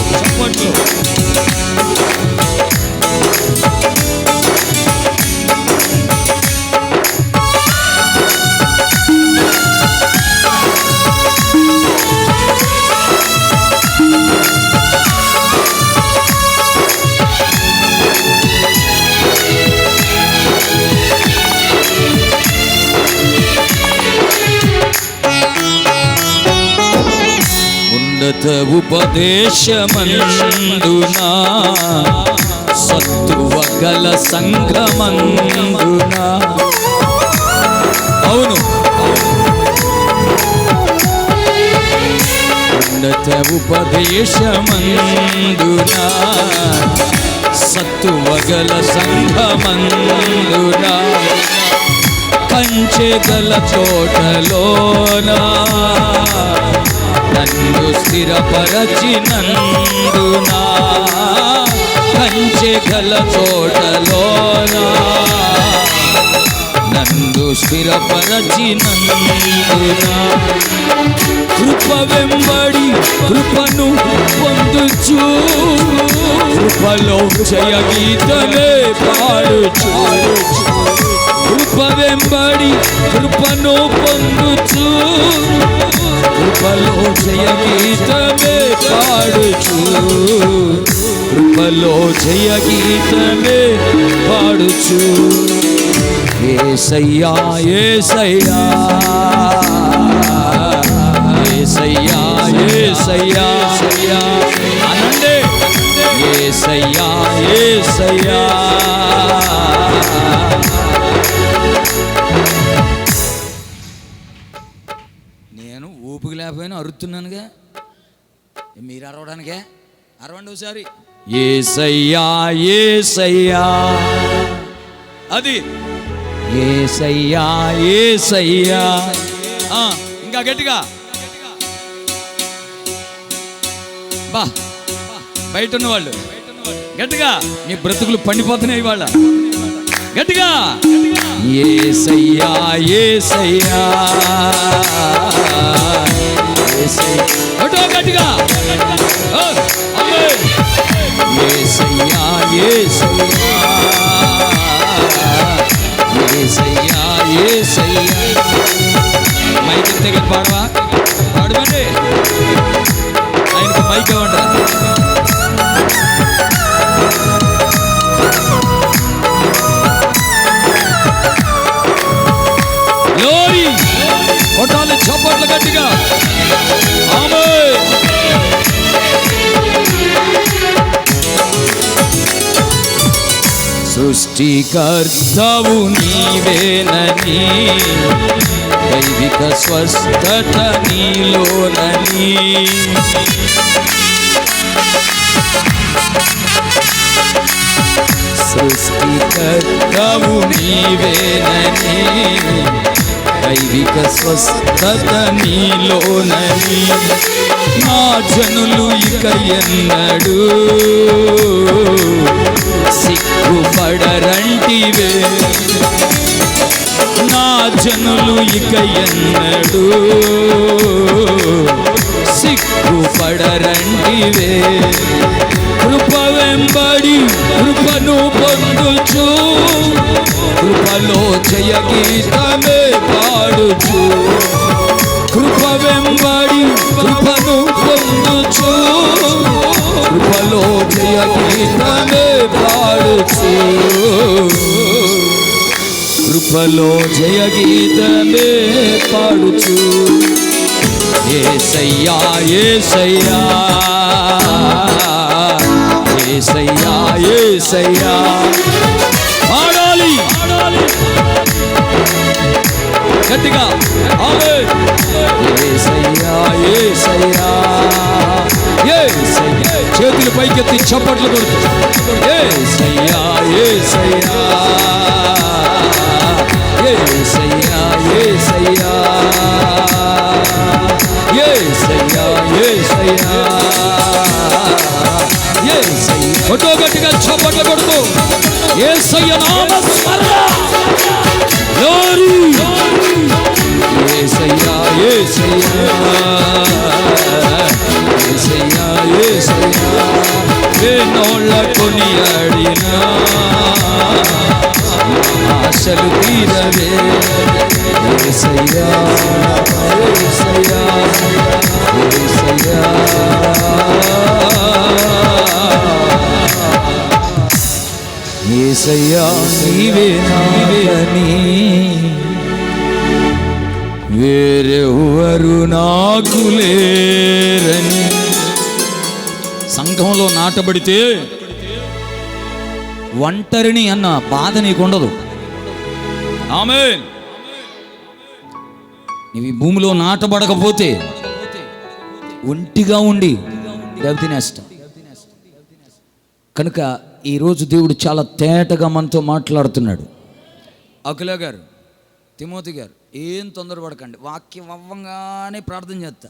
ఉన్నత ఉపదేశమందునా సత్తువ గల సంఘమందునా. అవును, ఉన్నత ఉపదేశమందునా సత్తువ గల సంఘమందునా. కంచె గల తోటలోనా నన్ను స్థిరపరచినందునా. కంచె గల తోటలోనా నన్ను స్థిరపరచినందున కృప వెంబడి కృపను పొందుచు కృపలో జయ గీతమే పాడుచు కృప వెంబడి కృపను పొందుచు కృపలో జయ గీతమే పాడుచు కృపలో జయ గీతమే పాడుచు యేసయ్యా యేసయ్యా యేసయ్యా యేసయ్యా అనండి యేసయ్యా యేసయ్యా నేను ఊపికి లేకపోయినా అరుతున్నానుగా, మీరు అరవడానికే అరవండి ఒకసారి. యేసయ్యా యేసయ్యా అది యేసయ్యా యేసయ్యా ఇంకా గట్టిగా బా బయట ఉన్నవాళ్ళు గట్టిగా, మీ బ్రతుకులు పండిపోతున్నాయి వాళ్ళ గట్టిగా యేసయ్యా యేసయ్యా గట్టిగా యేసయ్యా యేసయ్యా యేసయ్యా యేసయ్యా మైక్ దగ్గర పాడవా పాడమండి, ఆయనకు మైక్ ఇవ్వండి. గ్లోరీ కొట్టాలి చప్పట్లు గట్టిగా. ఆమేన్. సృష్టికర్తవు నీవేనని దైవిక స్వస్థత నీలోనని సృష్టికర్తవు నీవేనని దైవిక స్వస్థత నీలోనని నా జనులు ఇక ఎన్నడూ సిగ్గుపడరంటివే, నా జనులు ఇక ఎన్నడూ సిగ్గుపడరంటివే కృప వెంబడి కృపను పొందుచు కృపలో జయ గీతమే పాడుచు కృప వెంబడి కృపను పొందుచు కృపలో జయ గీతమే పాడుచు కృపలో జయ గీతమే పాడుచు యేసయ్యా యేసయ్యా యేసయ్యా యేసయ్యా పాడాలి గట్టిగా ఆమేన్. యేసయ్యా యేసయ్యా యేసయ్యా చేతులు పైకెత్తి చప్పట్లు కొడుతూ యేసయ్యా యేసయ్యా యేసయ్యా యేసయ్యా యేసయ్యా యేసయ్యా యేసయ్యా కొట్టు గట్టిగా చప్పట్లు కొడుతూ యేసయ్య నామ స్మరణ గ్లోరీ యేసయ్యా యేసయ్యా యేసయ్యా యేసయ్యా వేనోళ్ళ కొనియాడినా ఆశలు తీరవే యేసయ్యా యేసయ్యా యేసయ్యా యేసయ్యా నీవే నావని వేరెవరు నాకు లేరని. సంఘంలో నాటబడితే ఒంటరిని అన్న బాధ నీకుండదు. ఆమేన్. నీవు ఈ భూమిలో నాటబడకపోతే ఒంటిగా ఉండి దెబ్బతినేస్తా. కనుక ఈరోజు దేవుడు చాలా తేటగా మనతో మాట్లాడుతున్నాడు. అఖిల గారు, తిమోతి గారు, ఏం తొందరపడకండి, వాక్యం అవ్వంగానే ప్రార్థన చేస్తా,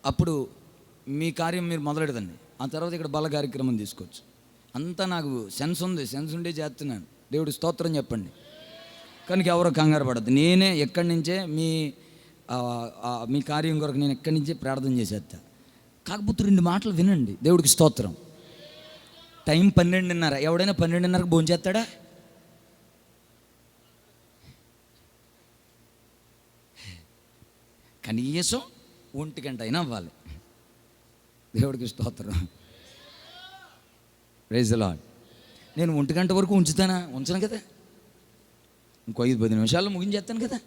అప్పుడు మీ కార్యం మీరు మొదలెడదండి. ఆ తర్వాత ఇక్కడ బల కార్యక్రమం తీసుకోవచ్చు. అంతా నాకు సెన్స్ ఉంది, సెన్స్ ఉండే చేస్తున్నాను. దేవుడు స్తోత్రం చెప్పండి. కనుక ఎవరో కంగారు పడద్దు. నేనే ఎక్కడి నుంచే మీ కార్యం కొరకు నేను ఎక్కడి నుంచే ప్రార్థన చేసేస్తా. కాకపోతే 2 మాటలు వినండి. దేవుడికి స్తోత్రం. టైం 12:30. ఎవడైనా 12:30కి భోంచేస్తాడా? కనీసం 1 గంట అయినా అవ్వాలి. దేవుడికి స్తోత్రం. Praise the lord. నేను 1 గంట వరకు ఉంచను కదా. ఇంకో 5-10 నిమిషాల్లో ముగించేస్తాను కదా.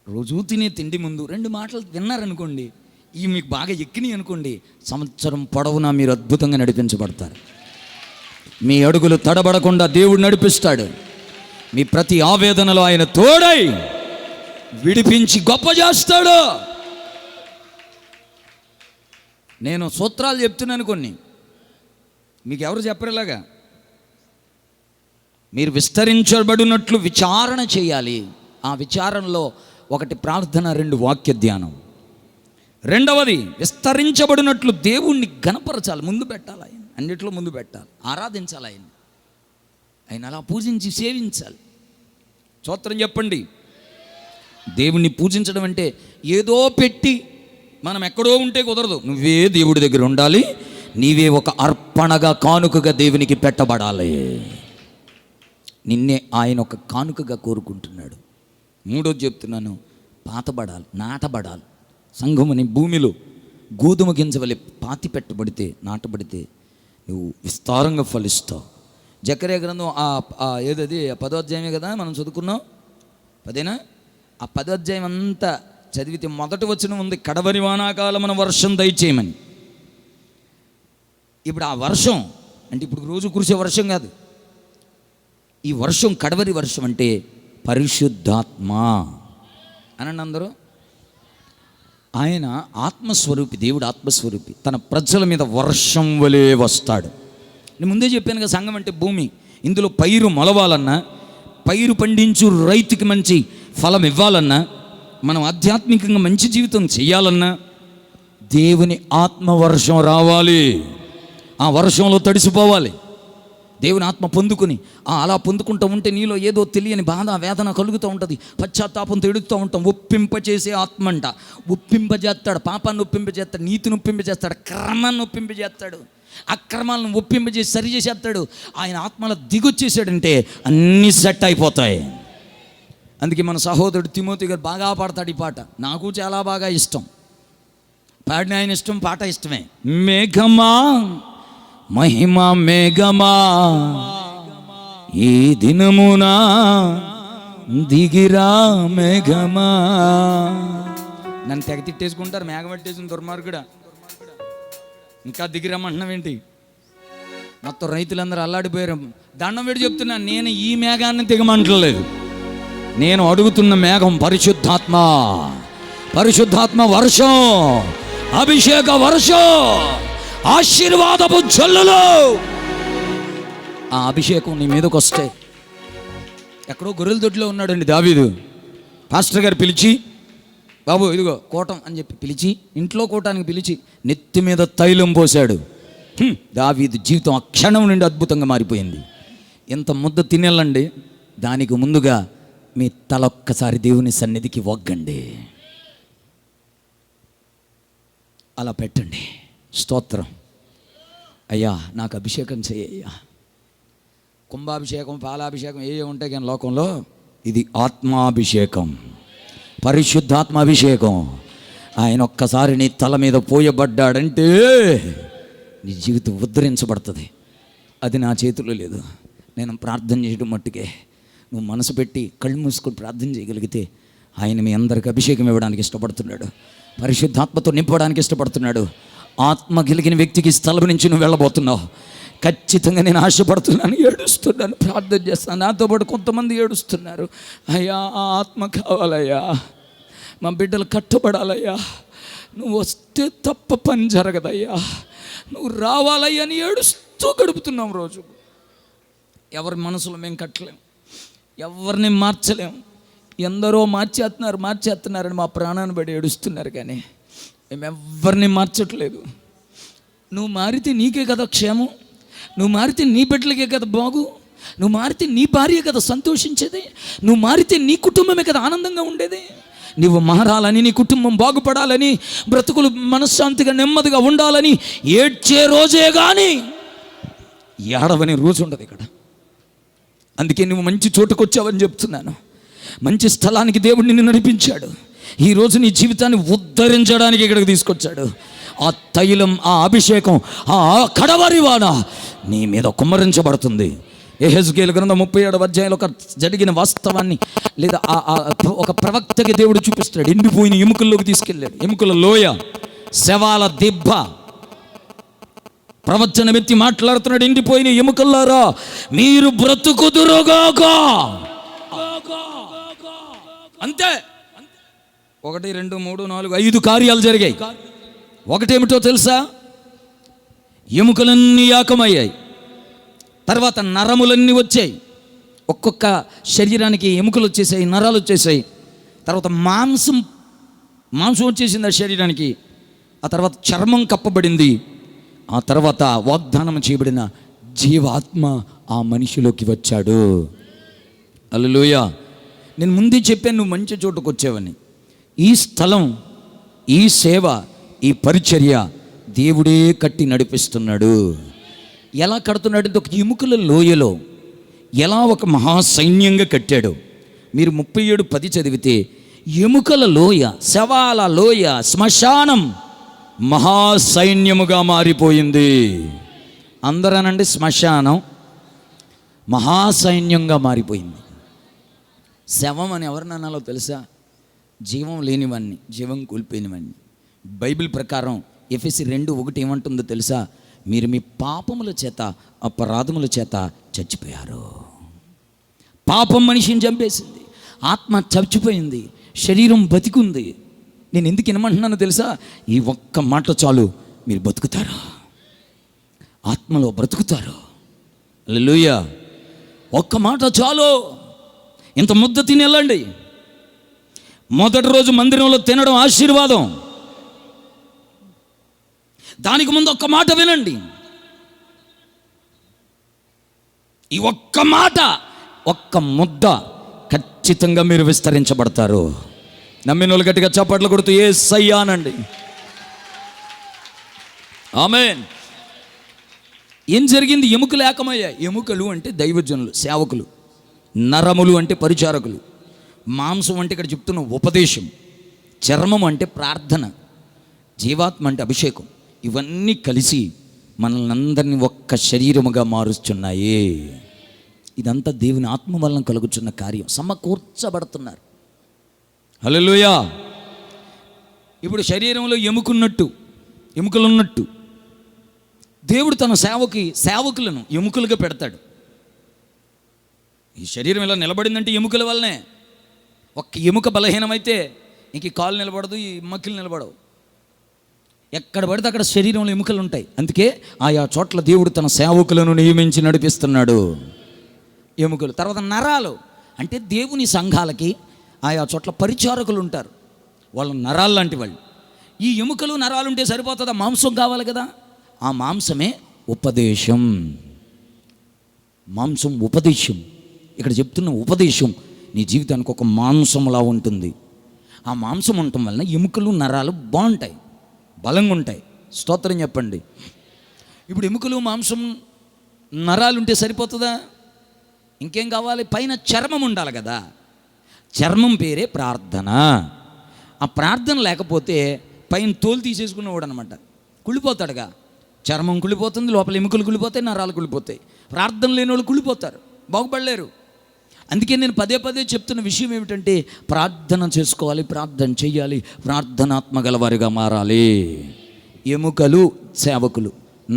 రోజు తినే తిండి ముందు 2 మాటలు విన్నారనుకోండి, ఇవి మీకు బాగా ఎక్కినాయి అనుకోండి, సంవత్సరం పొడవునా మీరు అద్భుతంగా నడిపించబడతారు. మీ అడుగులు తడబడకుండా దేవుడు నడిపిస్తాడు. మీ ప్రతి ఆవేదనలో ఆయన తోడై విడిపించి గొప్ప చేస్తాడు. నేను సూత్రాలు చెప్తున్నాను కొన్ని, మీకు ఎవరు చెప్పరేలాగా. మీరు విస్తరించబడినట్లు విచారణ చేయాలి. ఆ విచారణలో 1 ప్రార్థన, 2 వాక్య ధ్యానం. 2వది విస్తరించబడినట్లు దేవుణ్ణి గణపరచాలి, ముందు పెట్టాలి. ఆయన అన్నిట్లో ముందు పెట్టాలి, ఆరాధించాలి. ఆయన అలా పూజించి సేవించాలి. స్తోత్రం చెప్పండి. దేవుణ్ణి పూజించడం అంటే ఏదో పెట్టి మనం ఎక్కడో ఉంటే కుదరదు. నువ్వే దేవుడి దగ్గర ఉండాలి. నీవే ఒక అర్పణగా, కానుకగా దేవునికి పెట్టబడాలి. నిన్నే ఆయన ఒక కానుకగా కోరుకుంటున్నాడు. 3వది చెప్తున్నాను, పాతబడాలి, నాటబడాలి. సంఘముని భూమిలో గోధుమ గింజవలే పాతి పెట్టబడితే, నాటబడితే నువ్వు విస్తారంగా ఫలిస్తావు. జకర్యా గ్రంథం ఏదది 10వ అధ్యాయమే కదా మనం చదువుకున్నాం. 10ఏనా? ఆ 10వ అధ్యాయం అంతా చదివితే మొదటి వచనం ఉంది, కడవరి వానాకాలమున వర్షం దయచేయమని. ఇప్పుడు ఆ వర్షం అంటే ఇప్పుడు రోజు కురిసే వర్షం కాదు. ఈ వర్షం కడవరి వర్షం అంటే పరిశుద్ధాత్మ అనండి అందరూ. ఆయన ఆత్మస్వరూపి, దేవుడు ఆత్మస్వరూపి. తన ప్రజల మీద వర్షం వలె వస్తాడు. నేను ముందే చెప్పాను కదా, సంఘం అంటే భూమి. ఇందులో పైరు మొలవాలన్నా, పైరు పండించు రైతుకి మంచి ఫలం ఇవ్వాలన్నా, మనం ఆధ్యాత్మికంగా మంచి జీవితం చేయాలన్నా దేవుని ఆత్మవర్షం రావాలి. ఆ వర్షంలో తడిసిపోవాలి. దేవుని ఆత్మ పొందుకుని అలా పొందుకుంటూ ఉంటే నీలో ఏదో తెలియని బాధ, వేదన కలుగుతూ ఉంటుంది. పశ్చాత్తాపంతో ఎడుతూ ఉంటాం. ఒప్పింపచేసే ఆత్మ అంట. ఒప్పింపజేస్తాడు, పాపాన్ని ఒప్పింపజేస్తాడు, నీతిని ఒప్పింపజేస్తాడు, క్రమాన్ని ఒప్పింపజేస్తాడు, అక్రమాలను ఒప్పింపజేసి సరి చేసేస్తాడు. ఆయన ఆత్మలో దిగొచ్చేసాడంటే అన్నీ సెట్ అయిపోతాయి. అందుకే మన సహోదరుడు తిమోతి గారు బాగా పాడతాడు ఈ పాట. నాకు చాలా బాగా ఇష్టం. పాడిన ఆయన ఇష్టం, పాట ఇష్టమే. మేఘమా మహిమ మేఘమా ఈ దినమునా దిగిరా మేఘమా. నన్ను తెగ తిట్టేసుకుంటారు, మేఘం పట్టేసిన దుర్మార్గుడా, ఇంకా దిగిరమ్మంటున్నావేంటి? మొత్తం రైతులందరూ అల్లాడిపోయారు. దండం పెట్టి చెప్తున్నా, నేను ఈ మేఘాన్ని దిగమంటలేదు. నేను అడుగుతున్న మేఘం పరిశుద్ధాత్మ. పరిశుద్ధాత్మ వర్షం, అభిషేక వర్షం, ఆశీర్వాదపు జల్లులు. ఆ అభిషేకం నీ మీదకి వస్తే. ఎక్కడో గొర్రెల దొడ్లో ఉన్నాడండి దావీదు. పాస్టర్ గారు పిలిచి, బాబు ఇదిగో కోటం అని చెప్పి పిలిచి, ఇంట్లో కోటానికి పిలిచి నెత్తి మీద తైలం పోశాడు. దావీదు జీవితం ఆ క్షణం నుండి అద్భుతంగా మారిపోయింది. ఎంత ముద్ద తినేళ్ళండి, దానికి ముందుగా మీ తల ఒక్కసారి దేవుని సన్నిధికి వగ్గండి, అలా పెట్టండి. స్తోత్రం. అయ్యా నాకు అభిషేకం చేయ్యా. కుంభాభిషేకం, పాలాభిషేకం ఏ ఉంటాయి కానీ లోకంలో ఇది ఆత్మాభిషేకం, పరిశుద్ధాత్మాభిషేకం. ఆయన ఒక్కసారి నీ తల మీద పోయబడ్డాడంటే నీ జీవితం ఉద్ధరించబడుతుంది. అది నా చేతిలో లేదు. నేను ప్రార్థన చేయడం మట్టుకే. నువ్వు మనసు పెట్టి కళ్ళు మూసుకొని ప్రార్థన చేయగలిగితే ఆయన మీ అందరికి అభిషేకం ఇవ్వడానికి ఇష్టపడుతున్నాడు. పరిశుద్ధాత్మతో నింపడానికి ఇష్టపడుతున్నాడు. ఆత్మ కలిగిన వ్యక్తికి స్థలం నుంచి నువ్వు వెళ్ళబోతున్నావు. ఖచ్చితంగా నేను ఆశపడుతున్నాను, ఏడుస్తున్నాను, ప్రార్థన చేస్తాను. నాతో పాటు కొంతమంది ఏడుస్తున్నారు. అయ్యా ఆత్మ కావాలయ్యా, మా బిడ్డలు కట్టబడాలయ్యా, నువ్వు వస్తే తప్ప పని జరగదయ్యా, నువ్వు రావాలయ్యా అని ఏడుస్తూ గడుపుతున్నాం రోజు. ఎవరి మనసులో మేము కట్టలేం, ఎవరిని మార్చలేం. ఎందరో మార్చేస్తున్నారని మా ప్రాణాన్ని బడి ఏడుస్తున్నారు, కానీ మేము ఎవరిని మార్చట్లేదు. నువ్వు మారితే నీకే కదా క్షేమం, నువ్వు మారితే నీ బిడ్డలకే కదా బాగు. నువ్వు మారితే నీ భార్య కదా సంతోషించేది, నువ్వు మారితే నీ కుటుంబమే కదా ఆనందంగా ఉండేది. నువ్వు మారాలని, నీ కుటుంబం బాగుపడాలని, బ్రతుకులు మనశ్శాంతిగా నెమ్మదిగా ఉండాలని ఏడ్చే రోజే కానీ ఏడవని రోజు ఉండదు ఇక్కడ. అందుకే నువ్వు మంచి చోటుకు వచ్చావని చెప్తున్నాను. మంచి స్థలానికి దేవుడు నిన్ను నడిపించాడు. ఈరోజు నీ జీవితాన్ని ఉద్ధరించడానికి ఇక్కడికి తీసుకొచ్చాడు. ఆ తైలం, ఆ అభిషేకం, ఆ కడవరి వాన నీ మీద కుమ్మరించబడుతుంది. యెహెజ్కేలు గ్రంథం 37వ అధ్యాయంలో ఒక జరిగిన వాస్తవాన్ని, లేదా ఒక ప్రవక్తకి దేవుడు చూపిస్తాడు. ఎండిపోయిన ఎముకల్లోకి తీసుకెళ్ళాడు. ఎముకల లోయ, శవాల దిబ్బ. ప్రవచనం ఎత్తి మాట్లాడుతున్నాడు. ఎండిపోయిన ఎముకల్లారా మీరు బ్రతుకుదురుగాక. అంతే. 1 2 3 4 5 కార్యాలు జరిగాయి. ఒకటేమిటో తెలుసా? ఎముకలన్నీ ఏకమయ్యాయి. తర్వాత నరములన్నీ వచ్చాయి. ఒక్కొక్క శరీరానికి ఎముకలు వచ్చేసాయి, నరాలు వచ్చేసాయి. తర్వాత మాంసం వచ్చేసింది ఆ శరీరానికి. ఆ తర్వాత చర్మం కప్పబడింది. ఆ తర్వాత వాగ్దానం చేయబడిన జీవాత్మ ఆ మనిషిలోకి వచ్చాడు. హల్లెలూయా. నేను ముందే చెప్పాను నువ్వు మంచి చోటుకు వచ్చావని. ఈ స్థలం, ఈ సేవ, ఈ పరిచర్య దేవుడే కట్టి నడిపిస్తున్నాడు. ఎలా కడుతున్నాడంటే ఒక ఎముకల లోయలో ఎలా ఒక మహాసైన్యంగా కట్టాడు. మీరు 37:10 చదివితే ఎముకల లోయ, శవాల లోయ, శ్మశానం మహాసైన్యముగా మారిపోయింది. అందరనండి, శ్మశానం మహాసైన్యంగా మారిపోయింది. శవం అని ఎవరినన్నాలో తెలుసా? జీవం లేనివన్నీ, జీవం కోల్పోయినవన్నీ. బైబిల్ ప్రకారం ఎఫెసీ 2:1 ఏమంటుందో తెలుసా? మీరు మీ పాపముల చేత, అపరాధముల చేత చచ్చిపోయారు. పాపం మనిషిని చంపేసింది, ఆత్మ చచ్చిపోయింది, శరీరం బతికుంది. నేను ఎందుకు వినమంటున్నానో తెలుసా? ఈ ఒక్క మాట చాలు, మీరు బతుకుతారు, ఆత్మలో బ్రతుకుతారు. హల్లెలూయా. ఒక్క మాట చాలు. ఇంత ముద్ద తిని వెళ్ళండి. మొదటి రోజు మందిరంలో తినడం ఆశీర్వాదం. దానికి ముందు ఒక్క మాట వినండి. ఈ ఒక్క మాట, ఒక్క ముద్ద ఖచ్చితంగా మీరు విస్తరించబడతారు. నమ్మిన వాళ్ళు గట్టిగా చప్పట్లు కొడుతూ యేసయ్యా అనండి. ఆమేన్. ఏం జరిగింది? ఎముకలు ఏకమయ్యాయి. ఎముకలు అంటే దైవజనులు, సేవకులు. నరములు అంటే పరిచారకులు. మాంసం అంటే ఇక్కడ చెప్తున్న ఉపదేశం. చర్మం అంటే ప్రార్థన. జీవాత్మ అంటే అభిషేకం. ఇవన్నీ కలిసి మనల్ని అందరినీ ఒక్క శరీరముగా మారుస్తున్నాయి. ఇదంతా దేవుని ఆత్మ వలన కలుగుతున్న కార్యం. సమకూర్చబడుతున్నారు. హల్లెలూయా. ఇప్పుడు శరీరంలో ఎముకలు ఉన్నట్టు దేవుడు తన సేవకులను ఎముకలుగా పెడతాడు. ఈ శరీరం ఇలా నిలబడిందంటే ఎముకల వల్లనే. ఒక్క ఎముక బలహీనమైతే ఇంక కాలు నిలబడదు, ఈ మక్కిలు నిలబడవు. ఎక్కడ పడితే అక్కడ శరీరంలో ఎముకలు ఉంటాయి. అందుకే ఆయా చోట్ల దేవుడు తన సేవకులను నియమించి నడిపిస్తున్నాడు. ఎముకలు. తర్వాత నరాలు అంటే దేవుని సంఘాలకి ఆయా చోట్ల పరిచారకులు ఉంటారు. వాళ్ళు నరాలు లాంటి వాళ్ళు. ఈ ఎముకలు నరాలు ఉంటే సరిపోతుందా? మాంసం కావాలి కదా. ఆ మాంసమే ఉపదేశం. మాంసం ఉపదేశం. ఇక్కడ చెప్తున్న ఉపదేశం నీ జీవితానికి ఒక మాంసంలా ఉంటుంది. ఆ మాంసం ఉండటం వలన ఎముకలు నరాలు బాగుంటాయి, బలంగా ఉంటాయి. స్తోత్రం చెప్పండి. ఇప్పుడు ఎముకలు, మాంసం, నరాలు ఉంటే సరిపోతుందా? ఇంకేం కావాలి? పైన చర్మం ఉండాలి కదా. చర్మం పేరే ప్రార్థన. ఆ ప్రార్థన లేకపోతే పైన తోలు తీసేసుకునేవాడు అనమాట. కుళ్ళిపోతాడుగా. చర్మం కుళ్ళిపోతుంది, లోపల ఎముకలు కుళ్ళిపోతాయి, నరాలు కుళ్ళిపోతాయి. ప్రార్థన లేని వాళ్ళు కుళ్ళిపోతారు, బాగుపడలేరు. అందుకే నేను పదే చెప్తున్న విషయం ఏమిటంటే ప్రార్థన చేసుకోవాలి, ప్రార్థన చెయ్యాలి, ప్రార్థనాత్మ గలవారిగా మారాలి. ఎముకలు సేవకులు,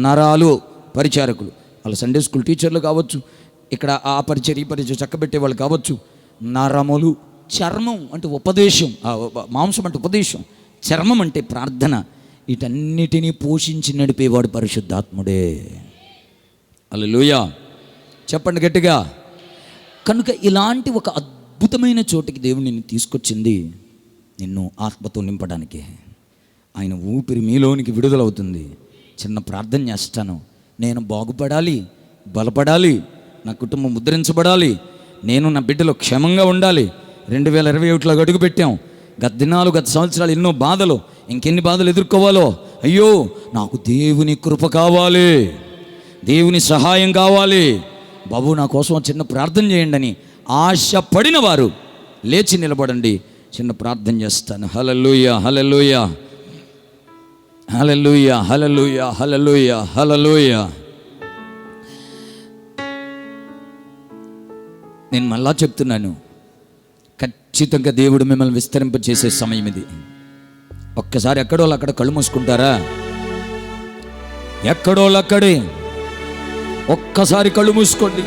నరాలు పరిచారకులు. వాళ్ళు సండే స్కూల్ టీచర్లు కావచ్చు, ఇక్కడ ఆ పరిచయం ఈ పరిచయం చక్కబెట్టే వాళ్ళు కావచ్చు. నరములు, చర్మం అంటే ఉపదేశం, మాంసం అంటే ఉపదేశం, చర్మం అంటే ప్రార్థన. వీటన్నిటినీ పోషించి నడిపేవాడు పరిశుద్ధాత్ముడే. హల్లెలూయా. చెప్పండి గట్టిగా. కనుక ఇలాంటి ఒక అద్భుతమైన చోటికి దేవుడు నిన్ను తీసుకొచ్చింది నిన్ను ఆత్మతో నింపడానికి. ఆయన ఊపిరి మీలోనికి విడుదలవుతుంది. చిన్న ప్రార్థన చేస్తాను. నేను బాగుపడాలి, బలపడాలి, నా కుటుంబం ముద్రించబడాలి, నేను నా బిడ్డలో క్షేమంగా ఉండాలి. 2021లో అడుగు పెట్టాం. గత దినాలు, గత సంవత్సరాలు ఎన్నో బాధలు, ఇంకెన్ని బాధలు ఎదుర్కోవాలో. అయ్యో, నాకు దేవుని కృప కావాలి, దేవుని సహాయం కావాలి, బాబు నా కోసం చిన్న ప్రార్థన చేయండి అని ఆశపడిన వారు లేచి నిలబడండి. చిన్న ప్రార్థన చేస్తాను. హల్లెలూయా, హల్లెలూయా, హల్లెలూయా, హల్లెలూయా, హల్లెలూయా, హల్లెలూయా. నేను మళ్ళా చెప్తున్నాను, ఖచ్చితంగా దేవుడు మిమ్మల్ని విస్తరింపజేసే సమయం ఇది. ఒక్కసారి ఎక్కడోళ్ళు అక్కడ కళ్ళు మూసుకుంటారా? ఎక్కడోళ్ళు అక్కడే ఒక్కసారి కళ్ళు మూసుకోండి,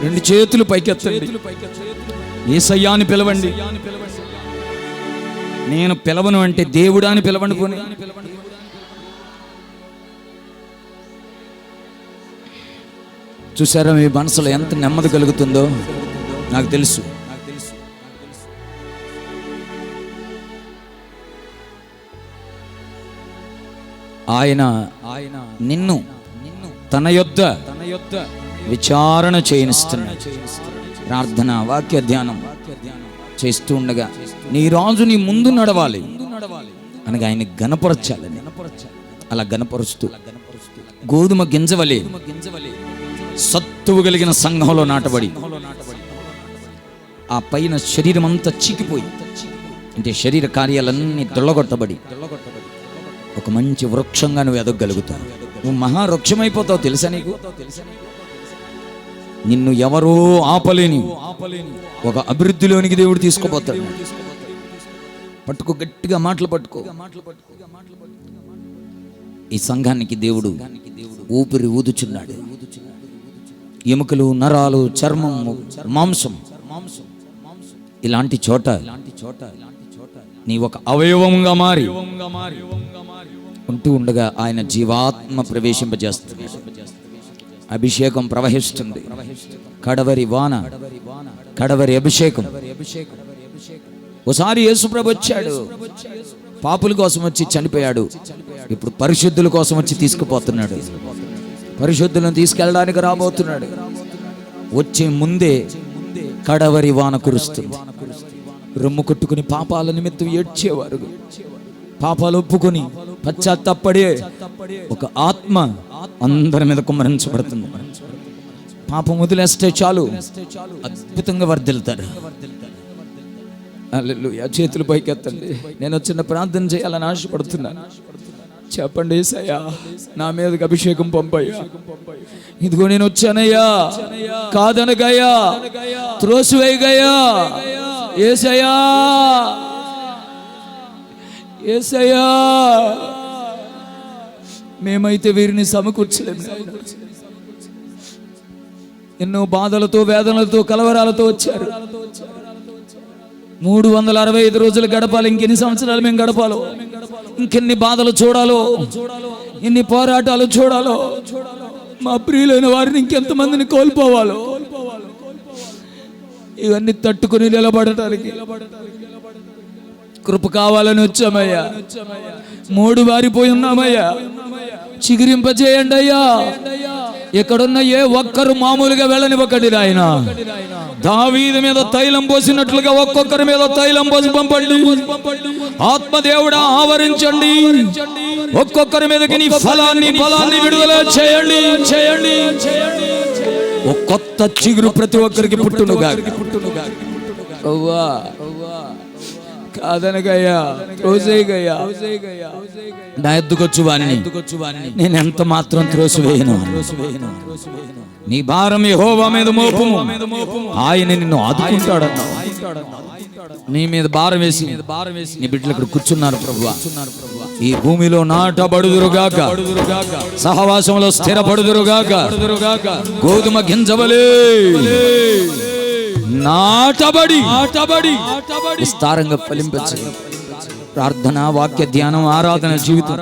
2 చేతులు పైకెత్తండి, యేసయ్యా అని పిలవండి. నేను పిలవను అంటే దేవుడా అని పిలవండి. పోనీ చూసారా మీ మనసులో ఎంత నెమ్మది కలుగుతుందో? నాకు తెలుసు. ఆయన నిన్ను తన యొద్ద విచారణ చేయనిస్తున్నాడు. ప్రార్థన, వాక్య ధ్యానం చేస్తూ ఉండగా నీ రాజు నీ ముందు నడవాలి అనగా ఆయన గణపరచాలని, అలా గణపరుస్తూ గోధుమ గింజవలే సత్తువు కలిగిన సంఘంలో నాటబడి ఆ పైన శరీరం అంతా చీకిపోయి, అంటే శరీర కార్యాలన్నీ దొల్లగొట్టబడి ఒక మంచి వృక్షంగా నువ్వు ఎదగలుగుతావు. నువ్వు మహావృక్షమైపోతావు. తెలుసా నీకు? నిన్ను ఎవరో ఆపలేని ఒక అభివృద్ధిలోనికి దేవుడు తీసుకుపోతాడు. పట్టుకో, గట్టిగా మాటలు పట్టుకో. ఈ సంఘానికి దేవుడు ఊపిరి ఊదుచున్నాడు. ఎముకలు, నరాలు, చర్మం, మాంసం ఇలాంటి చోట నీ ఒక అవయవంగా మారి ఉంటూ ఉండగా ఆయన జీవాత్మ ప్రవేశింపజేస్తున్నాడు. అభిషేకం ప్రవహిస్తుంది. కడవరి వాన, కడవరి అభిషేకం. ఒకసారి యేసుప్రభు వచ్చాడు, పాపుల కోసం వచ్చి చనిపోయాడు. ఇప్పుడు పరిశుద్ధుల కోసం వచ్చి తీసుకుపోతున్నాడు. పరిశుద్ధులను తీసుకెళ్ళడానికి రాబోతున్నాడు. వచ్చే ముందే కడవరి వాన కురుస్తుంది. రొమ్ము కొట్టుకుని పాపాల నిమిత్తం ఏడ్చేవారు, పాపాలు ఒప్పుకొని పశ్చాత్తాపడే ఒక ఆత్మ అందరి మీద కుమ్మరించబడుతుంది. పాపం వదిలేస్తే చాలు, అద్భుతంగా వర్ధిల్లుతారు. హల్లెలూయా. చేతులు పైకెత్తండి. నేను చిన్న ప్రార్థన చేయాలని ఆశపడుతున్నాను. చెప్పండి, యేసయ్యా నా మీదకి అభిషేకం పంపయ్యా. ఇదిగో నేను వచ్చానయ్యా, కాదనగయ్యా, త్రోసివేయగయ్యా. యేసయ్యా, యేసయ్యా, మేమైతే వీరిని సమకూర్చలేము. ఎన్నో బాధలతో, వేదనలతో, కలవరాలతో వచ్చారు. 365 రోజులు గడపాలి. ఇంకెన్ని సంవత్సరాలు మేము గడపాలో, ఇంకెన్ని బాధలు చూడాలో, ఎన్ని పోరాటాలు చూడాలో, మా ప్రియులైన వారిని ఇంకెంతమందిని కోల్పోవాలో, ఇవన్నీ తట్టుకుని నిలబడటానికి కృప కావాలని వచ్చామయ్యా. 3 వారిపోయి ఉన్నామయ్యా. చిగురింపజేయండి అయ్యా. ఎక్కడున్న ఏ ఒక్కరు మామూలుగా వెళ్ళనివ్వకండి నాయన. దావీదు మీద తైలం పోసినట్లుగా ఒక్కొక్కరి మీద తైలం పోసి పంపండి. ఆత్మదేవుడా ఆవరించండి. ఒక్కొక్కరి మీదకి నీ ఫలాన్ని విడుదల చేయండి. ఒక కొత్త చిగురు ప్రతి ఒక్కరికి పుట్టునుగా. అవ్వా కాదనగయ్యా, త్రోసేయగయ్యా. నా ఎద్దుకొచ్చు వాణ్ణి నేను ఎంత మాత్రం త్రోసివేయను. నీ భారం యెహోవా మీద మోపుము, ఆయన నిన్ను ఆదుకుంటాడన్నా. నీ మీద భారం వేసి నీ బిడ్డలు ఇక్కడ కూర్చున్నారు ప్రభువా. ఈ భూమిలో నాటబడుదురుగాక, సహవాసంలో స్థిరపడుదురుగాక. గోధుమ గింజవలే నాటబడి విస్తారంగా ఫలింపచేయండి. ప్రార్థన, వాక్య ధ్యానం, ఆరాధన జీవితం,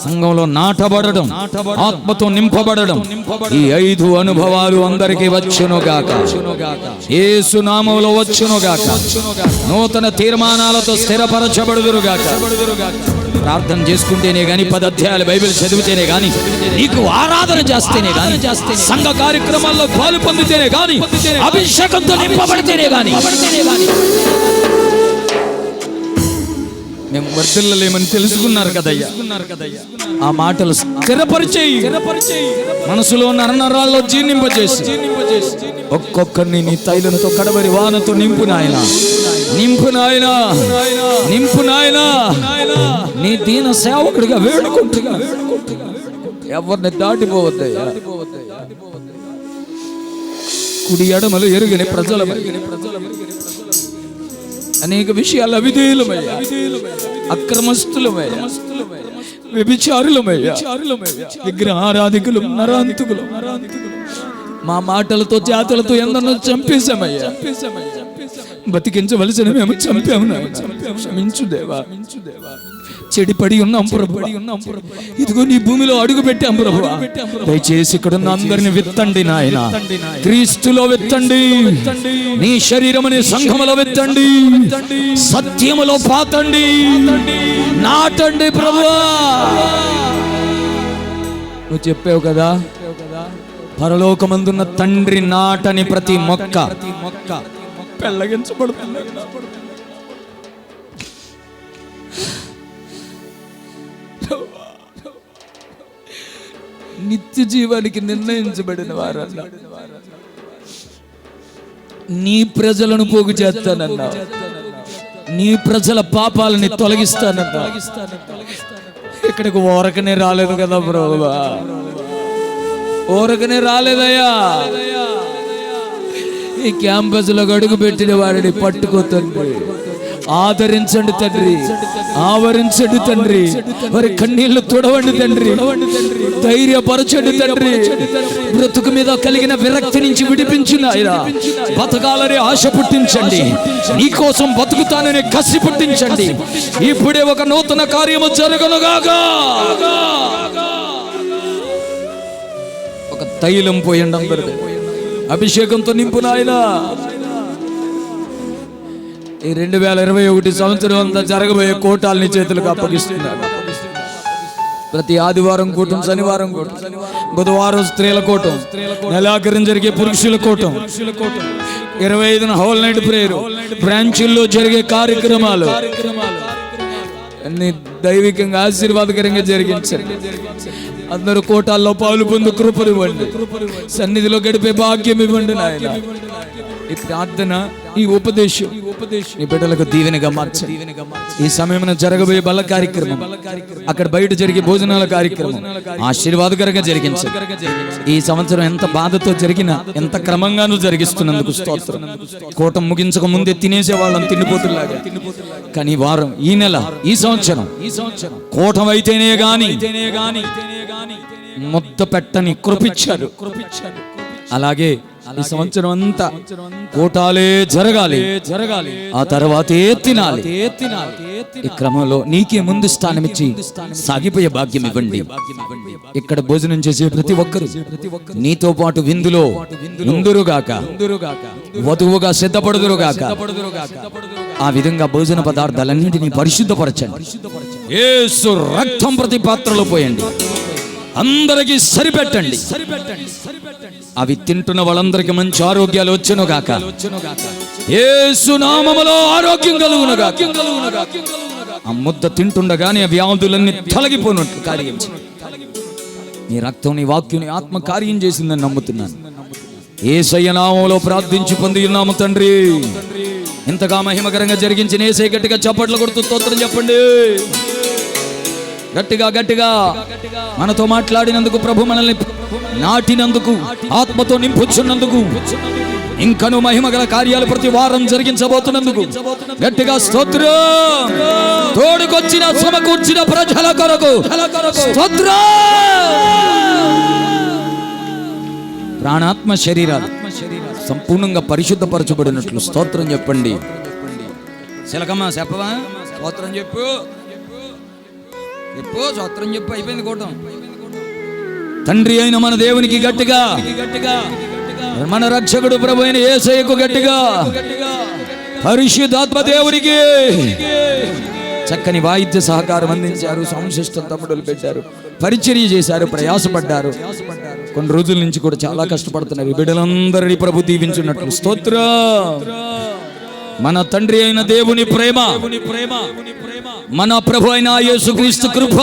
సంఘంలో నాటబడడం, ఆత్మతో నింపబడడం, ఈ 5 అనుభవాలు అందరికీ వచ్చునుగాక. యేసు నామములో వచ్చునుగాక. నూతన తీర్మానాలతో స్థిరపరచబడుదురుగాక. ప్రార్థన చేసుకుంటేనే గాని, 10 అధ్యాయాలు బైబిల్ చదివితేనే గాని, నీకు ఆరాధన చేస్తేనే గాని, సంఘ కార్యక్రమాల్లో పాలు పొందితేనే గాని, అభిషేకంతో నింపబడితేనే గాని మేము వర్ధిల్లలేమని తెలుసుకున్నారు కదయ్యా. ఆ మాటలు స్థిరపరిచేయి, మనసులో నరనరాల్లో జీర్ణింపజేసి ఒక్కొక్కరిని నీ తైలంతో కడవరి వానతో నింపు నాయనా, నింపు నాయనా, నింపు నాయనా. నీ దీన సేవకుడిగా వేడుకుంటుగా ఎవరిని దాటిపోవద్దయ్యా. కుడి ఎడమలు ఎరుగని ప్రజల అనేక విషయాలు అవిధేయులమయ్యా, అక్రమస్తులమయ్యా, వ్యభిచారులమయ్యా, విగ్రహారాధికులు, నరాంతకులు, మా మాటలతో జాతులతో ఎందరో చంపేశామయ్యా. బతికించవలసిన మేము చంపాము నాయనా. క్షమించు దేవా. చెడిపడి ఉన్నాం ప్రభు. ఇదిగో నీ భూమిలో అడుగు పెట్టాం ప్రభు. దయచేసి ఇక్కడ ఉన్న అందరిని విత్తండి నాయన, క్రీస్తులో విత్తండి, నీ శరీరమనే సంఘములో విత్తండి, సత్యములో పాతండి, నాటండి ప్రభు. నువ్వు చెప్పావు కదా, పరలోకమందున్న తండ్రి నాటని ప్రతి మొక్క పెళ్ళగించబడుతుంది. నిత్య జీవానికి నిర్ణయించబడిన వారన్నా, నీ ప్రజలను పోగు చేస్తానన్నా, నీ ప్రజల పాపాలని తొలగిస్తానన్నా. ఇక్కడికి ఓరకనే రాలేదు కదా ప్రభువా, ఓరకనే రాలేదయ్యా. ఈ క్యాంపస్ లో అడుగు పెట్టిన వాడిని పట్టుకో తండ్రి, ఆదరించండి తండ్రి, ఆవరించండి తండ్రి, వారి కన్నీళ్లు తుడవండి తండ్రి, ధైర్యపరచండి తండ్రి, బ్రతుకు మీద కలిగిన విరక్తి నుంచి విడిపించిన ఆయన, బతకాలని ఆశ పుట్టించండి, నీకోసం బతుకుతానని కసి పుట్టించండి. ఇప్పుడే ఒక నూతన కార్యము జరగనుగాక. ఒక తైలం పోయండి అందరికీ, అభిషేకంతో నింపు నాయనా. ఈ 2021 సంవత్సరం అంతా జరగబోయే కోటాలని చేతులకు అప్పగిస్తున్నాడు. ప్రతి ఆదివారం కూటం, శనివారం కూటం, బుధవారం స్త్రీల కూటం, నెలాఖరం జరిగే పురుషుల కూటం, 25న హోల్ నైట్ ప్రేయర్, బ్రాంచుల్లో జరిగే కార్యక్రమాలు అన్ని దైవికంగా ఆశీర్వాదకరంగా జరిగించండి. అందరూ కోటాల్లో పాలు పొందు కృపను ఇవ్వండి, సన్నిధిలో గడిపే భాగ్యం ఇవ్వండి నాయన. ఈ ప్రార్థన, ఈ ఉపదేశం నీ బిడ్డలకు దీవెనగా మార్చండి. ఈ సమయంలో జరగబోయే బల్ల కార్యక్రమం, అక్కడ బయట జరిగే భోజనాల కార్యక్రమం ఆశీర్వాదకరంగా జరిగించండి. ఈ సంవత్సరం ఎంత బాధతో జరిగినా, ఎంత క్రమంగానూ జరిగిస్తున్నందుకు స్తోత్రం. కూటం ముగించక ముందే తినేసే వాళ్ళని తిండిపోతులాగా, కానీ వారం, ఈ నెల, ఈ సంవత్సరం కూటం అయితేనే గాని ముద్ద పెట్టని కృపిచ్చారు. అలాగే ఈ సంవత్సరం అంతా కోటాలే జరగాలి, ఆ తర్వాతే తినాలి. ఈ క్రమంలో నీకే ముందు స్థానం ఇచ్చి సాగిపోయే భాగ్యం ఇవ్వండి. ఇక్కడ భోజనం చేసే ప్రతి ఒక్కరు నీతో పాటు విందులో ఉందురుగాక, వధువుగా సిద్ధపడుదురుగాక. ఆ విధంగా భోజన పదార్థాలన్నింటినీ పరిశుద్ధపరచండి. యేసు రక్తం ప్రతి పాత్రలో పోయండి, అందరికీ సరిపెట్టండి. అవి తింటున్న వాళ్ళందరికీ మంచి ఆరోగ్యాలు వచ్చును గాక. యేసు నామములో ఆరోగ్యం కలుగును గాక. ఆ ముద్ద తింటుండగానే ఆ వ్యాధులన్నీ తొలగిపోయినట్లు కార్యం చేయండి. నీ రక్తం, నీ వాక్యం, నీ ఆత్మ కార్యం చేసిందని నమ్ముతున్నాను. యేసయ్య నామములో ప్రార్థించి పొంది ఉన్నాము తండ్రి. ఇంతగా మహిమకరంగా జరిగించిన యేసయ్య గట్టిగా చప్పట్లు కొడుతూ స్తోత్రం చెప్పండి. గట్టిగా గట్టిగా మనతో మాట్లాడినందుకు, ప్రభు మనల్ని నాటినందుకు, ఆత్మతో నింపుచున్నందుకు, ఇంకను మహిమగల కార్యాలు ప్రతి వారం జరిగించబోతున్నందుకు గట్టిగా స్తోత్రం. తోడుకొచ్చిన, సమకూర్చిన ప్రజల కొరకు స్తోత్రం. ప్రాణాత్మ శరీరాలు సంపూర్ణంగా పరిశుద్ధపరచబడినట్లు స్తోత్రం చెప్పండి. శిలకమ్మ చెప్పవా? స్తోత్రం చెప్పు చెప్పు, స్తోత్రం చెప్పు. అయిపోయింది కూటం. తండ్రి అయిన మన దేవునికి గట్టిగా, మన రక్షకుడు ప్రభు అయిన యేసయ్యకు గట్టిగా, పరిశుద్ధాత్మ దేవునికి చక్కని వాయిద్య సహకారం అందించారు. సౌండ్ సిస్టమ్ తమ్ముడులు పెట్టారు, పరిచర్య చేశారు, ప్రయాసపడ్డారు. కొన్ని రోజుల నుంచి కూడా చాలా కష్టపడుతున్నారు. బిడ్డలందరినీ ప్రభు దీవించున్నట్లు స్తోత్రం. మన తండ్రి అయిన దేవుని ప్రేమ, మన ప్రభు అయిన యేసుక్రీస్తు కృప,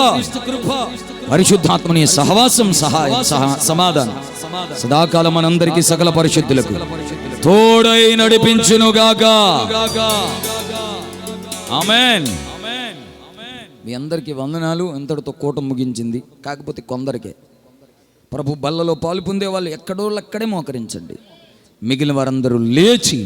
పరిశుద్ధాత్మని సహవాసం, సహాయం, సమాధానం సదాకాలం మనందరికీ సకల పరిశుద్ధులకు తోడై నడిపించునుగాక. ఆమేన్. మీ అందరికీ వందనాలు. ఇంతటితో కూటం ముగించింది. కాకపోతే కొందరికే ప్రభు బల్లలో పాలు పొందే వాళ్ళు ఎక్కడోళ్ళక్కడే మోకరించండి. మిగిలిన వారందరూ లేచి